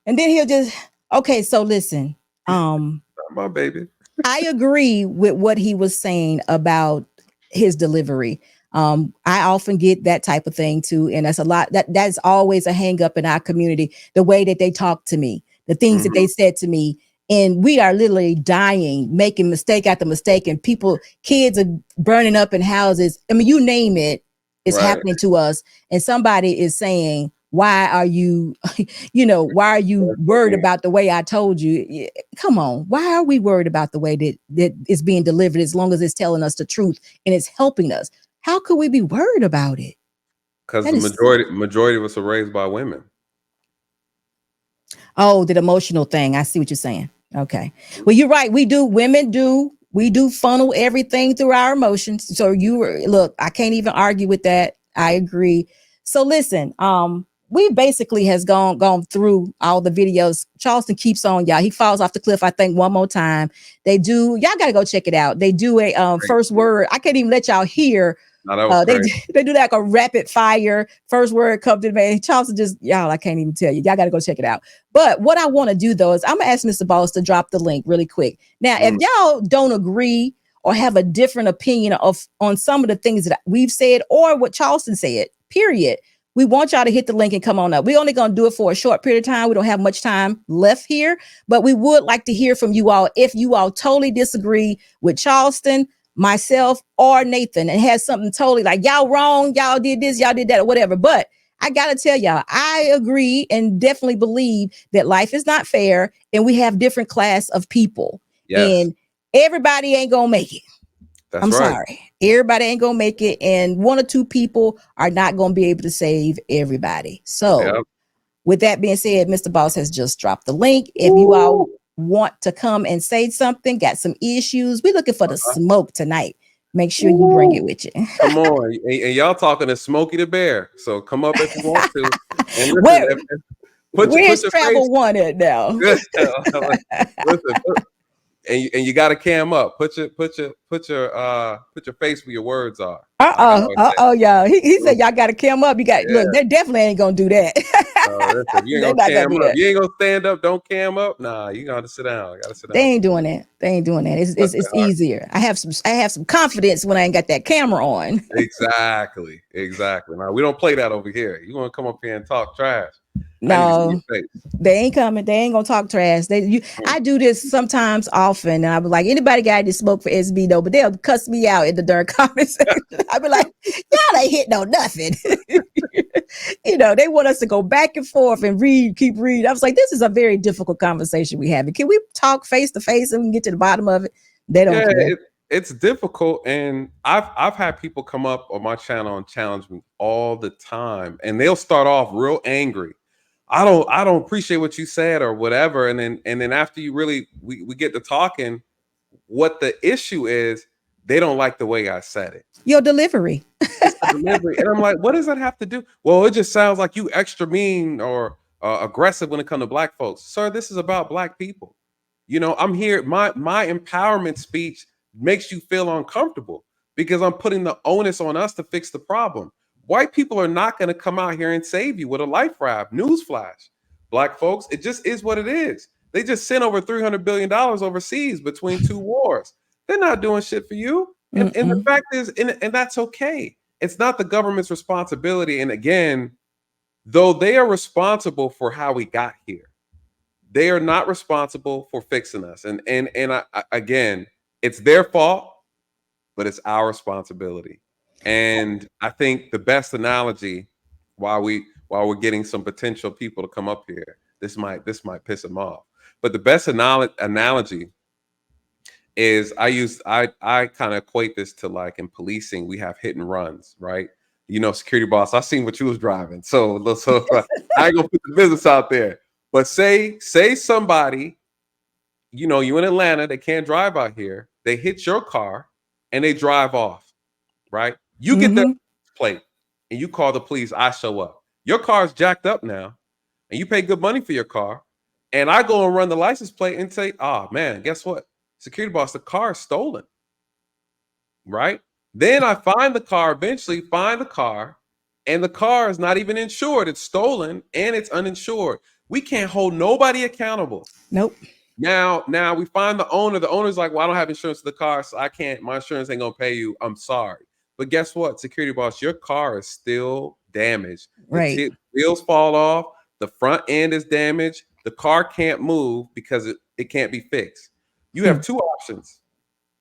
Speaker 1: And then he'll just, okay, so listen.
Speaker 2: My baby.
Speaker 1: I agree with what he was saying about his delivery. I often get that type of thing too, and that's a lot. That's always a hang up in our community. The way that they talk to me, the things that they said to me, and we are literally dying, making mistake after mistake, and kids are burning up in houses. I mean, you name it, it's happening to us, and somebody is saying, "Why are you, why are you worried about the way I told you?" Come on, why are we worried about the way that it's being delivered as long as it's telling us the truth and it's helping us? How could we be worried about it?
Speaker 2: Because
Speaker 1: That
Speaker 2: the
Speaker 1: is,
Speaker 2: majority of us are raised by women.
Speaker 1: oh, the emotional thing. I see what you're saying. Okay. Well, you're right. Women do. We do funnel everything through our emotions. So look, I can't even argue with that. I agree. So listen, we basically has gone through all the videos. Charleston keeps on, y'all. He falls off the cliff, I think, one more time. Y'all gotta go check it out. They do a first word. I can't even let y'all hear.
Speaker 2: No, that was great.
Speaker 1: They do like a rapid fire. First word comes to me. Charleston y'all, I can't even tell you. Y'all got to go check it out. But what I want to do though is I'm gonna ask Mr. Boss to drop the link really quick. Now, if y'all don't agree or have a different opinion on some of the things that we've said or what Charleston said, period, we want y'all to hit the link and come on up. We're only going to do it for a short period of time. We don't have much time left here, but we would like to hear from you all. If you all totally disagree with Charleston, myself, or Nathan, and has something totally like y'all wrong, y'all did this, y'all did that, or whatever. But I gotta tell y'all, I agree and definitely believe that life is not fair, and we have different class of people, and everybody ain't gonna make it. I'm sorry, everybody ain't gonna make it, and one or two people are not gonna be able to save everybody. So, with that being said, Mr. Boss has just dropped the link. If you all want to come and say something, got some issues, we're looking for the smoke tonight. Make sure you bring it with you.
Speaker 2: Come on, and y'all talking to Smokey the Bear, so come up if you want to. And listen,
Speaker 1: where's Travel One at now?
Speaker 2: Listen, and you got to cam up. Put your face where your words are.
Speaker 1: Y'all. He said y'all got to cam up. Look, they definitely ain't gonna do that.
Speaker 2: Listen, you ain't gonna cam up. You ain't gonna stand up. Don't cam up. Nah, you gotta sit down.
Speaker 1: They ain't doing that. It's easier. I have some confidence when I ain't got that camera on.
Speaker 2: Exactly. Now we don't play that over here. You want to come up here and talk trash?
Speaker 1: No, they ain't coming. They ain't gonna talk trash. I do this sometimes often, and I be like, anybody got any smoke for SB though? But they'll cuss me out in the dark comment section. I be like, y'all ain't hitting on nothing. They want us to go back and forth and keep reading. I was like, this is a very difficult conversation we having. Can we talk face to face and we can get to the bottom of it? They don't care.
Speaker 2: It's difficult, and I've had people come up on my channel and challenge me all the time, and they'll start off real angry. I don't appreciate what you said or whatever, and then after you really we get to talking, what the issue is, they don't like the way I said it.
Speaker 1: Your delivery.
Speaker 2: It's the delivery, and I'm like, what does that have to do? Well, it just sounds like you extra mean or aggressive when it comes to Black folks, sir. This is about Black people. I'm here. My empowerment speech makes you feel uncomfortable because I'm putting the onus on us to fix the problem. White people are not going to come out here and save you with a life raft. Newsflash. Black folks, it just is what it is. They just sent over $300 billion overseas between two wars. They're not doing shit for you. And the fact is, and that's okay. It's not the government's responsibility. And again, though they are responsible for how we got here, they are not responsible for fixing us. And again, it's their fault, but it's our responsibility. And I think the best analogy, while we're getting some potential people to come up here, this might piss them off. But the best analogy is I kind of equate this to, like, in policing, we have hit and runs, right? Security boss, I seen what you was driving. So I ain't gonna put the business out there. But say somebody, you in Atlanta, they can't drive out here. They hit your car and they drive off, right? You get the plate and you call the police. I show up. Your car's jacked up now, and you pay good money for your car. And I go and run the license plate and say, "Oh man, guess what? Security boss, the car is stolen." Right? Then I eventually find the car, and the car is not even insured. It's stolen and it's uninsured. We can't hold nobody accountable.
Speaker 1: Nope.
Speaker 2: Now we find the owner. The owner's like, well, I don't have insurance for the car, so I can't. My insurance ain't gonna pay you. I'm sorry. But guess what, security boss, your car is still damaged.
Speaker 1: Right.
Speaker 2: Wheels fall off. The front end is damaged. The car can't move because it can't be fixed. You have two options.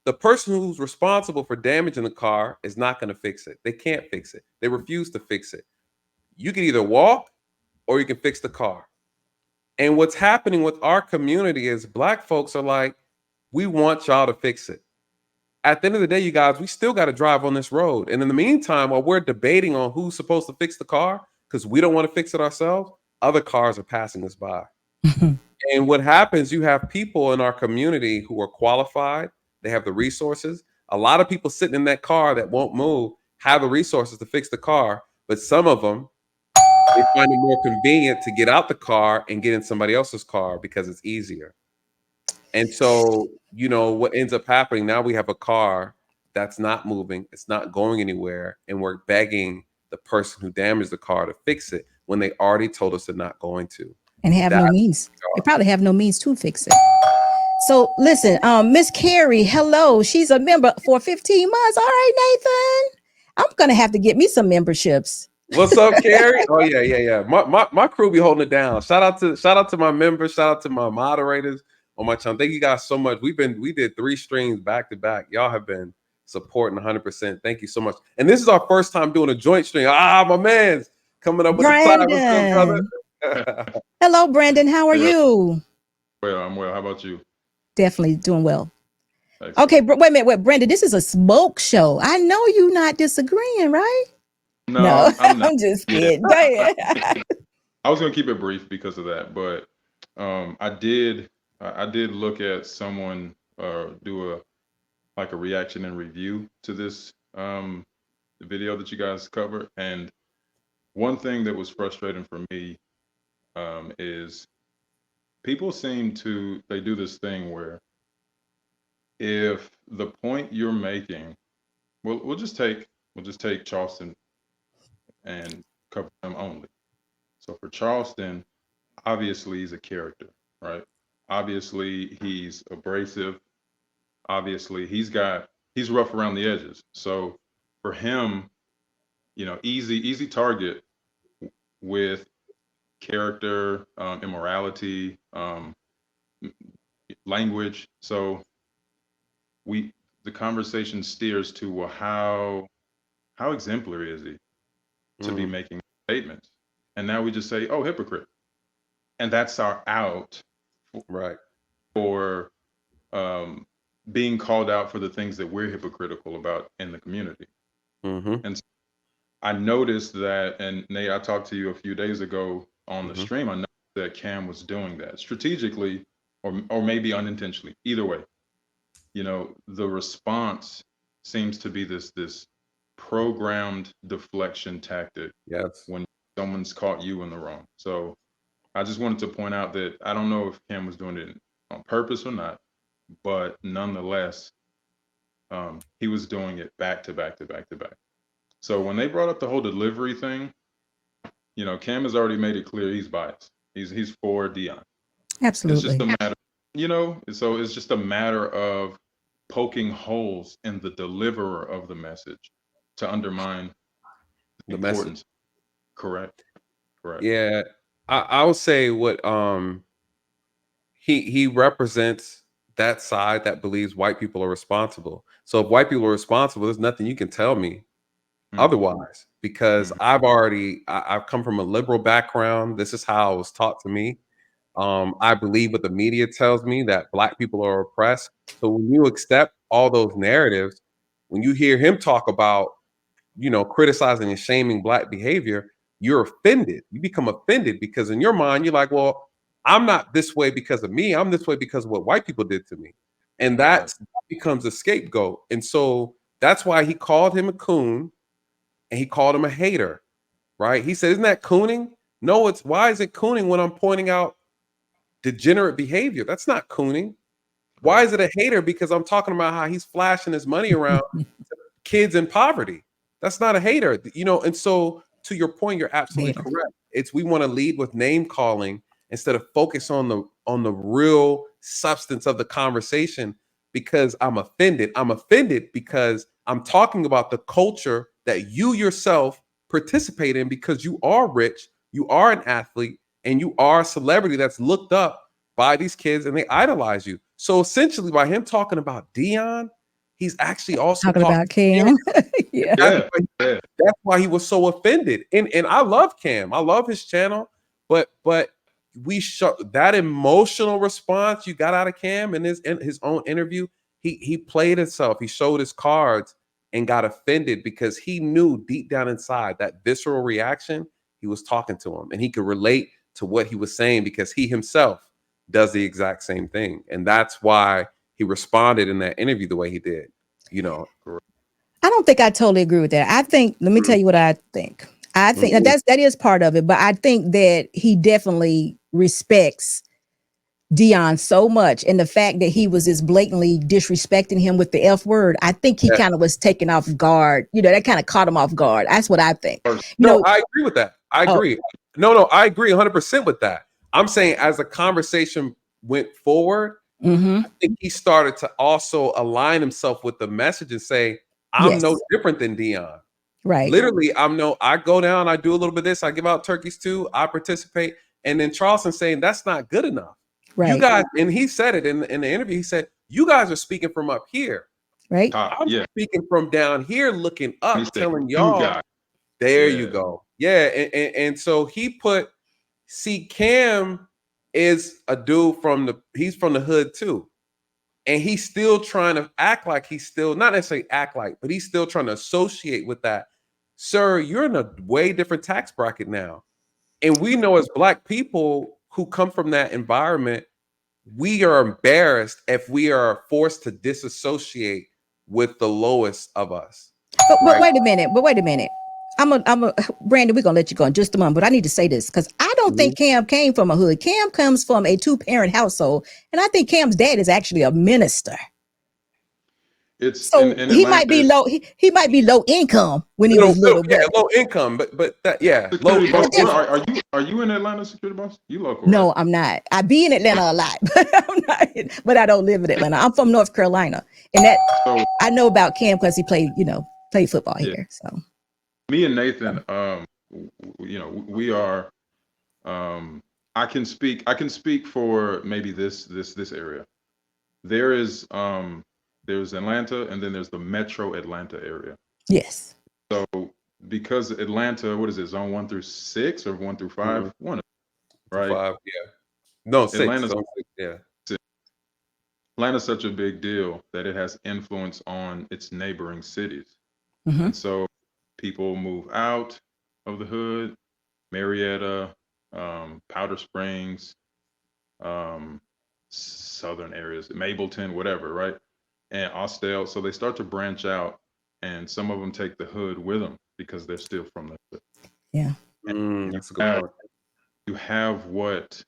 Speaker 2: The person who's responsible for damaging the car is not going to fix it. They can't fix it. They refuse to fix it. You can either walk or you can fix the car. And what's happening with our community is Black folks are like, we want y'all to fix it. At the end of the day, you guys, we still got to drive on this road. And in the meantime, while we're debating on who's supposed to fix the car, because we don't want to fix it ourselves, other cars are passing us by. And what happens, you have people in our community who are qualified, they have the resources. A lot of people sitting in that car that won't move have the resources to fix the car, but some of them, they find it more convenient to get out the car and get in somebody else's car because it's easier. And so, you know, what ends up happening now, we have a car that's not moving, it's not going anywhere, and we're begging the person who damaged the car to fix it when they already told us they're not going to.
Speaker 1: And have no means. They probably have no means to fix it. So listen, Miss Carrie, hello. She's a member for 15 months. All right, Nathan. I'm gonna have to get me some memberships.
Speaker 2: What's up, Carrie? Oh yeah. My crew be holding it down. Shout out to my members. Shout out to my moderators on my channel. Thank you guys so much. We did 3 streams back to back. Y'all have been supporting 100%. Thank you so much. And this is our first time doing a joint stream. My man's coming up with
Speaker 1: Brandon.
Speaker 2: the clap. What's up, brother?
Speaker 1: Hello, Brandon. How are you?
Speaker 5: Well, I'm well. How about you?
Speaker 1: Definitely doing well.
Speaker 5: Excellent.
Speaker 1: Okay, wait a minute. Wait, Brandon, this is a smoke show. I know you're not disagreeing, right?
Speaker 5: No, I'm not.
Speaker 1: I'm just kidding. Go ahead.
Speaker 5: I was gonna keep it brief because of that, but I did look at someone do a reaction and review to this video that you guys covered, and one thing that was frustrating for me is people they do this thing where if the point you're making, we'll just take Charleston and cover him only. So for Charleston, obviously he's a character, right? Obviously he's abrasive. Obviously he's rough around the edges. So for him, you know, easy target with character, immorality, language. So the conversation steers to, well, how exemplary is he to be making statements? And now we just say, oh, hypocrite. And that's our out
Speaker 2: Right.
Speaker 5: for being called out for the things that we're hypocritical about in the community. And so I noticed that, and Nate, I talked to you a few days ago on the stream. I noticed that Cam was doing that strategically or maybe unintentionally. Either way, you know, the response seems to be this programmed deflection tactic.
Speaker 2: Yes.
Speaker 5: When someone's caught you in the wrong. So I just wanted to point out that I don't know if Cam was doing it on purpose or not, but nonetheless, he was doing it back to back to back to back. So when they brought up the whole delivery thing, you know, Cam has already made it clear he's biased. He's for Dion.
Speaker 1: Absolutely.
Speaker 5: It's just a matter, you know, so it's just a matter of poking holes in the deliverer of the message to undermine the importance. Correct.
Speaker 2: Yeah, I would say what he represents that side that believes white people are responsible. So if white people are responsible, there's nothing you can tell me otherwise, because I've come from a liberal background. This is how it was taught to me. I believe what the media tells me, that Black people are oppressed. So when you accept all those narratives, when you hear him talk about, you know, criticizing and shaming Black behavior, you're offended. You become offended because in your mind, you're like, well, I'm not this way because of me. I'm this way because of what white people did to me. And that becomes a scapegoat. And so that's why he called him a coon and he called him a hater, right? He said, isn't that cooning? No, why is it cooning when I'm pointing out degenerate behavior? That's not cooning. Why is it a hater? Because I'm talking about how he's flashing his money around kids in poverty. That's not a hater, you know. And so to your point, you're absolutely correct. We want to lead with name calling instead of focus on the real substance of the conversation because I'm offended. I'm offended because I'm talking about the culture that you yourself participate in because you are rich, you are an athlete, and you are a celebrity that's looked up by these kids and they idolize you. So essentially, by him talking about Dion, he's actually also
Speaker 1: Talking
Speaker 2: talking
Speaker 1: about Cam. Yeah.
Speaker 5: Yeah, yeah.
Speaker 2: that's why he was so offended. And I love Cam. I love his channel, but we show that emotional response you got out of Cam in his own interview. He played himself. He showed his cards and got offended because he knew deep down inside that visceral reaction. He was talking to him and he could relate to what he was saying because he himself does the exact same thing. And that's why he responded in that interview the way he did. You know,
Speaker 1: I don't think I totally agree with that. I think, let me tell you what I think. I think that is part of it, but I think that he definitely respects Dion so much, and the fact that he was just blatantly disrespecting him with the F word, I think he kind of was taken off guard. You know, that kind of caught him off guard. That's what I think. You
Speaker 2: no,
Speaker 1: know,
Speaker 2: I agree with that. I agree. No, I agree 100% with that. I'm saying as the conversation went forward, I think he started to also align himself with the message and say, I'm no different than Dion.
Speaker 1: right.
Speaker 2: Literally, I go down, I do a little bit of this, I give out turkeys too, I participate. And then Charleston saying that's not good enough. You
Speaker 1: Right.
Speaker 2: guys, and he said it in the interview, he said, you guys are speaking from up here.
Speaker 1: Right.
Speaker 2: I'm
Speaker 5: Yeah.
Speaker 2: speaking from down here, looking up,
Speaker 5: He said,
Speaker 2: telling
Speaker 5: "You
Speaker 2: y'all,
Speaker 5: guys."
Speaker 2: there
Speaker 5: Yeah.
Speaker 2: you go. Yeah. And so Cam is a dude he's from the hood too. And he's still trying to act like he's still, not necessarily act like, but he's still trying to associate with that. Sir, you're in a way different tax bracket now. And we know as Black people who come from that environment, we are embarrassed if we are forced to disassociate with the lowest of us.
Speaker 1: But wait a minute. Brandon, we're gonna let you go in just a moment, but I need to say this because I don't think Cam came from a hood. Cam comes from a 2-parent household, and I think Cam's dad is actually a minister.
Speaker 5: It's
Speaker 1: So
Speaker 5: in
Speaker 1: he
Speaker 5: Atlanta.
Speaker 1: might be low. He might be low income when he was little, but
Speaker 2: low income, but that low.
Speaker 5: Security boss, are you in Atlanta, security boss? You local?
Speaker 1: no,
Speaker 5: right?
Speaker 1: I'm not. I be in Atlanta a lot, but I'm not. But I don't live in Atlanta. I'm from North Carolina, and that
Speaker 5: So
Speaker 1: I know about Cam because he played football
Speaker 5: Yeah.
Speaker 1: here. So
Speaker 5: me and Nathan, we are. I can speak for maybe this area. There's Atlanta, and then there's the Metro Atlanta area.
Speaker 1: yes,
Speaker 5: So because Atlanta, what is it, zone 1 through 6 or 1 through 5? One, right?
Speaker 2: 5, yeah. No, 6.
Speaker 5: Atlanta's
Speaker 2: Zone 6, yeah.
Speaker 5: Atlanta's such a big deal that it has influence on its neighboring cities.
Speaker 1: Mhm.
Speaker 5: And so people move out of the hood, Marietta, Powder Springs, southern areas, Mableton, whatever, right? And Austell. So they start to branch out, and some of them take the hood with them because they're still from the hood.
Speaker 1: yeah,
Speaker 2: That's a good point.
Speaker 5: You have what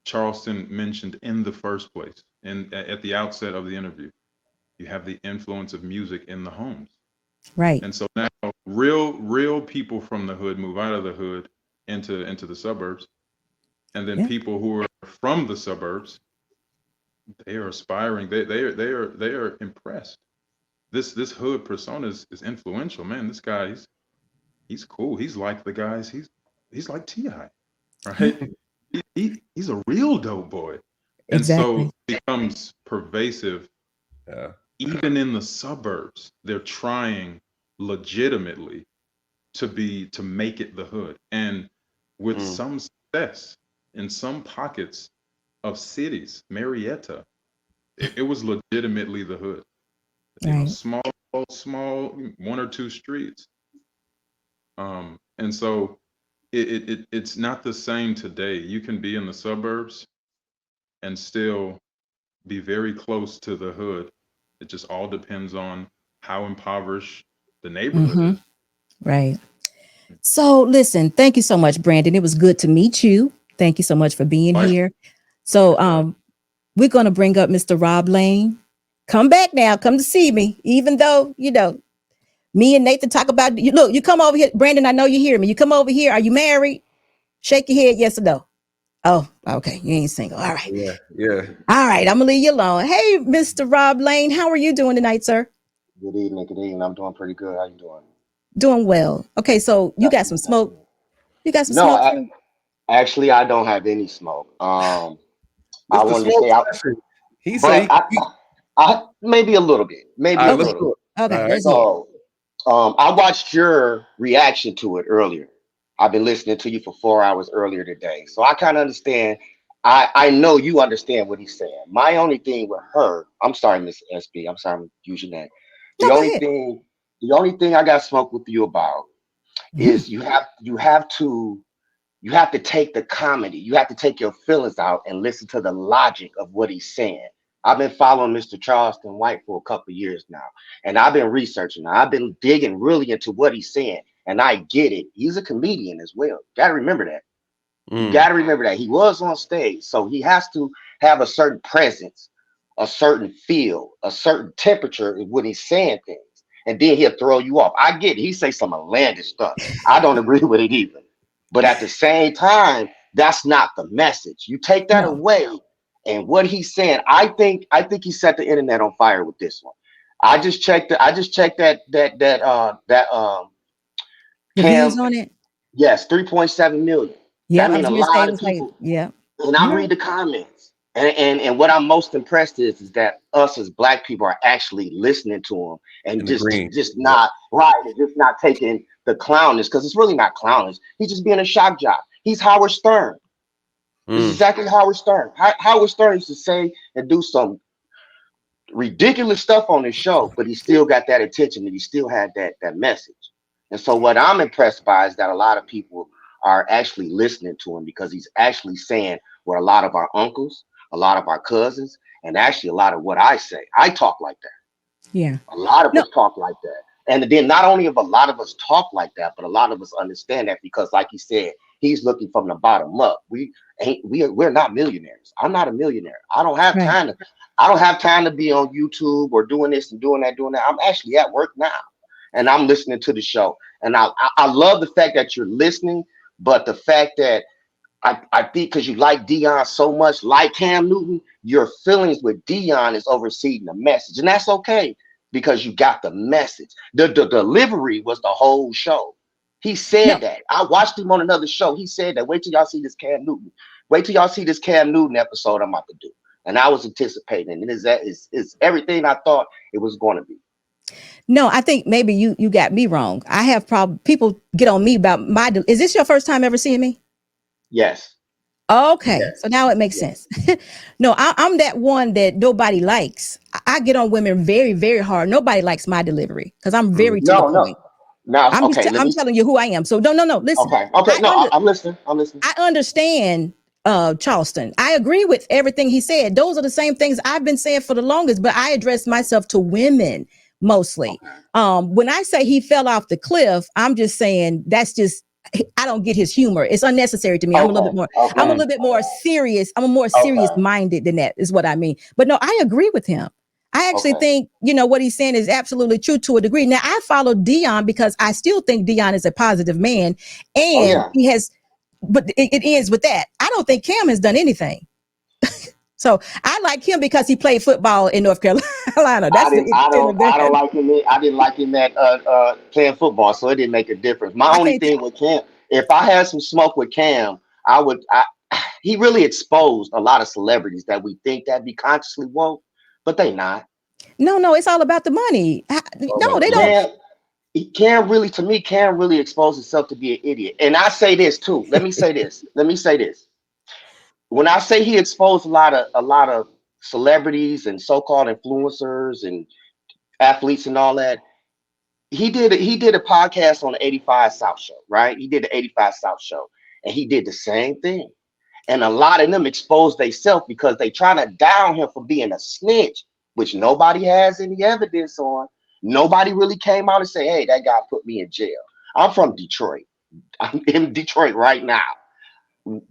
Speaker 5: Charleston mentioned in the first place, at the outset of the interview. You have the influence of music in the homes.
Speaker 1: right.
Speaker 5: And so now real people from the hood move out of the hood into the suburbs. And then
Speaker 1: Yeah.
Speaker 5: people who are from the suburbs, they are aspiring. They are impressed. This hood persona is influential, man. This guy, he's cool. He's like the guys. He's like T.I., right? He's a real dope boy. And
Speaker 1: Exactly.
Speaker 5: so it becomes pervasive.
Speaker 2: Yeah.
Speaker 5: Even in the suburbs, they're trying legitimately to make it the hood. And with some success in some pockets of cities, Marietta, it was legitimately the hood.
Speaker 1: Right.
Speaker 5: Small 1 or 2 streets. And so it's not the same today. You can be in the suburbs and still be very close to the hood. It just all depends on how impoverished the neighborhood is.
Speaker 1: Right. So listen, thank you so much, Brandon. It was good to meet you. Thank you so much for being
Speaker 5: Bye.
Speaker 1: here. So we're gonna bring up Mr. Rob Lane. Come back now, come to see me. Even though, me and Nathan talk about you. Look, you come over here, Brandon. I know you hear me. You come over here. Are you married? Shake your head, yes or no. Oh, okay. You ain't single. All right.
Speaker 2: Yeah, yeah.
Speaker 1: All right. I'm gonna leave you alone. Hey, Mr. Rob Lane, how are you doing tonight, sir?
Speaker 6: Good evening, good evening. I'm doing pretty good. How you doing?
Speaker 1: Doing well. Okay, so you
Speaker 6: That's
Speaker 1: got some
Speaker 6: good. That's
Speaker 1: smoke.
Speaker 6: good.
Speaker 1: You got some
Speaker 6: No,
Speaker 1: smoke for me?
Speaker 6: actually, I don't have any smoke. I
Speaker 2: Mr.
Speaker 6: wanted to
Speaker 2: Smoke
Speaker 6: say,
Speaker 2: Flashy. He
Speaker 6: but
Speaker 2: say he
Speaker 6: I maybe a little bit,
Speaker 2: all
Speaker 6: maybe
Speaker 2: right,
Speaker 6: a
Speaker 2: let's
Speaker 1: Okay.
Speaker 6: little.
Speaker 2: do it. All
Speaker 1: Okay,
Speaker 2: right.
Speaker 1: let's hear it.
Speaker 6: So, I watched your reaction to it earlier. I've been listening to you for 4 hours earlier today, so I kind of understand. I know you understand what he's saying. My only thing with her, I'm sorry, Miss SB. I'm sorry, I'm using that. The
Speaker 1: No, go
Speaker 6: only
Speaker 1: ahead.
Speaker 6: thing, the only thing I got smoke with you about
Speaker 1: Mhm.
Speaker 6: is you have to take the comedy, you have to take your feelings out and listen to the logic of what he's saying. I've been following Mr. Charleston White for a couple of years now, and I've been researching. I've been digging really into what he's saying, and I get it. He's a comedian as well. Gotta remember that. You
Speaker 2: Mm,
Speaker 6: got to remember that he was on stage, so he has to have a certain presence, a certain feel, a certain temperature when he's saying things, and then he'll throw you off. I get it. He say some outlandish stuff. I don't agree with it either, but at the same time, that's not the message. You take that
Speaker 1: No.
Speaker 6: away, and what he's saying, I think he set the internet on fire with this one. I just checked
Speaker 1: The
Speaker 6: Cam.
Speaker 1: views on it.
Speaker 6: Yes, 3.7 million.
Speaker 1: Yep,
Speaker 6: That
Speaker 1: I
Speaker 6: mean
Speaker 1: was
Speaker 6: a
Speaker 1: gonna say it
Speaker 6: lot of
Speaker 1: was like,
Speaker 6: people.
Speaker 1: yeah.
Speaker 6: And I
Speaker 1: You
Speaker 6: read
Speaker 1: right.
Speaker 6: the comments, and what I'm most impressed is that us as Black people are actually listening to him and
Speaker 2: in the green.
Speaker 6: just
Speaker 2: Yeah.
Speaker 6: not right, and just not taking the clownish, because it's really not clownish. He's just being a shock jock. He's Howard Stern. This is
Speaker 2: Mm,
Speaker 6: exactly Howard Stern. Howard Stern used to say and do some ridiculous stuff on his show, but he still got that attention and he still had that message. And so what I'm impressed by is that a lot of people are actually listening to him because he's actually saying what a lot of our uncles, a lot of our cousins, and actually a lot of what I say. I talk like that.
Speaker 1: Yeah.
Speaker 6: A lot of
Speaker 1: No,
Speaker 6: us talk like that. And then not only of a lot of us talk like that, but a lot of us understand that because, like he said, he's looking from the bottom up. We're not millionaires. I'm not a millionaire.
Speaker 1: right.
Speaker 6: I don't have time to be on YouTube or doing this and doing that, doing that. I'm actually at work now. And I'm listening to the show. And I love the fact that you're listening, but the fact that I think because you like Dion so much, like Cam Newton, your feelings with Dion is overseeing the message. And that's okay because you got the message. The delivery was the whole show. He
Speaker 1: No,
Speaker 6: said that. I watched him on another show. He said that. Wait till y'all see this Cam Newton. Wait till y'all see this Cam Newton episode I'm about to do. And I was anticipating. And is everything I thought it was going to be.
Speaker 1: no, I think maybe you got me wrong. I have people get on me about is this your first time ever seeing me?
Speaker 6: Yes.
Speaker 1: Okay,
Speaker 6: Yes.
Speaker 1: so now it makes
Speaker 6: Yes.
Speaker 1: sense. No, I'm that one that nobody likes. I get on women very, very hard. Nobody likes my delivery because I'm
Speaker 2: mm,
Speaker 1: very to the
Speaker 6: No, no.
Speaker 1: point.
Speaker 6: Now, okay, let
Speaker 1: I'm
Speaker 6: me.
Speaker 1: telling you who I am. So no. Listen,
Speaker 6: Okay. Okay.
Speaker 1: I
Speaker 6: No,
Speaker 1: under
Speaker 6: I'm listening. I'm listening.
Speaker 1: I understand Charleston. I agree with everything he said. Those are the same things I've been saying for the longest, but I address myself to women mostly.
Speaker 6: Okay.
Speaker 1: When I say he fell off the cliff, I'm just saying that's just I don't get his humor. It's unnecessary to me.
Speaker 6: Okay.
Speaker 1: I'm a
Speaker 6: Okay.
Speaker 1: little bit more serious. I'm a more serious
Speaker 6: Okay.
Speaker 1: minded than that is what I mean. But no, I agree with him. I actually
Speaker 6: Okay.
Speaker 1: think, what he's saying is absolutely true to a degree. Now, I follow Dion because I still think Dion is a positive man
Speaker 6: Oh
Speaker 1: and
Speaker 6: yeah.
Speaker 1: he has but it ends with that. I don't think Cam has done anything. So I like him because he played football in North Carolina. That's
Speaker 6: I
Speaker 1: the
Speaker 6: didn't. I
Speaker 1: extent
Speaker 6: don't.
Speaker 1: of
Speaker 6: I don't
Speaker 1: that.
Speaker 6: like him. I didn't like him at playing football, so it didn't make a difference. My
Speaker 1: I
Speaker 6: only
Speaker 1: can't.
Speaker 6: thing with Cam, if I had some smoke with Cam, I would. He really exposed a lot of celebrities that we think that be consciously woke, but they not.
Speaker 1: No, it's all about the money. No,
Speaker 2: about the
Speaker 1: they don't.
Speaker 2: money.
Speaker 6: Cam really, to me, Cam really exposed himself to be an idiot. And I say this too. Let me say this. Let me say this. When I say he exposed a lot of celebrities and so-called influencers and athletes and all that, he did a podcast on the 85 South show, right? He did the 85 South show, and he did the same thing. And a lot of them exposed themselves because they trying to down him for being a snitch, which nobody has any evidence on. Nobody really came out and say, "Hey, that guy put me in jail." I'm from Detroit. I'm in Detroit right now.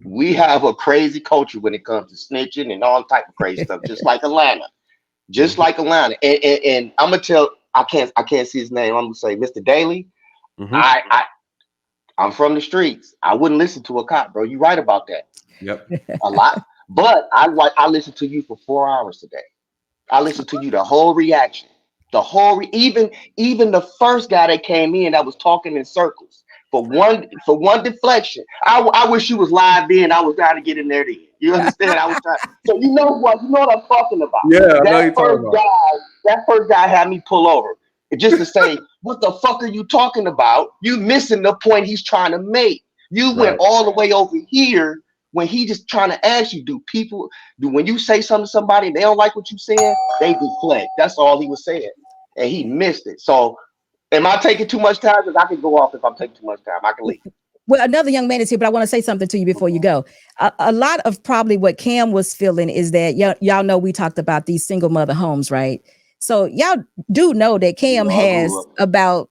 Speaker 6: We have a crazy culture when it comes to snitching and all type of crazy stuff, just like Atlanta, just
Speaker 2: Mm-hmm.
Speaker 6: like Atlanta. And I'm gonna tell, I can't see his name. I'm gonna say Mr. Daly.
Speaker 2: Mm-hmm.
Speaker 6: I I'm from the streets. I wouldn't listen to a cop, bro. You right about that.
Speaker 2: Yep.
Speaker 6: A lot. But I listen to you for 4 hours a day. I listened to you the whole reaction, even the first guy that came in that was talking in circles for one deflection. I wish you was live then. I was trying to get in there then. You understand? I was trying. So you know what I'm talking about.
Speaker 2: Yeah, I know you're talking about.
Speaker 6: That first guy had me pull over just to say, "What the fuck are you talking about? You missing the point he's trying to make. You
Speaker 2: Right.
Speaker 6: went all the way over here." When he just trying to ask you, do when you say something to somebody and they don't like what you're saying, they deflect. That's all he was saying. And he missed it. So am I taking too much time? Because I can go off if I'm taking too much time. I can leave.
Speaker 1: Well, another young man is here, but I want to say something to you before you go. A lot of probably what Cam was feeling is that y'all know we talked about these single mother homes, right? So y'all do know that Cam has about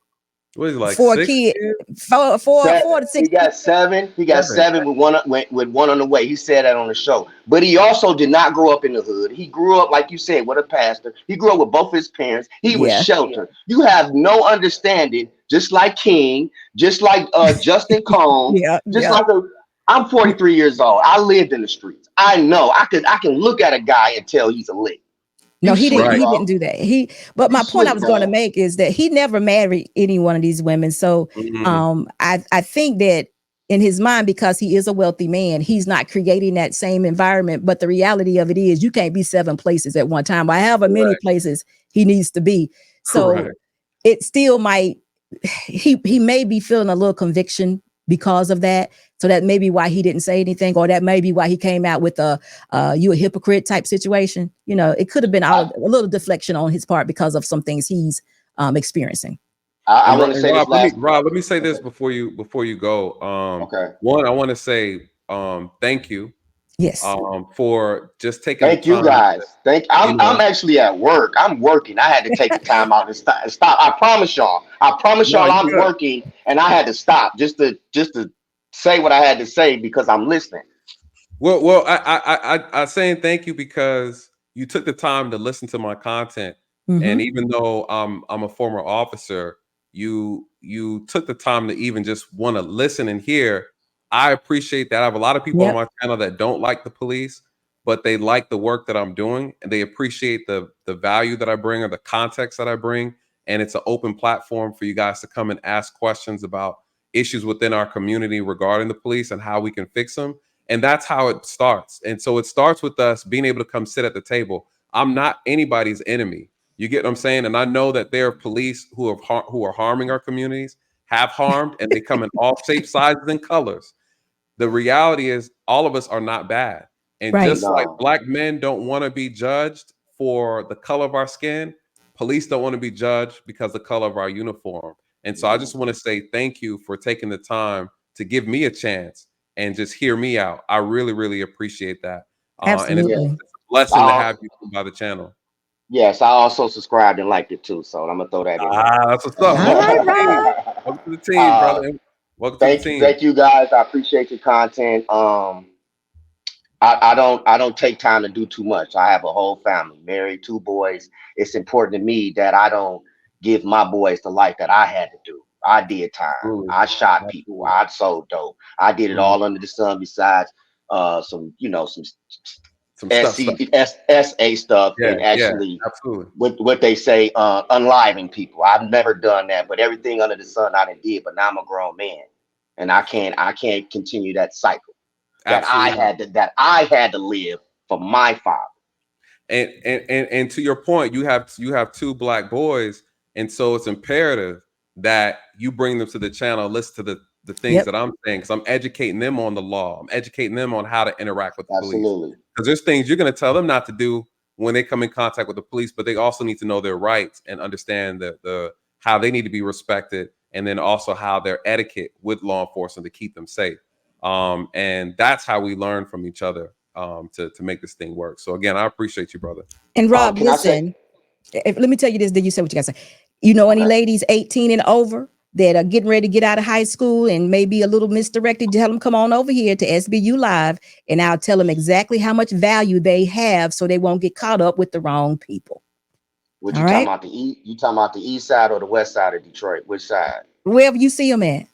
Speaker 2: What is it, like
Speaker 1: 4
Speaker 2: 6
Speaker 1: kids,
Speaker 2: kids?
Speaker 1: 4 to 6.
Speaker 6: He got 7. He got 7 with one on the way. He said that on the show. But he also did not grow up in the hood. He grew up, like you said, with a pastor. He grew up with both his parents. He was sheltered. You have no understanding, just like King, just like Justin Combs, I'm 43 years old. I lived in the streets. I know. I can look at a guy and tell he's a lick.
Speaker 1: No, he didn't. He didn't do that. But my point I was going to make is that he never married any one of these women. So, I think that in his mind, because he is a wealthy man, he's not creating that same environment. But the reality of it is, you can't be 7 places at one time. Or however many places he needs to be. So it still might. He may be feeling a little conviction because of that. So that may be why he didn't say anything, or that may be why he came out with you a hypocrite type situation. You know, it could have been a little deflection on his part because of some things he's experiencing.
Speaker 6: I want to say
Speaker 2: Rob, let me say this before you go.
Speaker 6: Okay.
Speaker 2: One, I want to say thank you.
Speaker 1: Yes.
Speaker 2: For just taking.
Speaker 6: Thank you guys. I'm actually at work. I'm working. I had to take the time out and stop. I promise y'all. I'm working, and I had to stop just to say what I had to say because I'm listening.
Speaker 2: Well, I saying thank you because you took the time to listen to my content, and even though I'm a former officer, you took the time to even just want to listen and hear. I appreciate that. I have a lot of people on my channel that don't like the police, but they like the work that I'm doing, and they appreciate the value that I bring or the context that I bring. And it's an open platform for you guys to come and ask questions about issues within our community regarding the police and how we can fix them. And that's how it starts. And so it starts with us being able to come sit at the table. I'm not anybody's enemy. You get what I'm saying? And I know that there are police who are harming our communities, have harmed, and they come in all shapes, sizes, and colors. The reality is all of us are not bad. And just like Black men don't want to be judged for the color of our skin, police don't want to be judged because of the color of our uniform. And so I just want to say thank you for taking the time to give me a chance and just hear me out. I really, really appreciate that.
Speaker 1: Absolutely.
Speaker 2: And it's a blessing to have you by the channel.
Speaker 6: Yes, I also subscribed and liked it too. So I'm gonna throw that in.
Speaker 2: That's what's up. Welcome to the team, brother. Welcome to the team.
Speaker 6: Thank you guys. I appreciate your content. I don't take time to do too much. I have a whole family, married, 2 boys. It's important to me that I don't give my boys the life that I had to do. I did time. I shot people. I sold dope. I did it all under the sun. Besides, some SA stuff, and actually what they say, unliving people. I've never done that, but everything under the sun I did. But now I'm a grown man, and I can't continue that cycle that I had to live for my father.
Speaker 2: And to your point, you have 2 Black boys, and so it's imperative that you bring them to the channel, listen to the things that I'm saying, because I'm educating them on the law. I'm educating them on how to interact with the police. Because there's things you're going to tell them not to do when they come in contact with the police, but they also need to know their rights and understand the how they need to be respected, and then also how their etiquette with law enforcement to keep them safe. And that's how we learn from each other to make this thing work. So again, I appreciate you, brother.
Speaker 1: And Rob, listen, let me tell you this. Did you say what you got to say? You know, any ladies 18 and over that are getting ready to get out of high school and maybe a little misdirected, tell them come on over here to SBU Live, and I'll tell them exactly how much value they have so they won't get caught up with the wrong people.
Speaker 6: What you talking about? You talking about the east side or the west side of Detroit? Which side?
Speaker 1: Wherever you see them at.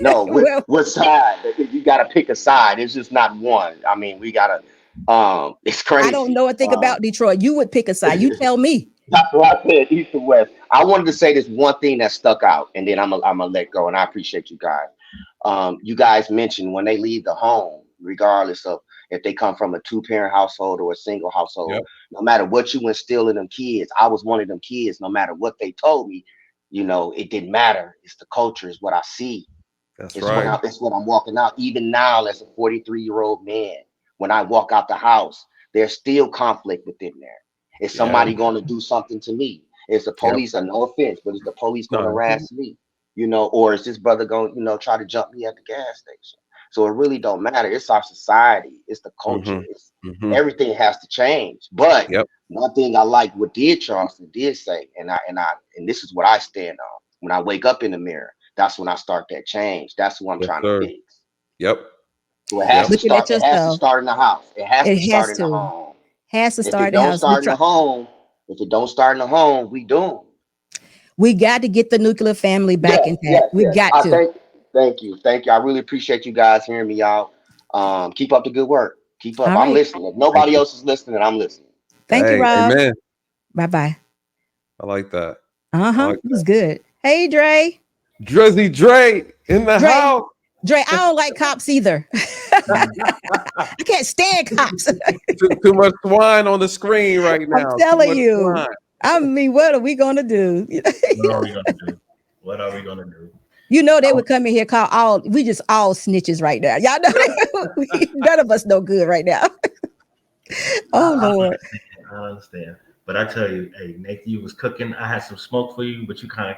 Speaker 6: No,
Speaker 1: Well,
Speaker 6: what side? You got to pick a side. It's just not one. I mean, we got to. It's
Speaker 1: I don't
Speaker 6: crazy.
Speaker 1: know a thing about Detroit. You would pick a side. You tell me.
Speaker 6: That's why I said east and west. I wanted to say this one thing that stuck out, and then I'm gonna let go. And I appreciate you guys. You guys mentioned when they leave the home, regardless of if they come from a two-parent household or a single household,
Speaker 2: Yep.
Speaker 6: no matter what you instill in them kids, I was one of them kids. No matter what they told me, it didn't matter. It's the culture, is what I see.
Speaker 2: That's
Speaker 6: It's what
Speaker 2: right.
Speaker 6: it's what I'm walking out. Even now, as a 43-year-old man, when I walk out the house, there's still conflict within there. Is
Speaker 2: Yeah.
Speaker 6: somebody going to do something to me? Is the
Speaker 2: Yep.
Speaker 6: police, no offense, but is the police going to
Speaker 2: No.
Speaker 6: harass me? Or is this brother going, try to jump me at the gas station? So it really don't matter. It's our society. It's the culture.
Speaker 2: Mm-hmm.
Speaker 6: It's
Speaker 2: Mm-hmm.
Speaker 6: everything has to change. But
Speaker 2: Yep.
Speaker 6: one thing I like what Charleston did say, and this is what I stand on. When I wake up in the mirror, that's when I start that change. That's who I'm
Speaker 2: Yes,
Speaker 6: trying to
Speaker 2: sir.
Speaker 6: fix.
Speaker 2: Yep.
Speaker 6: So it has
Speaker 2: Yep.
Speaker 6: to
Speaker 1: Looking
Speaker 6: start.
Speaker 1: at
Speaker 6: It has to
Speaker 1: yourself.
Speaker 6: start in the house. It has to
Speaker 1: It
Speaker 6: start
Speaker 1: has
Speaker 6: in the
Speaker 1: to.
Speaker 6: home.
Speaker 1: Has to
Speaker 6: If it
Speaker 1: start the
Speaker 6: don't
Speaker 1: house. We
Speaker 6: start in
Speaker 1: try.
Speaker 6: the home, we doomed.
Speaker 1: We got to get the nuclear family back
Speaker 6: Yes,
Speaker 1: intact.
Speaker 6: yes,
Speaker 1: We
Speaker 6: yes.
Speaker 1: got
Speaker 6: I
Speaker 1: to.
Speaker 6: thank you. I really appreciate you guys hearing me out. Keep up the good work. Keep up.
Speaker 1: All
Speaker 6: I'm
Speaker 1: right.
Speaker 6: listening. If
Speaker 2: Thank
Speaker 6: nobody
Speaker 2: you.
Speaker 6: else is listening, I'm listening.
Speaker 1: Thank you,
Speaker 2: Hey,
Speaker 1: Rob.
Speaker 2: amen.
Speaker 1: Bye bye.
Speaker 2: I like that. I
Speaker 1: Uh-huh.
Speaker 2: like
Speaker 1: It was
Speaker 2: that.
Speaker 1: good. Hey, Dre.
Speaker 2: Drizzy Dre in the
Speaker 1: Dre.
Speaker 2: house.
Speaker 1: Dre, I don't like cops either. I can't stand cops.
Speaker 2: Too much swine on the screen right
Speaker 1: I'm
Speaker 2: now. Too
Speaker 1: telling
Speaker 2: much
Speaker 1: you.
Speaker 2: swine.
Speaker 1: I mean, what are we gonna do?
Speaker 7: What are we gonna do? What are we gonna do?
Speaker 1: You know they would come in here call all we just all snitches right now. Y'all know none of us no good right now. Oh
Speaker 7: I
Speaker 1: Lord.
Speaker 7: understand. I understand. But I tell you, hey, Nate, you was cooking. I had some smoke for you, but you kind of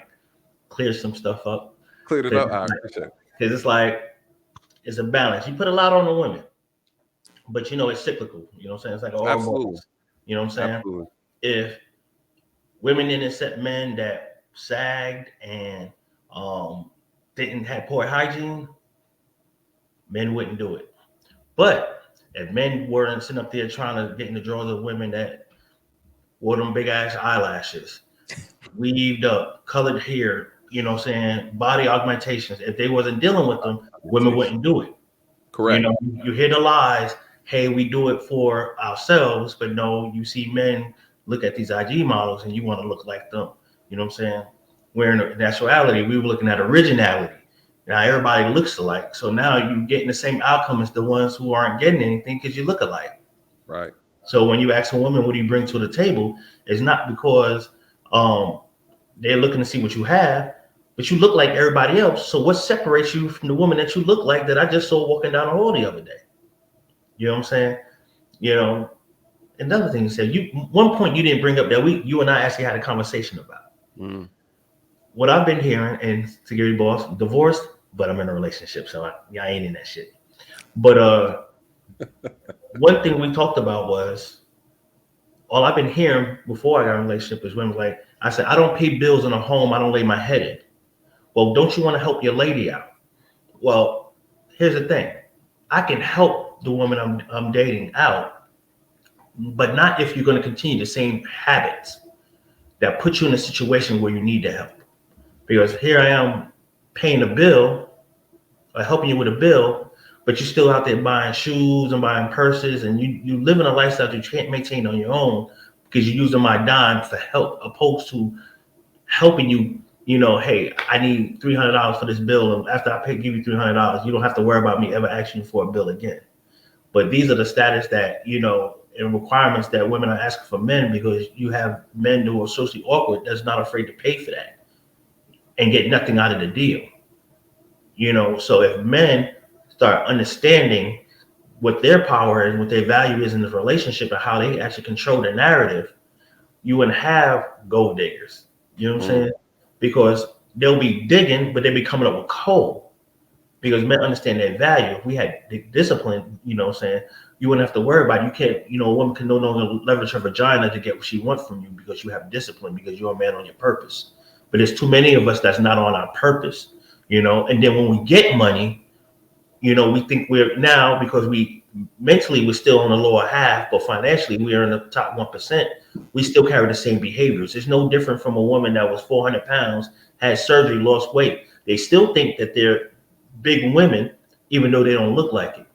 Speaker 7: cleared some stuff up.
Speaker 2: Cleared it up. I appreciate it.
Speaker 7: Because it's like it's a balance. You put a lot on the women, but it's cyclical. You know what I'm saying? It's like an
Speaker 2: Absolutely.
Speaker 7: hormones. You know what I'm saying?
Speaker 2: Absolutely.
Speaker 7: If women didn't accept men that sagged and didn't have poor hygiene, men wouldn't do it. But if men weren't sitting up there trying to get in the drawers of women that wore them big ass eyelashes, weaved up, colored hair, body augmentations, if they wasn't dealing with them, women wouldn't do it.
Speaker 2: Correct.
Speaker 7: You hear the lies, hey, we do it for ourselves, but no, you see men look at these IG models and you want to look like them. You know what I'm saying? Where in naturality, we were looking at originality. Now everybody looks alike. So now you're getting the same outcome as the ones who aren't getting anything because you look alike.
Speaker 2: Right.
Speaker 7: So when you ask a woman, what do you bring to the table? It's not because they're looking to see what you have, but you look like everybody else. So what separates you from the woman that you look like that I just saw walking down the hall the other day? You know what I'm saying? Another thing you said, one point you didn't bring up that you and I actually had a conversation about.
Speaker 2: Mm.
Speaker 7: What I've been hearing, and security boss, divorced, but I'm in a relationship, so I ain't in that shit. But one thing we talked about was all I've been hearing before I got in a relationship is women like, I said, I don't pay bills in a home, I don't lay my head in. Well, don't you want to help your lady out? Well, here's the thing. I can help the woman I'm dating out, but not if you're going to continue the same habits that put you in a situation where you need to help. Because here I am paying a bill, or helping you with a bill, but you're still out there buying shoes and buying purses, and you living a lifestyle that you can't maintain on your own because you're using my dime for help, opposed to helping you. Hey, I need $300 for this bill, and after I give you $300, you don't have to worry about me ever asking you for a bill again. But these are the status that and requirements that women are asking for men, because you have men who are socially awkward that's not afraid to pay for that and get nothing out of the deal. So if men start understanding what their power is, what their value is in this relationship, and how they actually control the narrative, you wouldn't have gold diggers. You know what I'm saying? Because they'll be digging, but they'll be coming up with coal. Because men understand their value. If we had discipline, you wouldn't have to worry about it. You can't, a woman can no longer leverage her vagina to get what she wants from you because you have discipline, because you're a man on your purpose. But there's too many of us that's not on our purpose, and then when we get money, we think we're now, because we're still on the lower half, but financially we are in the top 1%. We still carry the same behaviors. It's no different from a woman that was 400 pounds, had surgery, lost weight. They still think that they're big women, even though they don't look like it.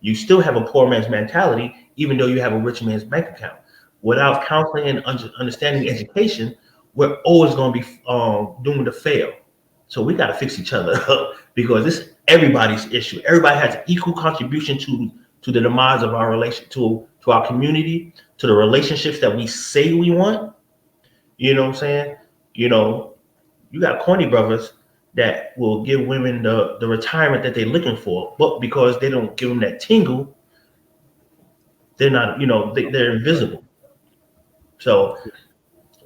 Speaker 7: You still have a poor man's mentality, even though you have a rich man's bank account. Without counseling and understanding education, we're always going to be doomed to fail. So we got to fix each other up because this is everybody's issue. Everybody has equal contribution to the demise of our relation to our community, to the relationships that we say we want. You know what I'm saying? You know, you got corny brothers that will give women the retirement that they're looking for, but because they don't give them that tingle, they're not, they're invisible. So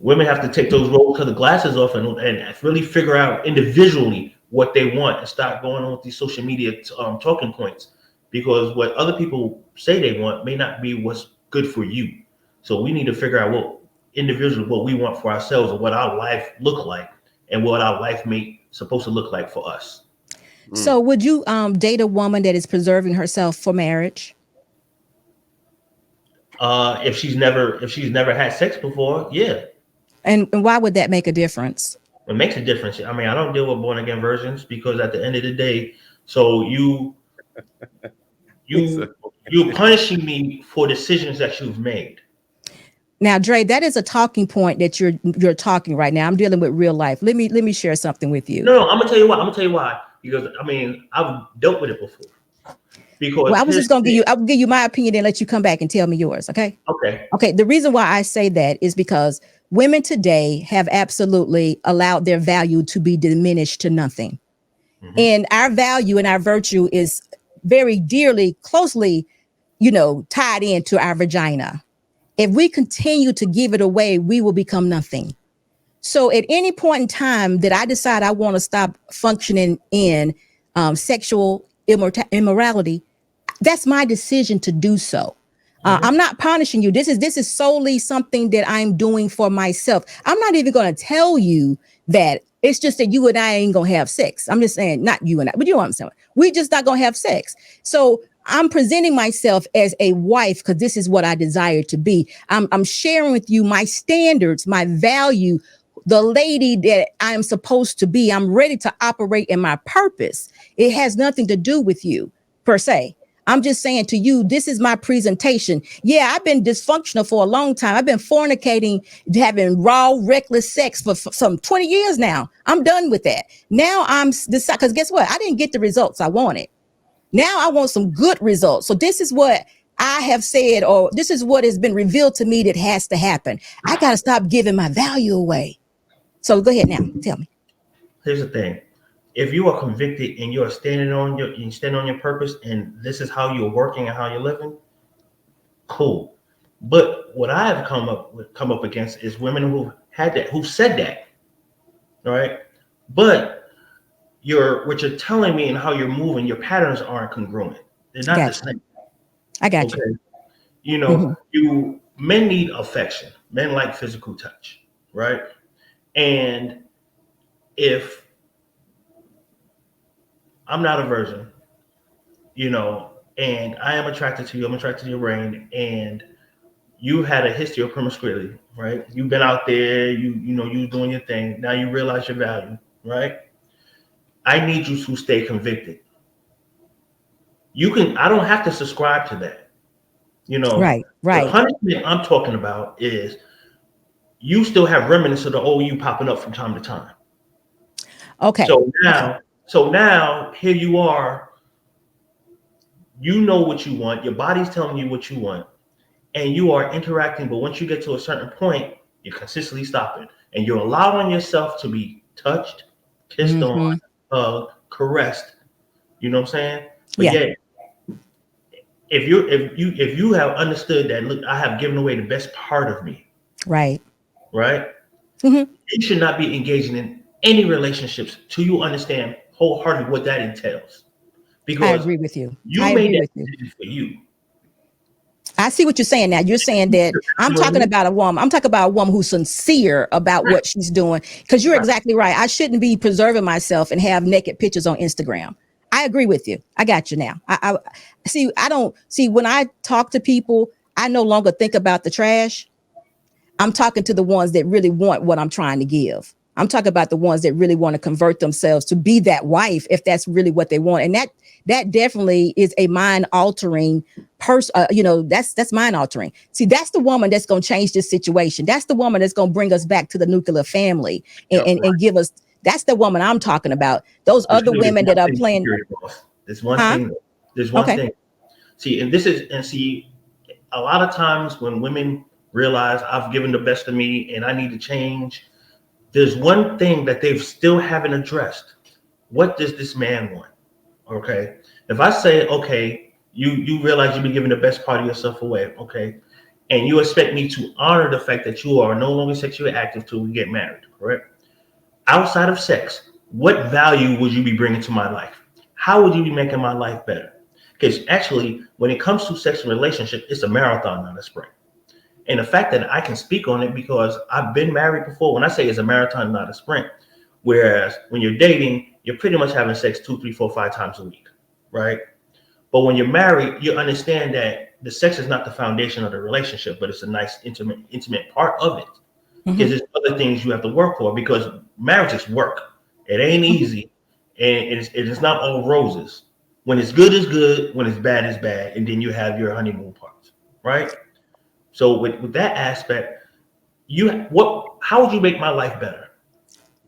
Speaker 7: women have to take those rose-colored glasses off and really figure out individually what they want and start going on with these social media talking points, because what other people say they want may not be what's good for you. So we need to figure out what we want for ourselves and what our life look like and what our life may supposed to look like for us.
Speaker 1: So would you date a woman that is preserving herself for marriage?
Speaker 7: If she's never had sex before, yeah.
Speaker 1: And why would that make a difference?
Speaker 7: It makes a difference. I mean, I don't deal with born again virgins because at the end of the day, so you're punishing me for decisions that you've made.
Speaker 1: Now, Dre, that is a talking point that you're talking right now. I'm dealing with real life. Let me share something with you.
Speaker 7: No, I'm gonna tell you why. Because I mean, I've dealt with it before. Because
Speaker 1: well, I was just gonna I'll give you my opinion and let you come back and tell me yours. Okay.
Speaker 7: Okay.
Speaker 1: The reason why I say that is because women today have absolutely allowed their value to be diminished to nothing. Mm-hmm. And our value and our virtue is very dearly, closely, tied into our vagina. If we continue to give it away, we will become nothing. So at any point in time that I decide I want to stop functioning in sexual immorality, that's my decision to do so. I'm not punishing you. This is solely something that I'm doing for myself. I'm not even going to tell you that. It's just that you and I ain't going to have sex. I'm just saying, not you and I, but you know what I'm saying. We're just not going to have sex. So I'm presenting myself as a wife because this is what I desire to be. I'm sharing with you my standards, my value, the lady that I'm supposed to be. I'm ready to operate in my purpose. It has nothing to do with you per se. I'm just saying to you, this is my presentation. Yeah, I've been dysfunctional for a long time. I've been fornicating, having raw, reckless sex for some 20 years now. I'm done with that. Now I'm deciding, because guess what? I didn't get the results I wanted. Now I want some good results. So this is what I have said, or this is what has been revealed to me that has to happen. I got to stop giving my value away. So go ahead now. Tell me.
Speaker 7: Here's the thing. If you are convicted and you're standing on your purpose and this is how you're working and how you're living, cool. But what I have come up against is women who said that. All right. But what you're telling me and how you're moving, your patterns aren't congruent. They're not the same.
Speaker 1: I got you.
Speaker 7: Men need affection. Men like physical touch, right? And if I'm not a virgin, and I am attracted to you, I'm attracted to your brain, and you had a history of promiscuity, right? You've been out there, you doing your thing. Now you realize your value, right? I need you to stay convicted. I don't have to subscribe to that.
Speaker 1: Right.
Speaker 7: The punishment I'm talking about is you still have remnants of the old you popping up from time to time.
Speaker 1: Okay.
Speaker 7: So now here you are, you know what you want. Your body's telling you what you want and you are interacting. But once you get to a certain point, you're consistently stopping and you're allowing yourself to be touched, kissed on, hugged, caressed. You know what I'm saying? But yeah. If you have understood that, look, I have given away the best part of me.
Speaker 1: Right.
Speaker 7: You should not be engaging in any relationships till you understand wholeheartedly what that entails. Because
Speaker 1: I agree with you.
Speaker 7: You made that decision for you.
Speaker 1: I see what you're saying now. You're saying that I'm talking about a woman. I'm talking about a woman who's sincere about what she's doing. Because you're exactly right. I shouldn't be preserving myself and have naked pictures on Instagram. I agree with you. I got you now. I see. I don't see when I talk to people, I no longer think about the trash. I'm talking to the ones that really want what I'm trying to give. I'm talking about the ones that really want to convert themselves to be that wife, if that's really what they want. And that definitely is a mind altering person. That's mind altering. See, that's the woman that's going to change this situation. That's the woman that's going to bring us back to the nuclear family and give us. That's the woman I'm talking about. Those
Speaker 7: But
Speaker 1: other women that are playing.
Speaker 7: There's one
Speaker 1: Huh?
Speaker 7: thing. There's one
Speaker 1: Okay.
Speaker 7: thing. See, a lot of times when women realize I've given the best of me and I need to change, there's one thing that they still haven't addressed. What does this man want? Okay. If I say, okay, you realize you've been giving the best part of yourself away, okay, and you expect me to honor the fact that you are no longer sexually active till we get married, correct? Outside of sex, what value would you be bringing to my life? How would you be making my life better? Because actually, when it comes to sexual relationship, it's a marathon, not a sprint. And the fact that I can speak on it because I've been married before, when I say it's a marathon, not a sprint, whereas when you're dating, you're pretty much having sex 2, 3, 4, 5 times a week, right? But when you're married, you understand that the sex is not the foundation of the relationship, but it's a nice intimate part of it. Because there's other things you have to work for, because marriage is work. It ain't easy, and it's not all roses. When it's good, when it's bad, it's bad, and then you have your honeymoon parts, right? So with that aspect, how would you make my life better?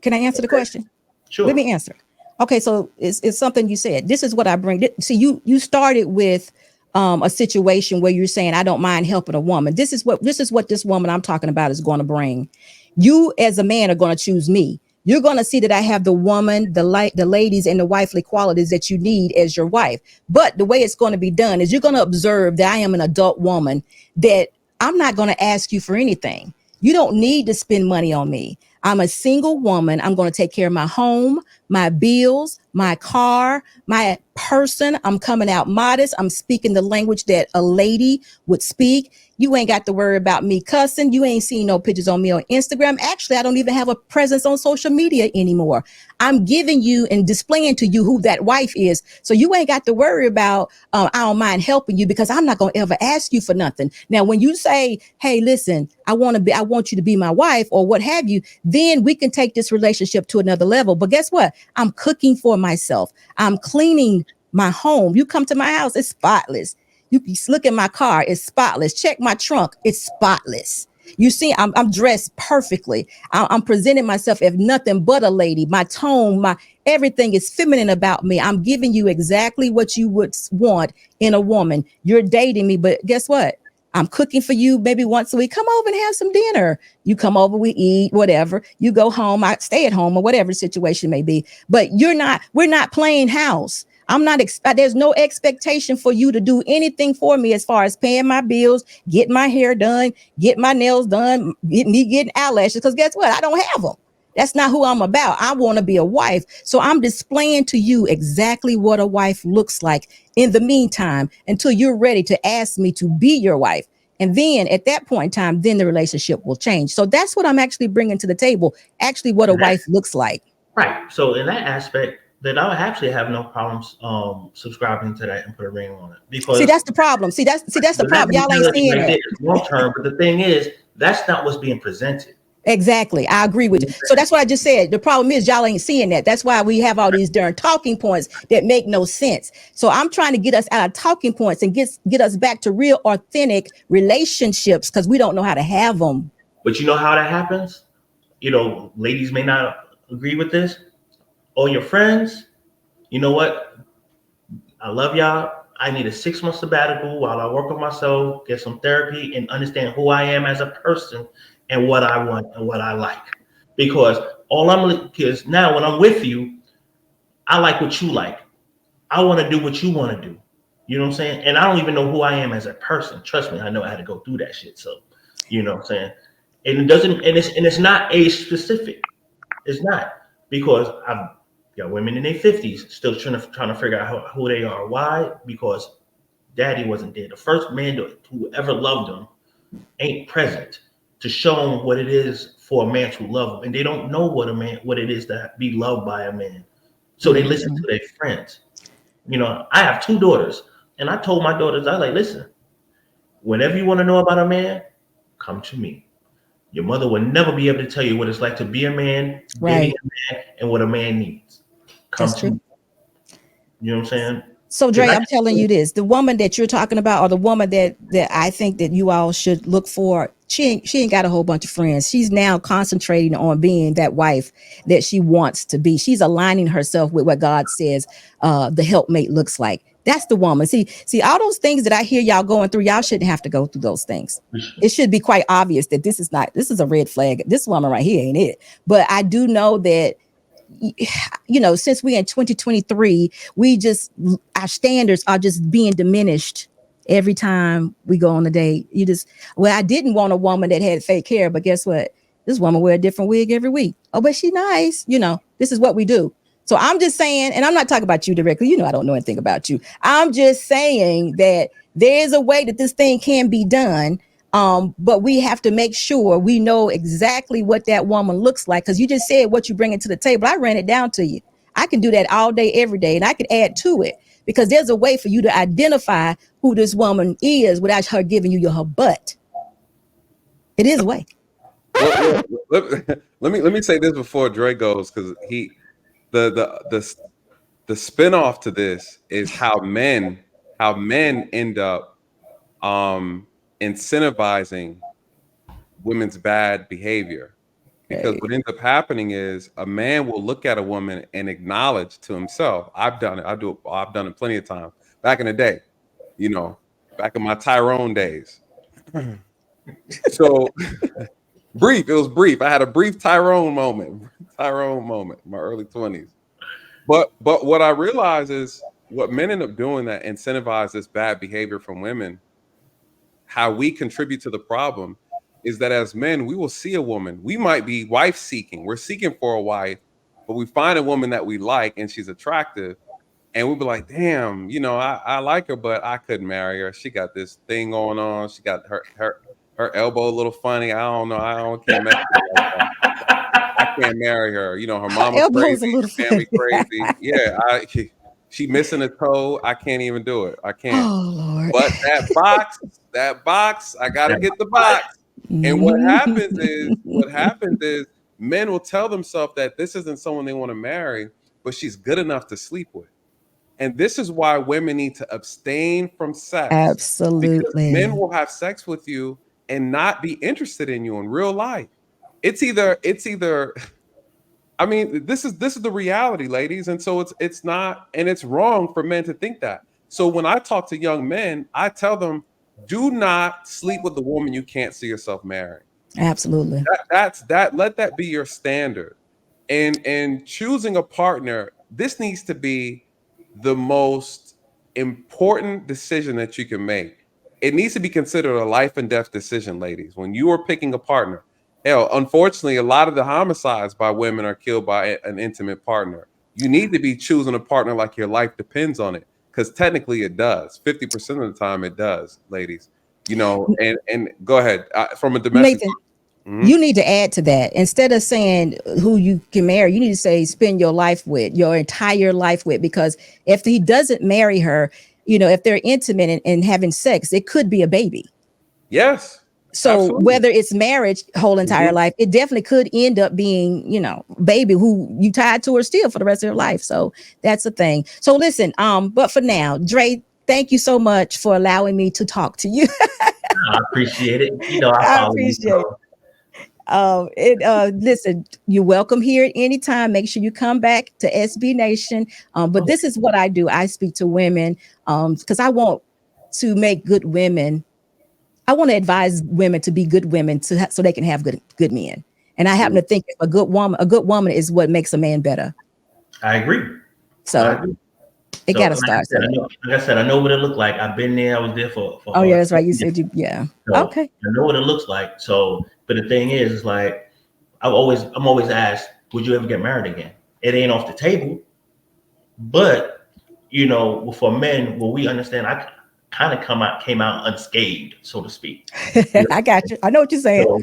Speaker 1: Can I answer the question?
Speaker 7: Sure.
Speaker 1: Let me answer. Okay, so it's something you said. This is what I bring. See, you started with a situation where you're saying I don't mind helping a woman. This is what this woman I'm talking about is going to bring. You as a man are going to choose me. You're going to see that I have the woman, the ladies, and the wifely qualities that you need as your wife. But the way it's going to be done is you're going to observe that I am an adult woman, that I'm not going to ask you for anything. You don't need to spend money on me. I'm a single woman. I'm going to take care of my home, my bills, my car, my person. I'm coming out modest. I'm speaking the language that a lady would speak. You ain't got to worry about me cussing. You ain't seen no pictures on me on Instagram. Actually, I don't even have a presence on social media anymore. I'm giving you and displaying to you who that wife is. So you ain't got to worry about, I don't mind helping you, because I'm not going to ever ask you for nothing. Now, when you say, hey, listen, I want you to be my wife or what have you, then we can take this relationship to another level. But guess what? I'm cooking for myself. I'm cleaning my home. You come to my house, it's spotless. You look at my car, it's spotless. Check my trunk, it's spotless. You see, I'm dressed perfectly. I'm presenting myself as nothing but a lady. My tone, my everything is feminine about me. I'm giving you exactly what you would want in a woman. You're dating me, but guess what? I'm cooking for you maybe once a week. Come over and have some dinner. You come over, we eat, whatever. You go home, I stay at home, or whatever the situation may be. But we're not playing house. There's no expectation for you to do anything for me as far as paying my bills, getting my hair done, get my nails done, getting eyelashes. Because guess what? I don't have them. That's not who I'm about. I want to be a wife. So I'm displaying to you exactly what a wife looks like in the meantime, until you're ready to ask me to be your wife. And then at that point in time, then the relationship will change. So that's what I'm actually bringing to the table, actually what a wife looks like.
Speaker 7: Right. So in that aspect, that I would actually have no problems subscribing to that and put a ring on it. Because
Speaker 1: see, that's the problem. See, that's the problem. Y'all ain't seeing
Speaker 7: right
Speaker 1: it.
Speaker 7: Long term, but the thing is, that's not what's being presented.
Speaker 1: Exactly. I agree with you. So that's what I just said. The problem is y'all ain't seeing that. That's why we have all these darn talking points that make no sense. So I'm trying to get us out of talking points and get us back to real authentic relationships, because we don't know how to have them.
Speaker 7: But you know how that happens? Ladies may not agree with this. All your friends, you know what? I love y'all. I need a 6-month sabbatical while I work on myself, get some therapy, and understand who I am as a person and what I want and what I like. Because now when I'm with you, I like what you like. I want to do what you want to do. You know what I'm saying? And I don't even know who I am as a person. Trust me, I know how to go through that shit. So, you know what I'm saying? And it's not age specific. It's not, because I've got women in their 50s still trying to figure out who they are. Why? Because daddy wasn't there. The first man who ever loved them ain't present to show them what it is for a man to love them. And they don't know what it is to be loved by a man. So they listen to their friends. I have 2 daughters, and I told my daughters, I was like, listen, whenever you want to know about a man, come to me. Your mother will never be able to tell you what it's like to be a man, dating
Speaker 1: Right.
Speaker 7: a man, and what a man needs. Come
Speaker 1: That's
Speaker 7: to
Speaker 1: true.
Speaker 7: me. You know what I'm saying?
Speaker 1: So
Speaker 7: 'Cause
Speaker 1: Dre, I'm telling you this: the woman that you're talking about, or the woman that I think that you all should look for, she ain't got a whole bunch of friends. She's now concentrating on being that wife that she wants to be. She's aligning herself with what God says the helpmate looks like. That's the woman. See, all those things that I hear y'all going through, y'all shouldn't have to go through those things. It should be quite obvious that this is a red flag. This woman right here ain't it. But I do know that, since we in 2023, we just, our standards are just being diminished every time we go on a date. I didn't want a woman that had fake hair, but guess what? This woman wear a different wig every week. Oh, but she nice. This is what we do. So I'm just saying, and I'm not talking about you directly. I don't know anything about you. I'm just saying that there is a way that this thing can be done. But we have to make sure we know exactly what that woman looks like. Because you just said what you bring it to the table. I ran it down to you. I can do that all day, every day, and I could add to it, because there's a way for you to identify who this woman is without her giving you her butt. It is a way.
Speaker 2: Well, let me say this before Dre goes, because the spinoff to this is how men end up incentivizing women's bad behavior. Because what ends up happening is a man will look at a woman and acknowledge to himself, I've done it. I've done it plenty of times back in the day, back in my Tyrone days. So brief, it was brief. I had a brief Tyrone moment in my early 20s. But what I realize is what men end up doing that incentivize this bad behavior from women, how we contribute to the problem is that as men, we will see a woman. We might be wife seeking. We're seeking for a wife, but we find a woman that we like and she's attractive. And we'll be like, damn, I like her, but I couldn't marry her. She got this thing going on. She got her elbow a little funny. I don't know. Can't mess with her like that. I can't marry her. Her mama
Speaker 1: Elbow's
Speaker 2: crazy,
Speaker 1: a little
Speaker 2: her family
Speaker 1: funny.
Speaker 2: crazy. Yeah, she missing a toe. I can't even do it. I can't.
Speaker 1: Oh Lord.
Speaker 2: But that box, I gotta get the box. And what happens is men will tell themselves that this isn't someone they want to marry, but she's good enough to sleep with. And this is why women need to abstain from sex, because men
Speaker 1: Absolutely.
Speaker 2: will have sex with you and not be interested in you in real life. It's either I mean, this is the reality, ladies. And so it's not, and it's wrong for men to think that. So when I talk to young men, I tell them, do not sleep with the woman you can't see yourself marrying.
Speaker 1: Absolutely.
Speaker 2: Let that be your standard. And choosing a partner, this needs to be the most important decision that you can make. It needs to be considered a life and death decision, ladies. When you are picking a partner, hell, unfortunately, a lot of the homicides by women are killed by an intimate partner. You need to be choosing a partner like your life depends on it, because technically it does. 50% of the time it does, ladies. And go ahead. From a domestic.
Speaker 1: Nathan,
Speaker 2: Mhm.
Speaker 1: you need to add to that. Instead of saying who you can marry, you need to say spend your life with, your entire life with. Because if he doesn't marry her, if they're intimate and having sex, it could be a baby.
Speaker 2: Yes,
Speaker 1: So
Speaker 2: absolutely.
Speaker 1: whether it's marriage whole entire life, it definitely could end up being, baby who you tied to her still for the rest of your life. So that's the thing. So listen, but for now, Dre, thank you so much for allowing me to talk to you.
Speaker 7: I appreciate it. I
Speaker 1: I
Speaker 7: follow you.
Speaker 1: appreciate it. Listen, you're welcome here at any time. Make sure you come back to SB Nation. But this is what I do. I speak to women because I want to make good women. I want to advise women to be good women so they can have good men. And I happen to think a good woman is what makes a man better.
Speaker 7: I agree.
Speaker 1: So it got to start.
Speaker 7: Like I said, I know what it looked like. I've been there. I was there for
Speaker 1: Oh yeah, that's right. You said yeah.
Speaker 7: So
Speaker 1: okay.
Speaker 7: I know what it looks like. So, but the thing is like, I'm always asked, would you ever get married again? It ain't off the table. But for men, what we understand, I kind of came out unscathed, so to speak.
Speaker 1: I got you. I know what you're saying.
Speaker 7: So,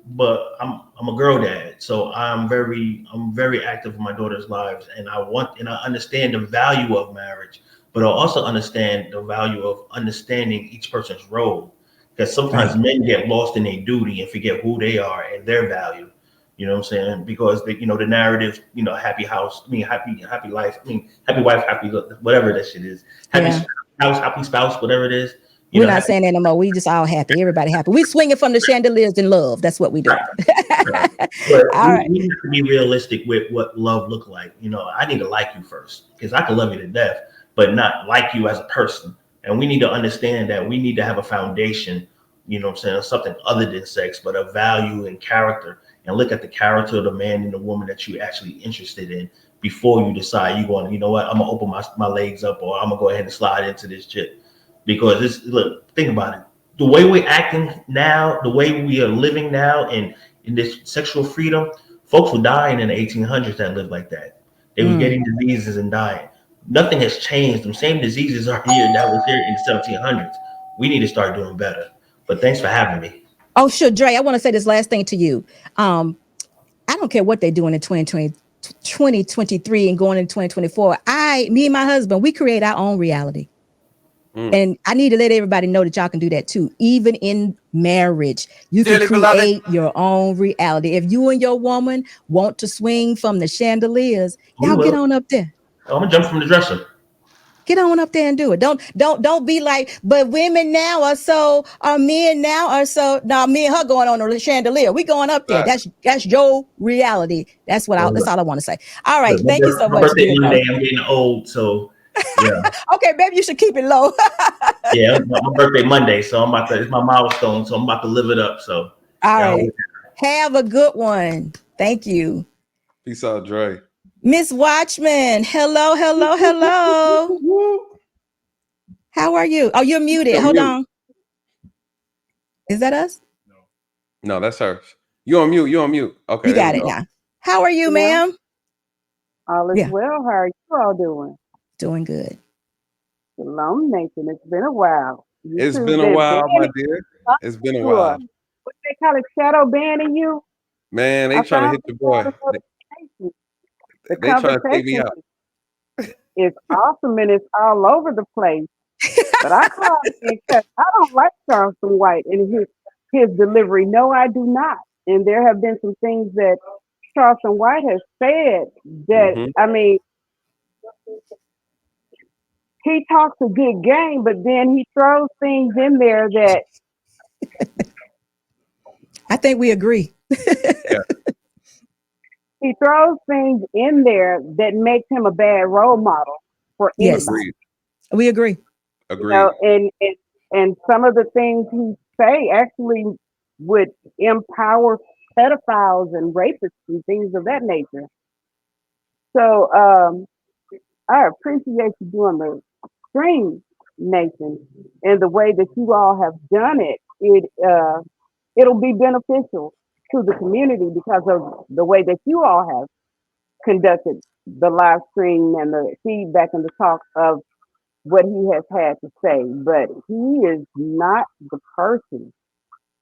Speaker 7: but I'm a girl dad, so I'm very active in my daughter's lives, and I understand the value of marriage, but I also understand the value of understanding each person's role. Because sometimes men get lost in their duty and forget who they are and their value. You know what I'm saying? Because the narrative, happy house, happy life, happy wife, happy whatever that shit is, happy house, happy spouse, whatever it is.
Speaker 1: We're not saying that no more. We just all happy. Everybody happy. We swinging from the chandeliers in love. That's what we do.
Speaker 7: Right. But we have to be realistic with what love look like. I need to like you first, because I can love you to death, but not like you as a person. And we need to understand that we need to have a foundation, something other than sex, but a value and character, and look at the character of the man and the woman that you're actually interested in before you decide I'm going to open my legs up, or I'm going to go ahead and slide into this chick. Because think about it. The way we're acting now, the way we are living now in this sexual freedom, folks were dying in the 1800s that lived like that. They were getting diseases and dying. Nothing has changed. The same diseases are here that was here in the 1700s. We need to start doing better. But thanks for having me.
Speaker 1: Oh, sure, Dre. I want to say this last thing to you. I don't care what they're doing in 2023 and going into 2024. Me and my husband, we create our own reality. And I need to let everybody know that y'all can do that too. Even in marriage, you can create your own reality. If you and your woman want to swing from the chandeliers, y'all get on up there.
Speaker 7: I'm gonna jump from the dresser.
Speaker 1: Get on up there and do it. Don't be like, but women now are so, or men now are so. Now me and her going on the chandelier. We going up there. That's your reality. That's all I want to say. All right. Thank you so much.
Speaker 7: My birthday Monday. I'm getting old, so yeah.
Speaker 1: Okay, baby, you should keep it low.
Speaker 7: Yeah, my birthday Monday, so it's my milestone, so I'm about to live it up. So
Speaker 1: all right. Have a good one. Thank you.
Speaker 2: Peace out, Dre.
Speaker 1: Miss Watchman. Hello. How are you? Oh, you're muted. Hold on. Is that us?
Speaker 2: No, that's her. You on mute. Okay.
Speaker 1: You got it now. How are you, ma'am?
Speaker 8: All is well. How are you all doing?
Speaker 1: Doing good.
Speaker 8: Shalom, Nathan. It's been a while.
Speaker 2: It's been a while, my dear. It's been a while.
Speaker 8: What they call it, shadow banning you?
Speaker 2: Man, they trying to hit your boy.
Speaker 8: The
Speaker 2: they trying to take me out.
Speaker 8: It's awesome and it's all over the place. But I called because I don't like Charleston White and his delivery. No, I do not. And there have been some things that Charleston White has said that, I mean, he talks a good game, but then he throws things in there that
Speaker 1: I think we agree.
Speaker 8: He throws things in there that makes him a bad role model for anybody.
Speaker 1: We agree.
Speaker 8: And some of the things he say actually would empower pedophiles and rapists and things of that nature. So I appreciate you doing the stream, Nathan, and the way that you all have done it. It'll be beneficial to the community because of the way that you all have conducted the live stream and the feedback and the talk of what he has had to say. But he is not the person.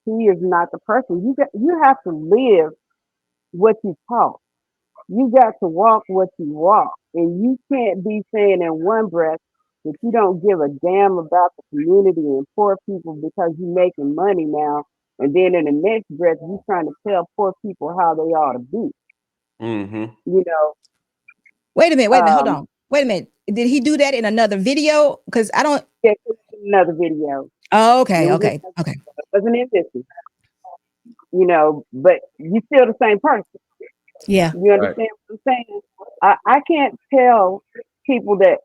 Speaker 8: He is not the person. You have to live what you talk. You got to walk what you walk. And you can't be saying in one breath that you don't give a damn about the community and poor people because you're making money now. And then in the next breath, you're trying to tell poor people how they ought to be. You know.
Speaker 1: Wait a minute. Hold on. Wait a minute. Did he do that in another video? Because I don't.
Speaker 8: Yeah, another video.
Speaker 1: Oh, okay.
Speaker 8: It wasn't in this one. You know, but you're still the same person.
Speaker 1: Yeah.
Speaker 8: You understand what I'm saying? I can't tell people that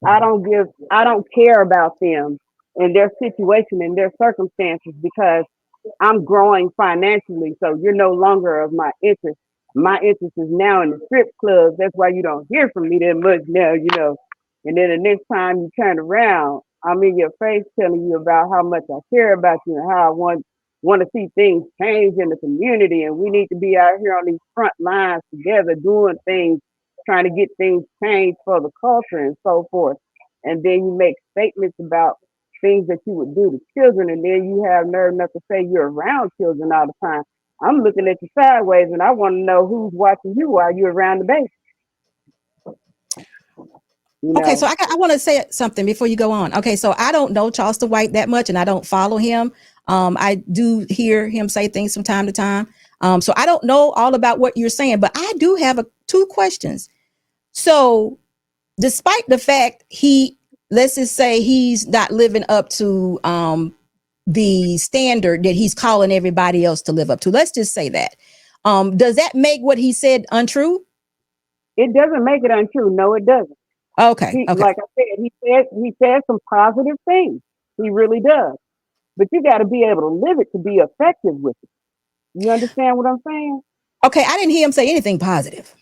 Speaker 8: I don't care about them and their situation and their circumstances because I'm growing financially. So you're no longer of my interest. My interest is now in the strip clubs. That's why you don't hear from me that much now, you know. And then the next time you turn around, I'm in your face telling you about how much I care about you and how I want to see things change in the community. And we need to be out here on these front lines together doing things, trying to get things changed for the culture and so forth. And then you make statements about things that you would do to children, and then you have nerve enough to say you're around children all the time. I'm looking at you sideways, and I want to know who's watching you while you're around the base. You
Speaker 1: Okay,
Speaker 8: know,
Speaker 1: so I want to say something before you go on. Okay, so I don't know Charleston White that much, and I don't follow him. I do hear him say things from time to time. So I don't know all about what you're saying, but I do have two questions. So, despite the fact let's just say he's not living up to the standard that he's calling everybody else to live up to. Let's just say that. Does that make what he said untrue?
Speaker 8: it doesn't make it untrue. No, it doesn't.
Speaker 1: Okay, okay.
Speaker 8: Like I said, he says some positive things. He really does. But you got to be able to live it to be effective with it. You understand what I'm saying?
Speaker 1: Okay, I didn't hear him say anything positive.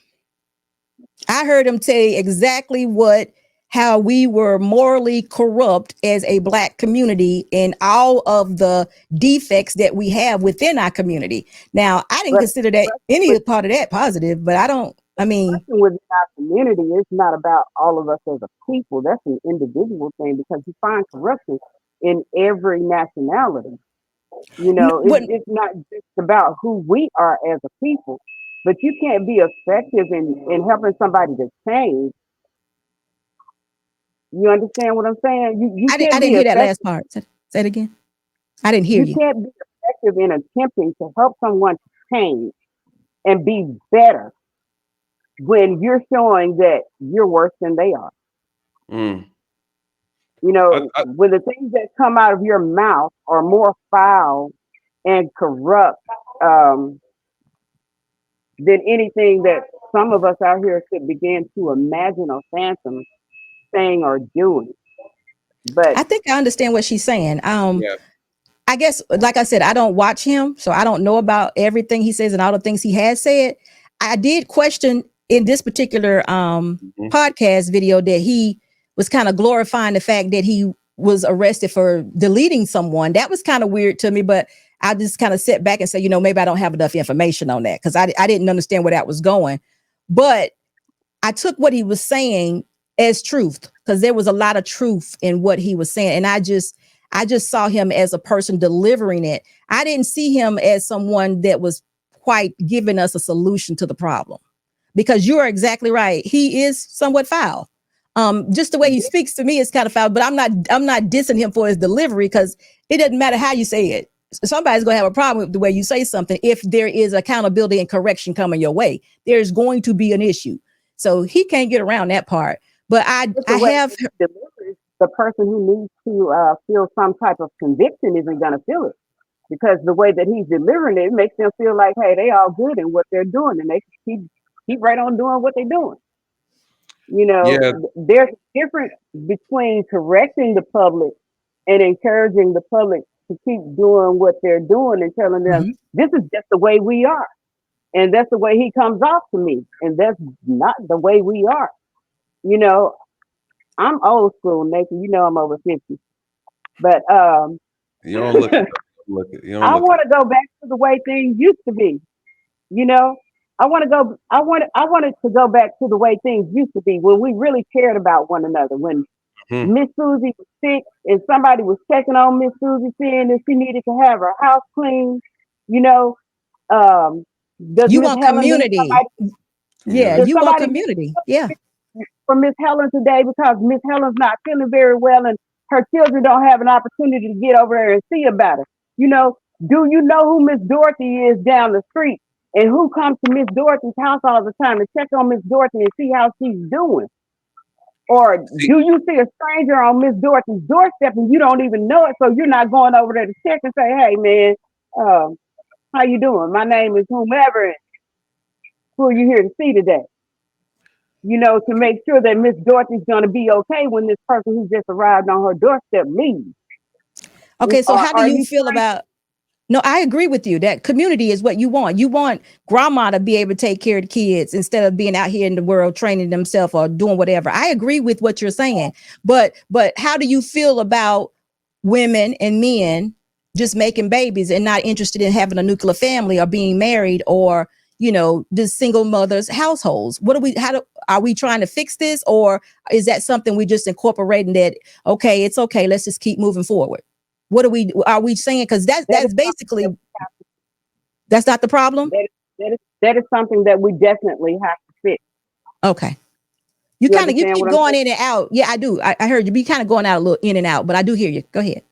Speaker 1: I heard him say exactly how we were morally corrupt as a Black community and all of the defects that we have within our community. Now, I didn't
Speaker 8: But
Speaker 1: consider that any part of that positive, but I mean,
Speaker 8: within our community, it's not about all of us as a people. That's an individual thing because you find corruption in every nationality. You know, it's not just about who we are as a people, but you can't be effective in helping somebody to change. You understand what I'm saying? You
Speaker 1: I
Speaker 8: can't
Speaker 1: didn't
Speaker 8: be
Speaker 1: hear that
Speaker 8: effective.
Speaker 1: last part. Say it again. I didn't hear
Speaker 8: You
Speaker 1: you.
Speaker 8: can't be effective in attempting to help someone to change and be better when you're showing that you're worse than they are.
Speaker 2: Mm.
Speaker 8: You know, when the things that come out of your mouth are more foul and corrupt than anything that some of us out here could begin to imagine or phantom saying or doing. But
Speaker 1: I think I understand what she's saying.
Speaker 2: Yeah.
Speaker 1: I guess, like I said, I don't watch him, so I don't know about everything he says and all the things he has said. I did question in this particular podcast video that he was kind of glorifying the fact that he was arrested for deleting someone. That was kind of weird to me, but I just kind of sat back and said, maybe I don't have enough information on that because I didn't understand where that was going. But I took what he was saying as truth because there was a lot of truth in what he was saying. And I just saw him as a person delivering it. I didn't see him as someone that was quite giving us a solution to the problem, because you are exactly right. He is somewhat foul. Just the way he speaks to me is kind of foul, but I'm not dissing him for his delivery because it doesn't matter how you say it. Somebody's going to have a problem with the way you say something. If there is accountability and correction coming your way, there's going to be an issue. So he can't get around that part. But I have
Speaker 8: the person who needs to feel some type of conviction isn't going to feel it because the way that he's delivering it makes them feel like, hey, they all good in what they're doing, and they keep right on doing what they're doing. You know,
Speaker 2: Yeah.
Speaker 8: there's a difference between correcting the public and encouraging the public to keep doing what they're doing and telling them this is just the way we are. And that's the way he comes off to me. And that's not the way we are. You know, I'm old school, Nathan. You know I'm over 50. But
Speaker 2: You don't look it. You don't
Speaker 8: I
Speaker 2: look
Speaker 8: want to go back to the way things used to be. You know, I want it to go back to the way things used to be when we really cared about one another. When Miss Susie was sick and somebody was checking on Miss Susie, seeing if she needed to have her house cleaned. You know, does
Speaker 1: you
Speaker 8: Miss
Speaker 1: want
Speaker 8: Helen need
Speaker 1: community.
Speaker 8: somebody?
Speaker 1: Yeah,
Speaker 8: Does
Speaker 1: you want
Speaker 8: somebody
Speaker 1: community. Yeah.
Speaker 8: for Miss Helen today because Miss Helen's not feeling very well and her children don't have an opportunity to get over there and see about her? You know, do you know who Miss Dorothy is down the street and who comes to Miss Dorothy's house all the time to check on Miss Dorothy and see how she's doing? Or do you see a stranger on Miss Dorothy's doorstep and you don't even know it, so you're not going over there to check and say, hey man, how you doing? My name is whomever, and who are you here to see today? You know, to make sure that Miss Dorothy's going to be okay when this person who just arrived on her doorstep leaves.
Speaker 1: Okay, so how do
Speaker 8: Are
Speaker 1: you
Speaker 8: you
Speaker 1: feel about? No, I agree with you that community is what you want. You want grandma to be able to take care of the kids instead of being out here in the world training themselves or doing whatever. I agree with what you're saying. But how do you feel about women and men just making babies and not interested in having a nuclear family or being married or, the single mothers households? Are we trying to fix this, or is that something we just incorporating that, okay, it's okay, let's just keep moving forward? What are we saying? Because that's basically, that's not the problem.
Speaker 8: That is something that we definitely have to fix.
Speaker 1: Okay. You kind of, you
Speaker 8: understand
Speaker 1: keep
Speaker 8: what I'm
Speaker 1: going
Speaker 8: saying?
Speaker 1: in and out. Yeah, I do. I heard you. Be kind of going out a little in and out, but I do hear you. Go ahead.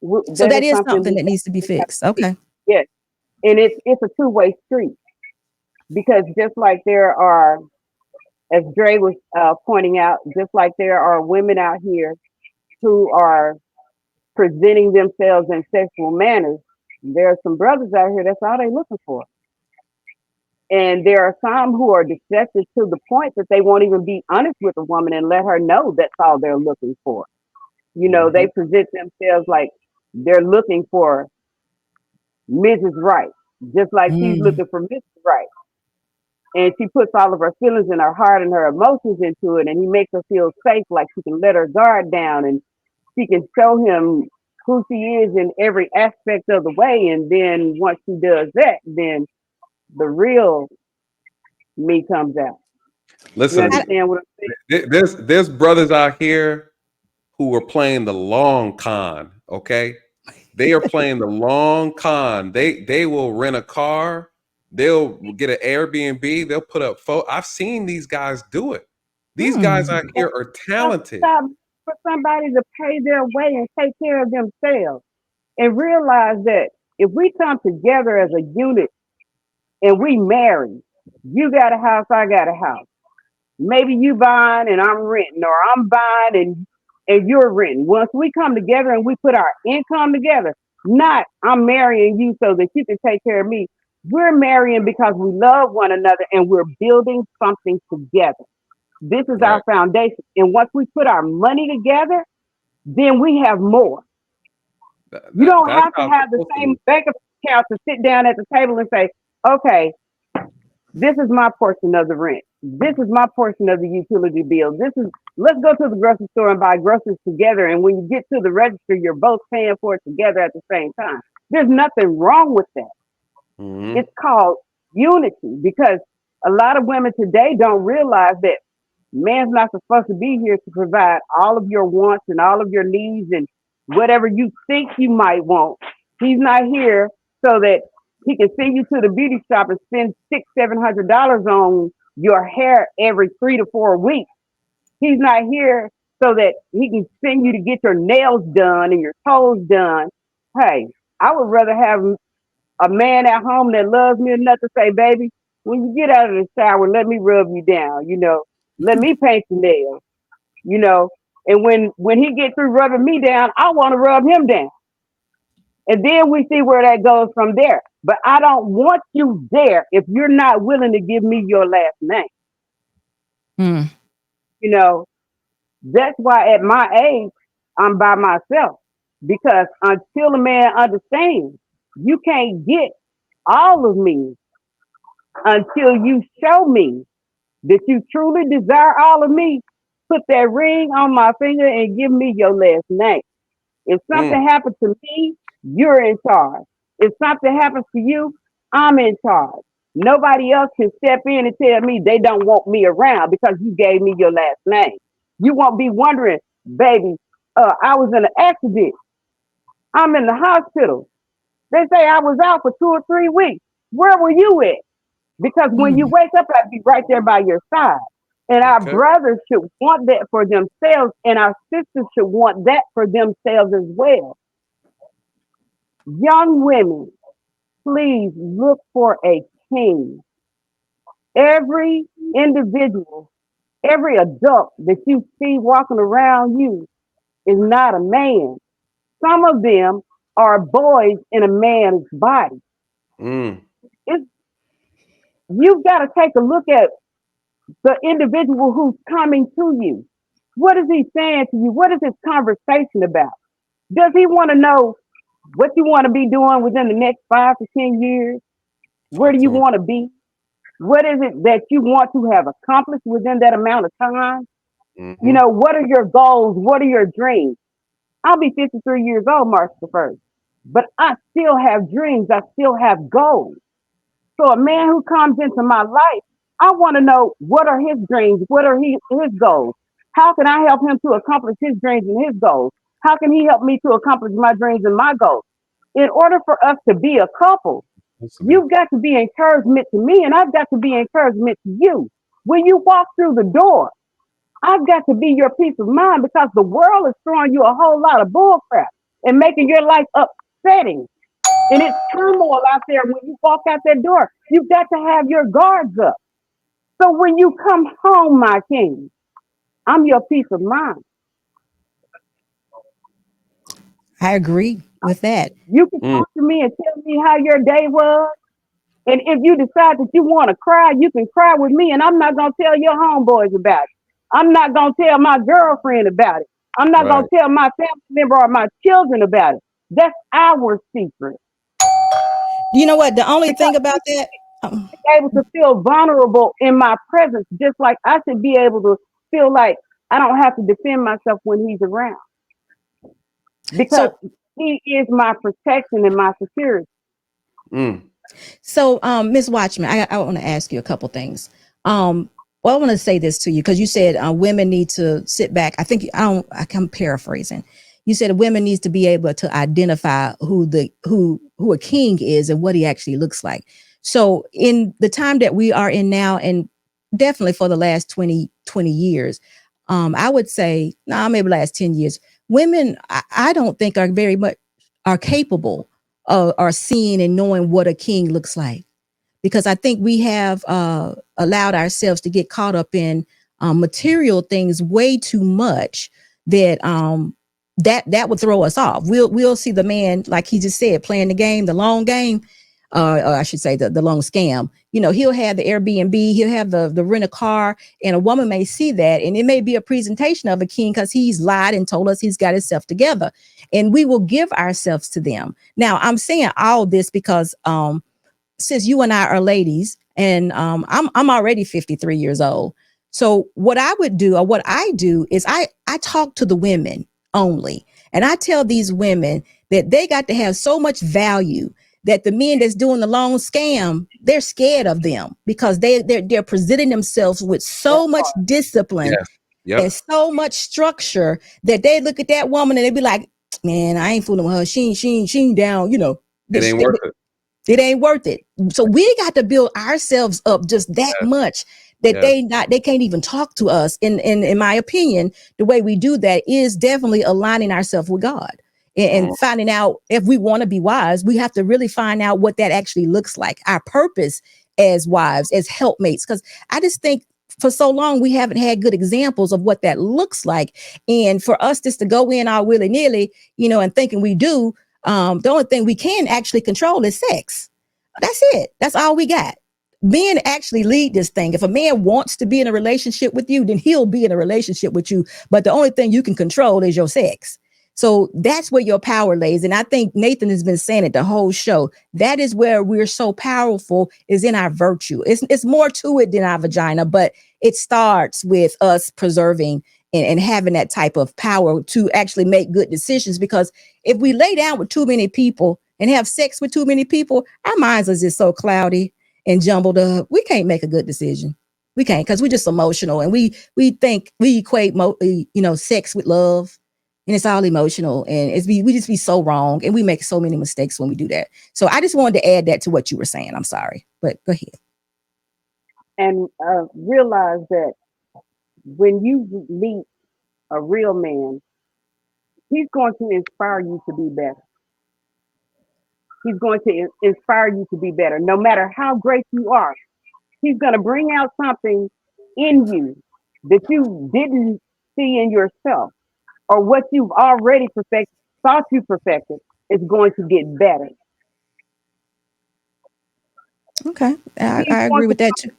Speaker 1: So
Speaker 8: That
Speaker 1: that
Speaker 8: is
Speaker 1: is
Speaker 8: something
Speaker 1: something
Speaker 8: we
Speaker 1: that needs to be
Speaker 8: definitely have
Speaker 1: fixed.
Speaker 8: to fix.
Speaker 1: Okay.
Speaker 8: Yes, and it's a two-way street because just like there are, as Dre was pointing out, just like there are women out here who are presenting themselves in sexual manners, there are some brothers out here that's all they looking for. And there are some who are deceptive to the point that they won't even be honest with a woman and let her know that's all they're looking for. You know,
Speaker 2: Mm-hmm.
Speaker 8: they present themselves like they're looking for Mrs. Right, just like she's
Speaker 1: Mm.
Speaker 8: looking for Mrs. Right. And she puts all of her feelings and her heart and her emotions into it, and he makes her feel safe, like she can let her guard down and she can show him who she is in every aspect of the way. And then once she does that, then the real me comes out. You
Speaker 2: Listen,
Speaker 8: understand what I'm saying?
Speaker 2: there's brothers out here who are playing the long con. Okay, they are playing the long con. They will rent a car. They'll get an Airbnb. They'll put up photo. I've seen these guys do it. These guys
Speaker 1: Hmm.
Speaker 2: out here are talented.
Speaker 8: Stop for somebody to pay their way and take care of themselves and realize that if we come together as a unit and we marry, you got a house, I got a house. Maybe you buying and I'm renting, or I'm buying and you're renting. Once we come together and we put our income together, not I'm marrying you so that you can take care of me. We're marrying because we love one another and we're building something together. This is our
Speaker 2: Right.
Speaker 8: foundation. And once we put our money together, then we have more. You don't
Speaker 2: That's
Speaker 8: have to
Speaker 2: how it's
Speaker 8: have the
Speaker 2: supposed to
Speaker 8: same
Speaker 2: be.
Speaker 8: bank account to sit down at the table and say, okay, this is my portion of the rent. This is my portion of the utility bill. Let's go to the grocery store and buy groceries together. And when you get to the register, you're both paying for it together at the same time. There's nothing wrong with that.
Speaker 2: Mm-hmm.
Speaker 8: It's called unity because a lot of women today don't realize that man's not supposed to be here to provide all of your wants and all of your needs and whatever you think you might want. He's not here so that he can send you to the beauty shop and spend $600-700 on your hair every 3 to 4 weeks. He's not here so that he can send you to get your nails done and your toes done. Hey, I would rather have a man at home that loves me enough to say, baby, when you get out of the shower, let me rub you down, let me paint your nails, you know. And when he gets through rubbing me down, I want to rub him down. And then we see where that goes from there. But I don't want you there if you're not willing to give me your last name.
Speaker 1: Mm.
Speaker 8: You know, that's why at my age, I'm by myself. Because until a man understands, you can't get all of me until you show me that you truly desire all of me. Put that ring on my finger and give me your last name. If
Speaker 2: Mm.
Speaker 8: something happens to me, you're in charge. If something happens to you, I'm in charge. Nobody else can step in and tell me they don't want me around because you gave me your last name. You won't be wondering, baby, I was in an accident. I'm in the hospital. They say I was out for 2 or 3 weeks. Where were you at? Because when you
Speaker 1: Mm.
Speaker 8: wake up, I'd be right there by your side. And our
Speaker 2: Okay.
Speaker 8: brothers should want that for themselves, and our sisters should want that for themselves as well. Young women, please look for a king. Every individual, every adult that you see walking around you is not a man. Some of them are boys in a man's body.
Speaker 2: Mm.
Speaker 8: It's, you've got to take a look at the individual who's coming to you. What is he saying to you? What is his conversation about? Does he want to know what you want to be doing within the next 5 to 10 years? Where
Speaker 2: Talk
Speaker 8: do
Speaker 2: to
Speaker 8: you
Speaker 2: him.
Speaker 8: want to be? What is it that you want to have accomplished within that amount of time?
Speaker 2: Mm-hmm.
Speaker 8: What are your goals? What are your dreams? I'll be 53 years old March the 1st, but I still have dreams. I still have goals. So a man who comes into my life, I want to know what are his dreams? What are his goals? How can I help him to accomplish his dreams and his goals? How can he help me to accomplish my dreams and my goals? In order for us to be a couple,
Speaker 2: Supposed to be.
Speaker 8: you've got to be encouragement to me, and I've got to be encouragement to you. When you walk through the door, I've got to be your peace of mind because the world is throwing you a whole lot of bull crap and making your life upsetting. And it's turmoil out there when you walk out that door. You've got to have your guards up. So when you come home, my king, I'm your peace of mind.
Speaker 1: I agree with that.
Speaker 8: You can
Speaker 2: Mm,
Speaker 8: talk to me and tell me how your day was. And if you decide that you want to cry, you can cry with me. And I'm not going to tell your homeboys about it. I'm not going to tell my girlfriend about it. I'm not going
Speaker 2: right.
Speaker 8: to tell my family member or my children about it. That's our secret.
Speaker 1: You know what? The only
Speaker 8: Because
Speaker 1: thing about that, um,
Speaker 8: I'm able to feel vulnerable in my presence, just like I should be able to feel like I don't have to defend myself when he's around. Because
Speaker 1: so
Speaker 8: he is my protection and my security.
Speaker 2: Mm,
Speaker 1: So, Ms. Watchman, I want to ask you a couple things. Well, I want to say this to you because you said women need to sit back. I think I'm paraphrasing. You said women needs to be able to identify who a king is and what he actually looks like. So, in the time that we are in now, and definitely for the last 20 years, I would say, maybe last 10 years, women, I don't think are very much are capable are seeing and knowing what a king looks like. Because I think we have allowed ourselves to get caught up in material things way too much that would throw us off. We'll see the man, like he just said, playing the game, the long game, or I should say the long scam. You know, he'll have the Airbnb, he'll have the rent a car, and a woman may see that, and it may be a presentation of a king because he's lied and told us he's got himself together, and we will give ourselves to them. Now, I'm saying all this because since you and I are ladies, and I'm already 53 years old. So what I would do, or what I do, is I talk to the women only, and I tell these women that they got to have so much value that the men that's doing the long scam, they're scared of them because they're presenting themselves with so much discipline
Speaker 2: yes.
Speaker 1: and
Speaker 2: Yep.
Speaker 1: so much structure that they look at that woman and they be like, man, I ain't fooling with her. She ain't down, you know.
Speaker 2: It ain't worth it.
Speaker 1: It ain't worth it. So we got to build ourselves up just that
Speaker 2: Yes.
Speaker 1: much that
Speaker 2: Yes.
Speaker 1: they can't even talk to us. In my opinion, the way we do that is definitely aligning ourselves with God and finding out if we want to be wives. We have to really find out what that actually looks like. Our purpose as wives, as helpmates, because I just think for so long we haven't had good examples of what that looks like, and for us just to go in all willy nilly, you know, and thinking we do. The only thing we can actually control is sex. That's it. That's all we got. Men actually lead this thing. If a man wants to be in a relationship with you, then he'll be in a relationship with you. But the only thing you can control is your sex. So that's where your power lays. And I think Nathan has been saying it the whole show. That is where we're so powerful, is in our virtue. It's more to it than our vagina, but it starts with us preserving and having that type of power to actually make good decisions. Because if we lay down with too many people and have sex with too many people, our minds are just so cloudy and jumbled up. We can't make a good decision. We can't, because we're just emotional, and we think we equate sex with love, and it's all emotional, and we just be so wrong, and we make so many mistakes when we do that. So I just wanted to add that to what you were saying. I'm sorry, but go ahead.
Speaker 8: And realize that when you meet a real man, he's going to inspire you to be better. He's going to inspire you to be better. No matter how great you are, he's going to bring out something in you that you didn't see in yourself, or what you've already thought you perfected is going to get better.
Speaker 1: Okay,
Speaker 8: He's
Speaker 1: I
Speaker 8: going
Speaker 1: agree
Speaker 8: to
Speaker 1: with that too.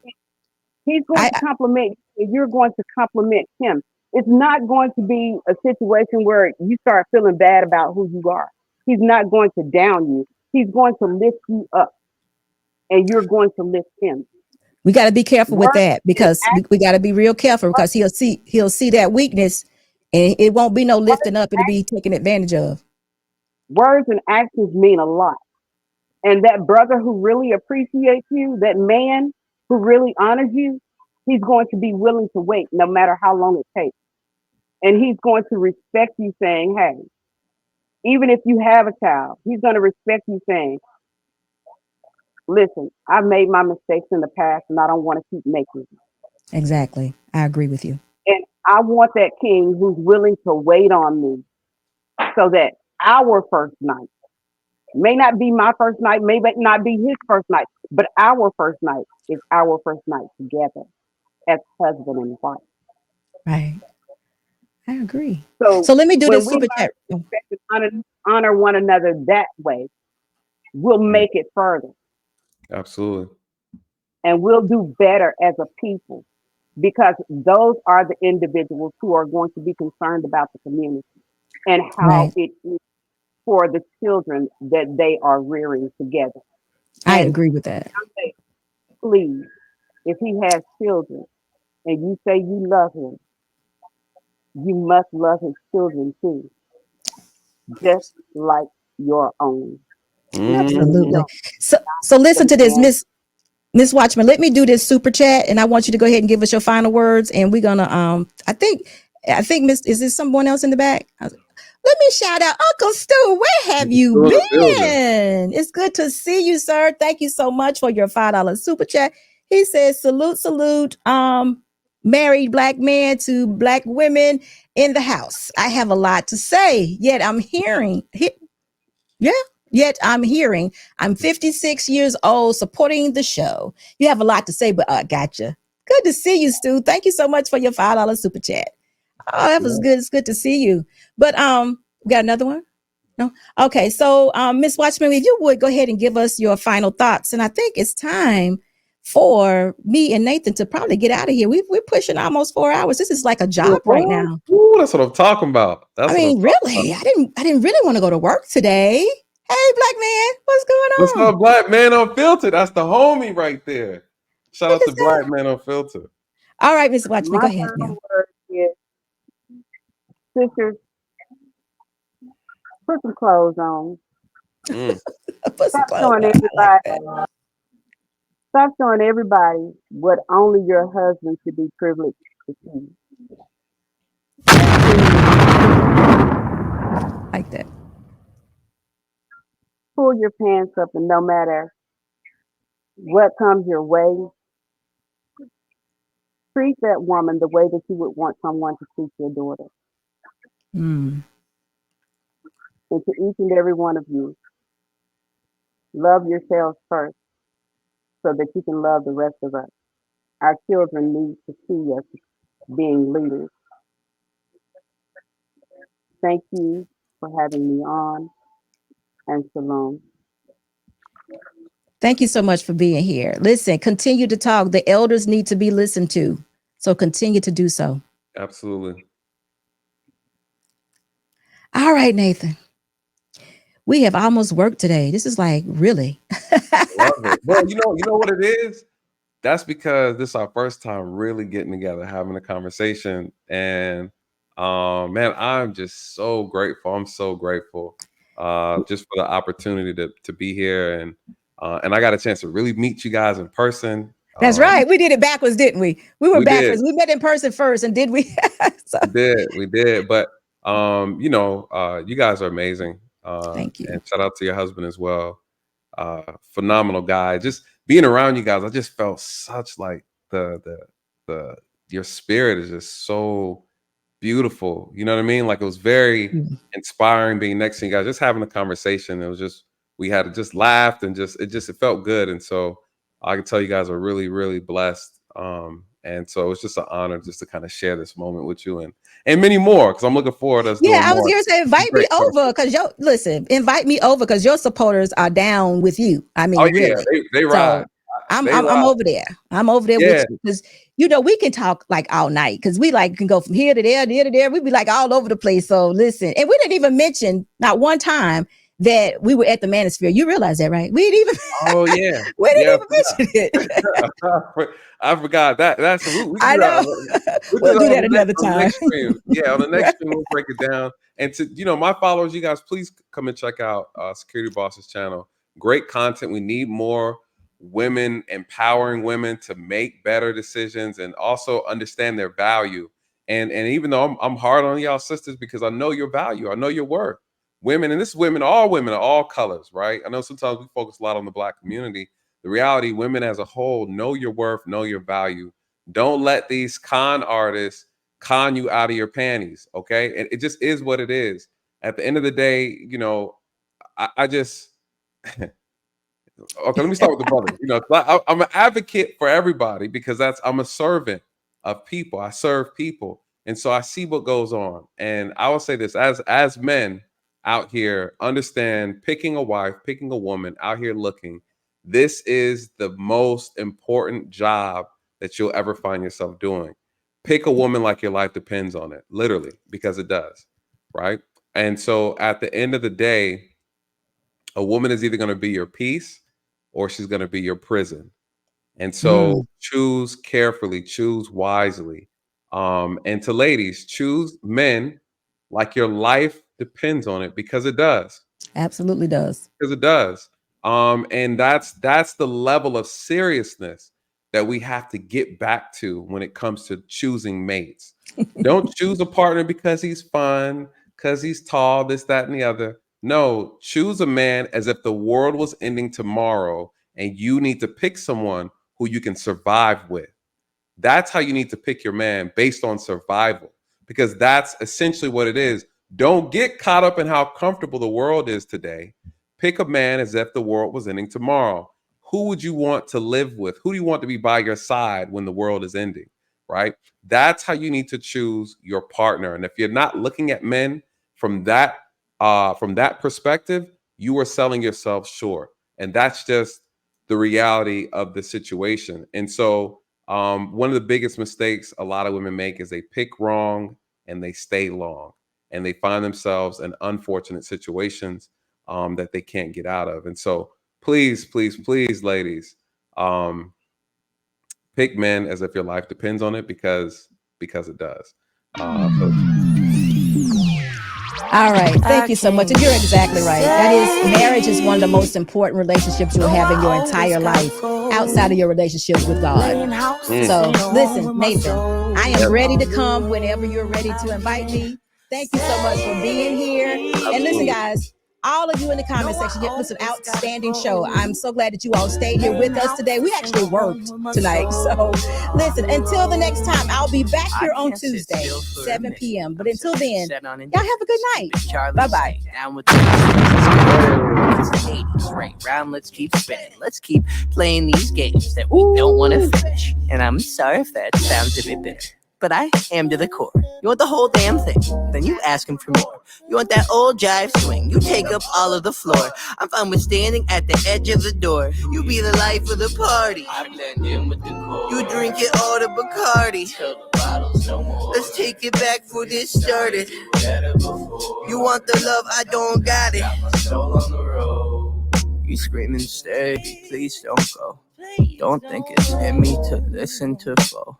Speaker 8: he's going
Speaker 1: I,
Speaker 8: to compliment you, and you're going to compliment him. It's not going to be a situation where you start feeling bad about who you are. He's not going to down you. He's going to lift you up, and you're going to lift him.
Speaker 1: we got to be careful with
Speaker 8: Words
Speaker 1: that,
Speaker 8: and
Speaker 1: because we got to be real careful, because he'll see that weakness, and it won't be no lifting up. It'll be taken advantage of.
Speaker 8: words and actions mean a lot. And that brother who really appreciates you, that man who really honors you, he's going to be willing to wait no matter how long it takes. And he's going to respect you saying, hey, even if you have a child, he's going to respect you saying, listen, I've made my mistakes in the past and I don't want to keep making them.
Speaker 1: Exactly, I agree with you.
Speaker 8: And I want that king who's willing to wait on me so that our first night may not be my first night, may not be his first night, but our first night is our first night together as husband and wife.
Speaker 1: Right. I agree.
Speaker 8: So
Speaker 1: So let me do
Speaker 8: when
Speaker 1: this
Speaker 8: we
Speaker 1: super
Speaker 8: learn
Speaker 1: chat.
Speaker 8: to respect and honor one another that way, we'll make it further
Speaker 2: Absolutely.
Speaker 8: and we'll do better as a people because those are the individuals who are going to be concerned about the community and how
Speaker 1: Right.
Speaker 8: it is for the children that they are rearing together.
Speaker 1: I
Speaker 8: And
Speaker 1: agree with that.
Speaker 8: please, if he has children and you say you love him, you must love his children too, just like your own. And we
Speaker 1: Absolutely.
Speaker 2: Mm.
Speaker 8: don't
Speaker 1: So listen to this,
Speaker 8: understand.
Speaker 1: Miss Watchman. Let me do this super chat, and I want you to go ahead and give us your final words. And we're gonna I think Miss, is there someone else in the back? Let me shout out Uncle Stu. Where have you
Speaker 2: Still in the building.
Speaker 1: been? It's good to see you, sir. Thank you so much for your $5 super chat. He says, salute, salute. Married black man to black women in the house. I have a lot to say, yet I'm hearing. Yeah. Yet I'm hearing I'm 56 years old supporting the show. You have a lot to say, but gotcha. Good to see you, Stu. Thank you so much for your $5 super chat. Oh, that was
Speaker 2: Yeah.
Speaker 1: good. It's good to see you. But we got another one? No? Okay. So Miss Watchman, if you would go ahead and give us your final thoughts. And I think it's time for me and Nathan to probably get out of here. We're pushing almost 4 hours. This is like a job right now.
Speaker 2: Ooh, that's what I'm talking about.
Speaker 1: I
Speaker 2: That's what I'm
Speaker 1: mean,
Speaker 2: talking about.
Speaker 1: really, I didn't really want to go to work today. Hey, black man, what's going
Speaker 2: What's
Speaker 1: on?
Speaker 2: up, Black Man Unfiltered? That's the homie right there. Shout
Speaker 1: Look
Speaker 2: out to
Speaker 1: at that.
Speaker 2: Black Man Unfiltered.
Speaker 1: All right, Miss Watchman, go
Speaker 8: My
Speaker 1: ahead,
Speaker 8: final
Speaker 1: ma'am.
Speaker 8: word is, sisters, put some clothes on.
Speaker 2: Mm.
Speaker 1: Put some
Speaker 8: Stop
Speaker 1: clothes
Speaker 8: showing
Speaker 1: on. I like
Speaker 8: everybody.
Speaker 1: that.
Speaker 8: Stop showing everybody what only your husband should be privileged to see. And
Speaker 1: Like that.
Speaker 8: pull your pants up, and no matter what comes your way, treat that woman the way that you would want someone to treat your daughter.
Speaker 1: Mm.
Speaker 8: And to each and every one of you, love yourselves first so that you can love the rest of us. Our children need to see us being leaders. Thank you for having me on, and shalom.
Speaker 1: Thank you so much for being here. Listen, continue to talk. The elders need to be listened to. So continue to do so.
Speaker 2: Absolutely.
Speaker 1: All right, Nathan. We have almost worked today. This is like really.
Speaker 2: Love it. Well, you know what it is? That's because this is our first time really getting together, having a conversation. And man, I'm just so grateful. I'm so grateful just for the opportunity to be here. And I got a chance to really meet you guys in person.
Speaker 1: That's right. We did it backwards, didn't we? We were
Speaker 2: We did.
Speaker 1: backwards. We met in person first, and did we? So,
Speaker 2: We did. But you guys are amazing.
Speaker 1: thank you.
Speaker 2: And shout out to your husband as well. Phenomenal guy. Just being around you guys, I just felt such like the your spirit is just so beautiful. You know what I mean? Like it was very
Speaker 1: Mm.
Speaker 2: inspiring being next to you guys, just having a conversation. It was just we had just laughed and it felt good. And so I can tell you guys are really, really blessed. And so it's just an honor just to kind of share this moment with you and many more because I'm looking forward to us
Speaker 1: Yeah,
Speaker 2: doing
Speaker 1: I was
Speaker 2: more
Speaker 1: going to say, invite me
Speaker 2: great
Speaker 1: over
Speaker 2: conversations.
Speaker 1: because invite me over because your supporters are down with you. I
Speaker 2: Oh
Speaker 1: mean,
Speaker 2: yeah,
Speaker 1: really.
Speaker 2: they ride.
Speaker 1: So I'm
Speaker 2: They
Speaker 1: I'm, I'm
Speaker 2: ride.
Speaker 1: over there. I'm over there with
Speaker 2: Yeah.
Speaker 1: you because we can talk like all night because we like can go from here to there, there to there. We be like all over the place. So listen, and we didn't even mention not one time that we were at the Manosphere. You realize that, right? We didn't even
Speaker 2: Oh yeah.
Speaker 1: we didn't
Speaker 2: Yeah.
Speaker 1: even mention it.
Speaker 2: I forgot that. That's we can
Speaker 1: I
Speaker 2: do that.
Speaker 1: know.
Speaker 2: We'll do
Speaker 1: We'll
Speaker 2: that
Speaker 1: do that another
Speaker 2: on the
Speaker 1: time.
Speaker 2: next stream. Yeah, on the next
Speaker 1: Right.
Speaker 2: stream we'll break it down. And to my followers, you guys, please come and check out Security Boss's channel. Great content. We need more women, empowering women to make better decisions and also understand their value. And even though I'm hard on y'all sisters because I know your value, I know your worth. Women, and this is women of all colors, right? I know sometimes we focus a lot on the Black community. The reality, women as a whole, know your worth, know your value. Don't let these con artists con you out of your panties. Okay. And it just is what it is. At the end of the day, you know, I just, okay, let me start with the brothers. You know, I'm an advocate for everybody because I'm a servant of people. I serve people, and so I see what goes on. And I will say this: as men out here, understand picking a wife, picking a woman out here looking. This is the most important job that you'll ever find yourself doing. Pick a woman like your life depends on it, literally, because it does, right? And so at the end of the day, a woman is either going to be your peace or she's going to be your prison. And so choose carefully, choose wisely. And to ladies, choose men like your life depends on it because it does.
Speaker 1: Absolutely does.
Speaker 2: Because it does. And that's the level of seriousness that we have to get back to when it comes to choosing mates. Don't choose a partner because he's fun, because he's tall, this, that, and the other. No, choose a man as if the world was ending tomorrow and you need to pick someone who you can survive with. That's how you need to pick your man, based on survival, because that's essentially what it is. Don't get caught up in how comfortable the world is today. Pick a man as if the world was ending tomorrow. Who would you want to live with? Who do you want to be by your side when the world is ending? Right? That's how you need to choose your partner. And if you're not looking at men from that perspective, you are selling yourself short. And that's just the reality of the situation. And so one of the biggest mistakes a lot of women make is they pick wrong and they stay long, and they find themselves in unfortunate situations that they can't get out of. And so please, please, please, ladies, pick men as if your life depends on it, because it does.
Speaker 1: All right. Thank you so much. And you're exactly right. That is, marriage is one of the most important relationships you'll have in your entire life outside of your relationship with God. So listen, Nathan, I am ready to come whenever you're ready to invite me. Thank you so much for being here. And listen, guys, all of you in the comment section, it was an outstanding show. I'm so glad that you all stayed here with us today. We actually worked tonight. So listen, until the next time, I'll be back here on Tuesday, 7 p.m. But until then, y'all have a good night. Bye-bye.
Speaker 9: It's the 80s, right? Round, let's keep spinning. Let's keep playing these games that we don't want to finish. And I'm sorry if that sounds a bit bitter, but I am to the core. You want the whole damn thing, then you ask him for more. You want that old jive swing, you take up all of the floor. I'm fine with standing at the edge of the door. You be the life of the party, I blend in with the core. You drink it all to Bacardi till the bottle's no more. Let's take it back for this started. You want the love, I don't got it. Got my soul on the road. You screaming, stay, please don't go. Don't think it's in me to listen to flow.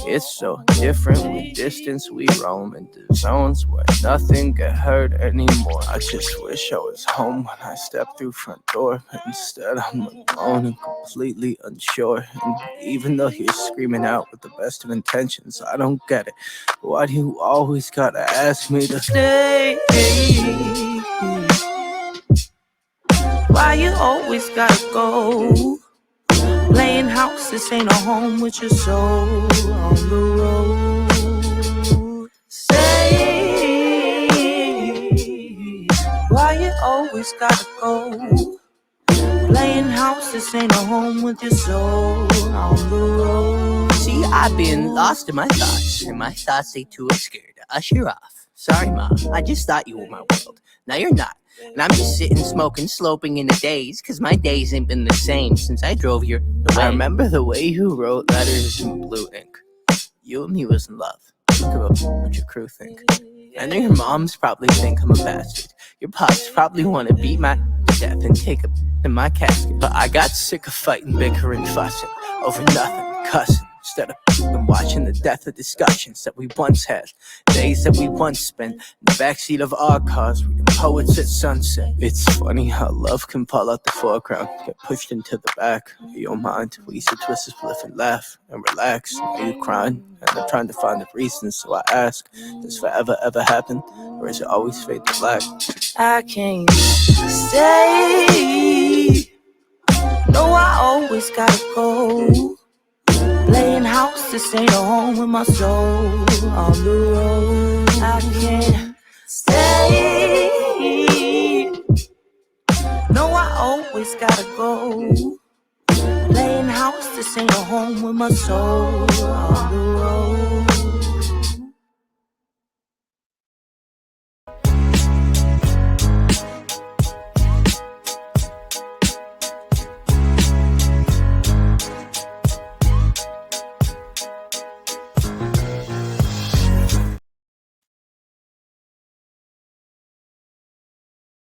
Speaker 9: It's so different with distance, we roam into zones where nothing get hurt anymore. I just wish I was home when I stepped through front door, but instead I'm alone and completely unsure. And even though you're screaming out with the best of intentions, I don't get it. Why do you always gotta ask me to stay? Why you always gotta go? Playing house, this ain't a home with your soul on the road. Say, why you always gotta go? Playing house, this ain't a home with your soul on the road. See, I've been lost in my thoughts, and my thoughts they too are scared to usher off. Sorry, Mom, I just thought you were my world. Now you're not. And I'm just sitting, smoking, sloping in the days, cause my days ain't been the same since I drove here away. I remember the way you wrote letters in blue ink. You and me was in love. Think about what your crew think. I know your moms probably think I'm a bastard. Your pops probably want to beat my death and take a in my casket. But I got sick of fighting, bickering, fussing over nothing, cussing. Instead of watching the death of discussions that we once had, days that we once spent in the backseat of our cars, reading poets at sunset. It's funny how love can pull out the foreground, get pushed into the back of your mind. We used to twist the spliff and laugh and relax. Are you crying? And I'm trying to find the reason, so I ask, does forever ever happen, or is it always fade to black? I can't stay. No, I always gotta go. Playing house, this ain't a home with my soul on the road. I can't stay. No, I always gotta go. Playing house, this ain't a home with my soul on the road.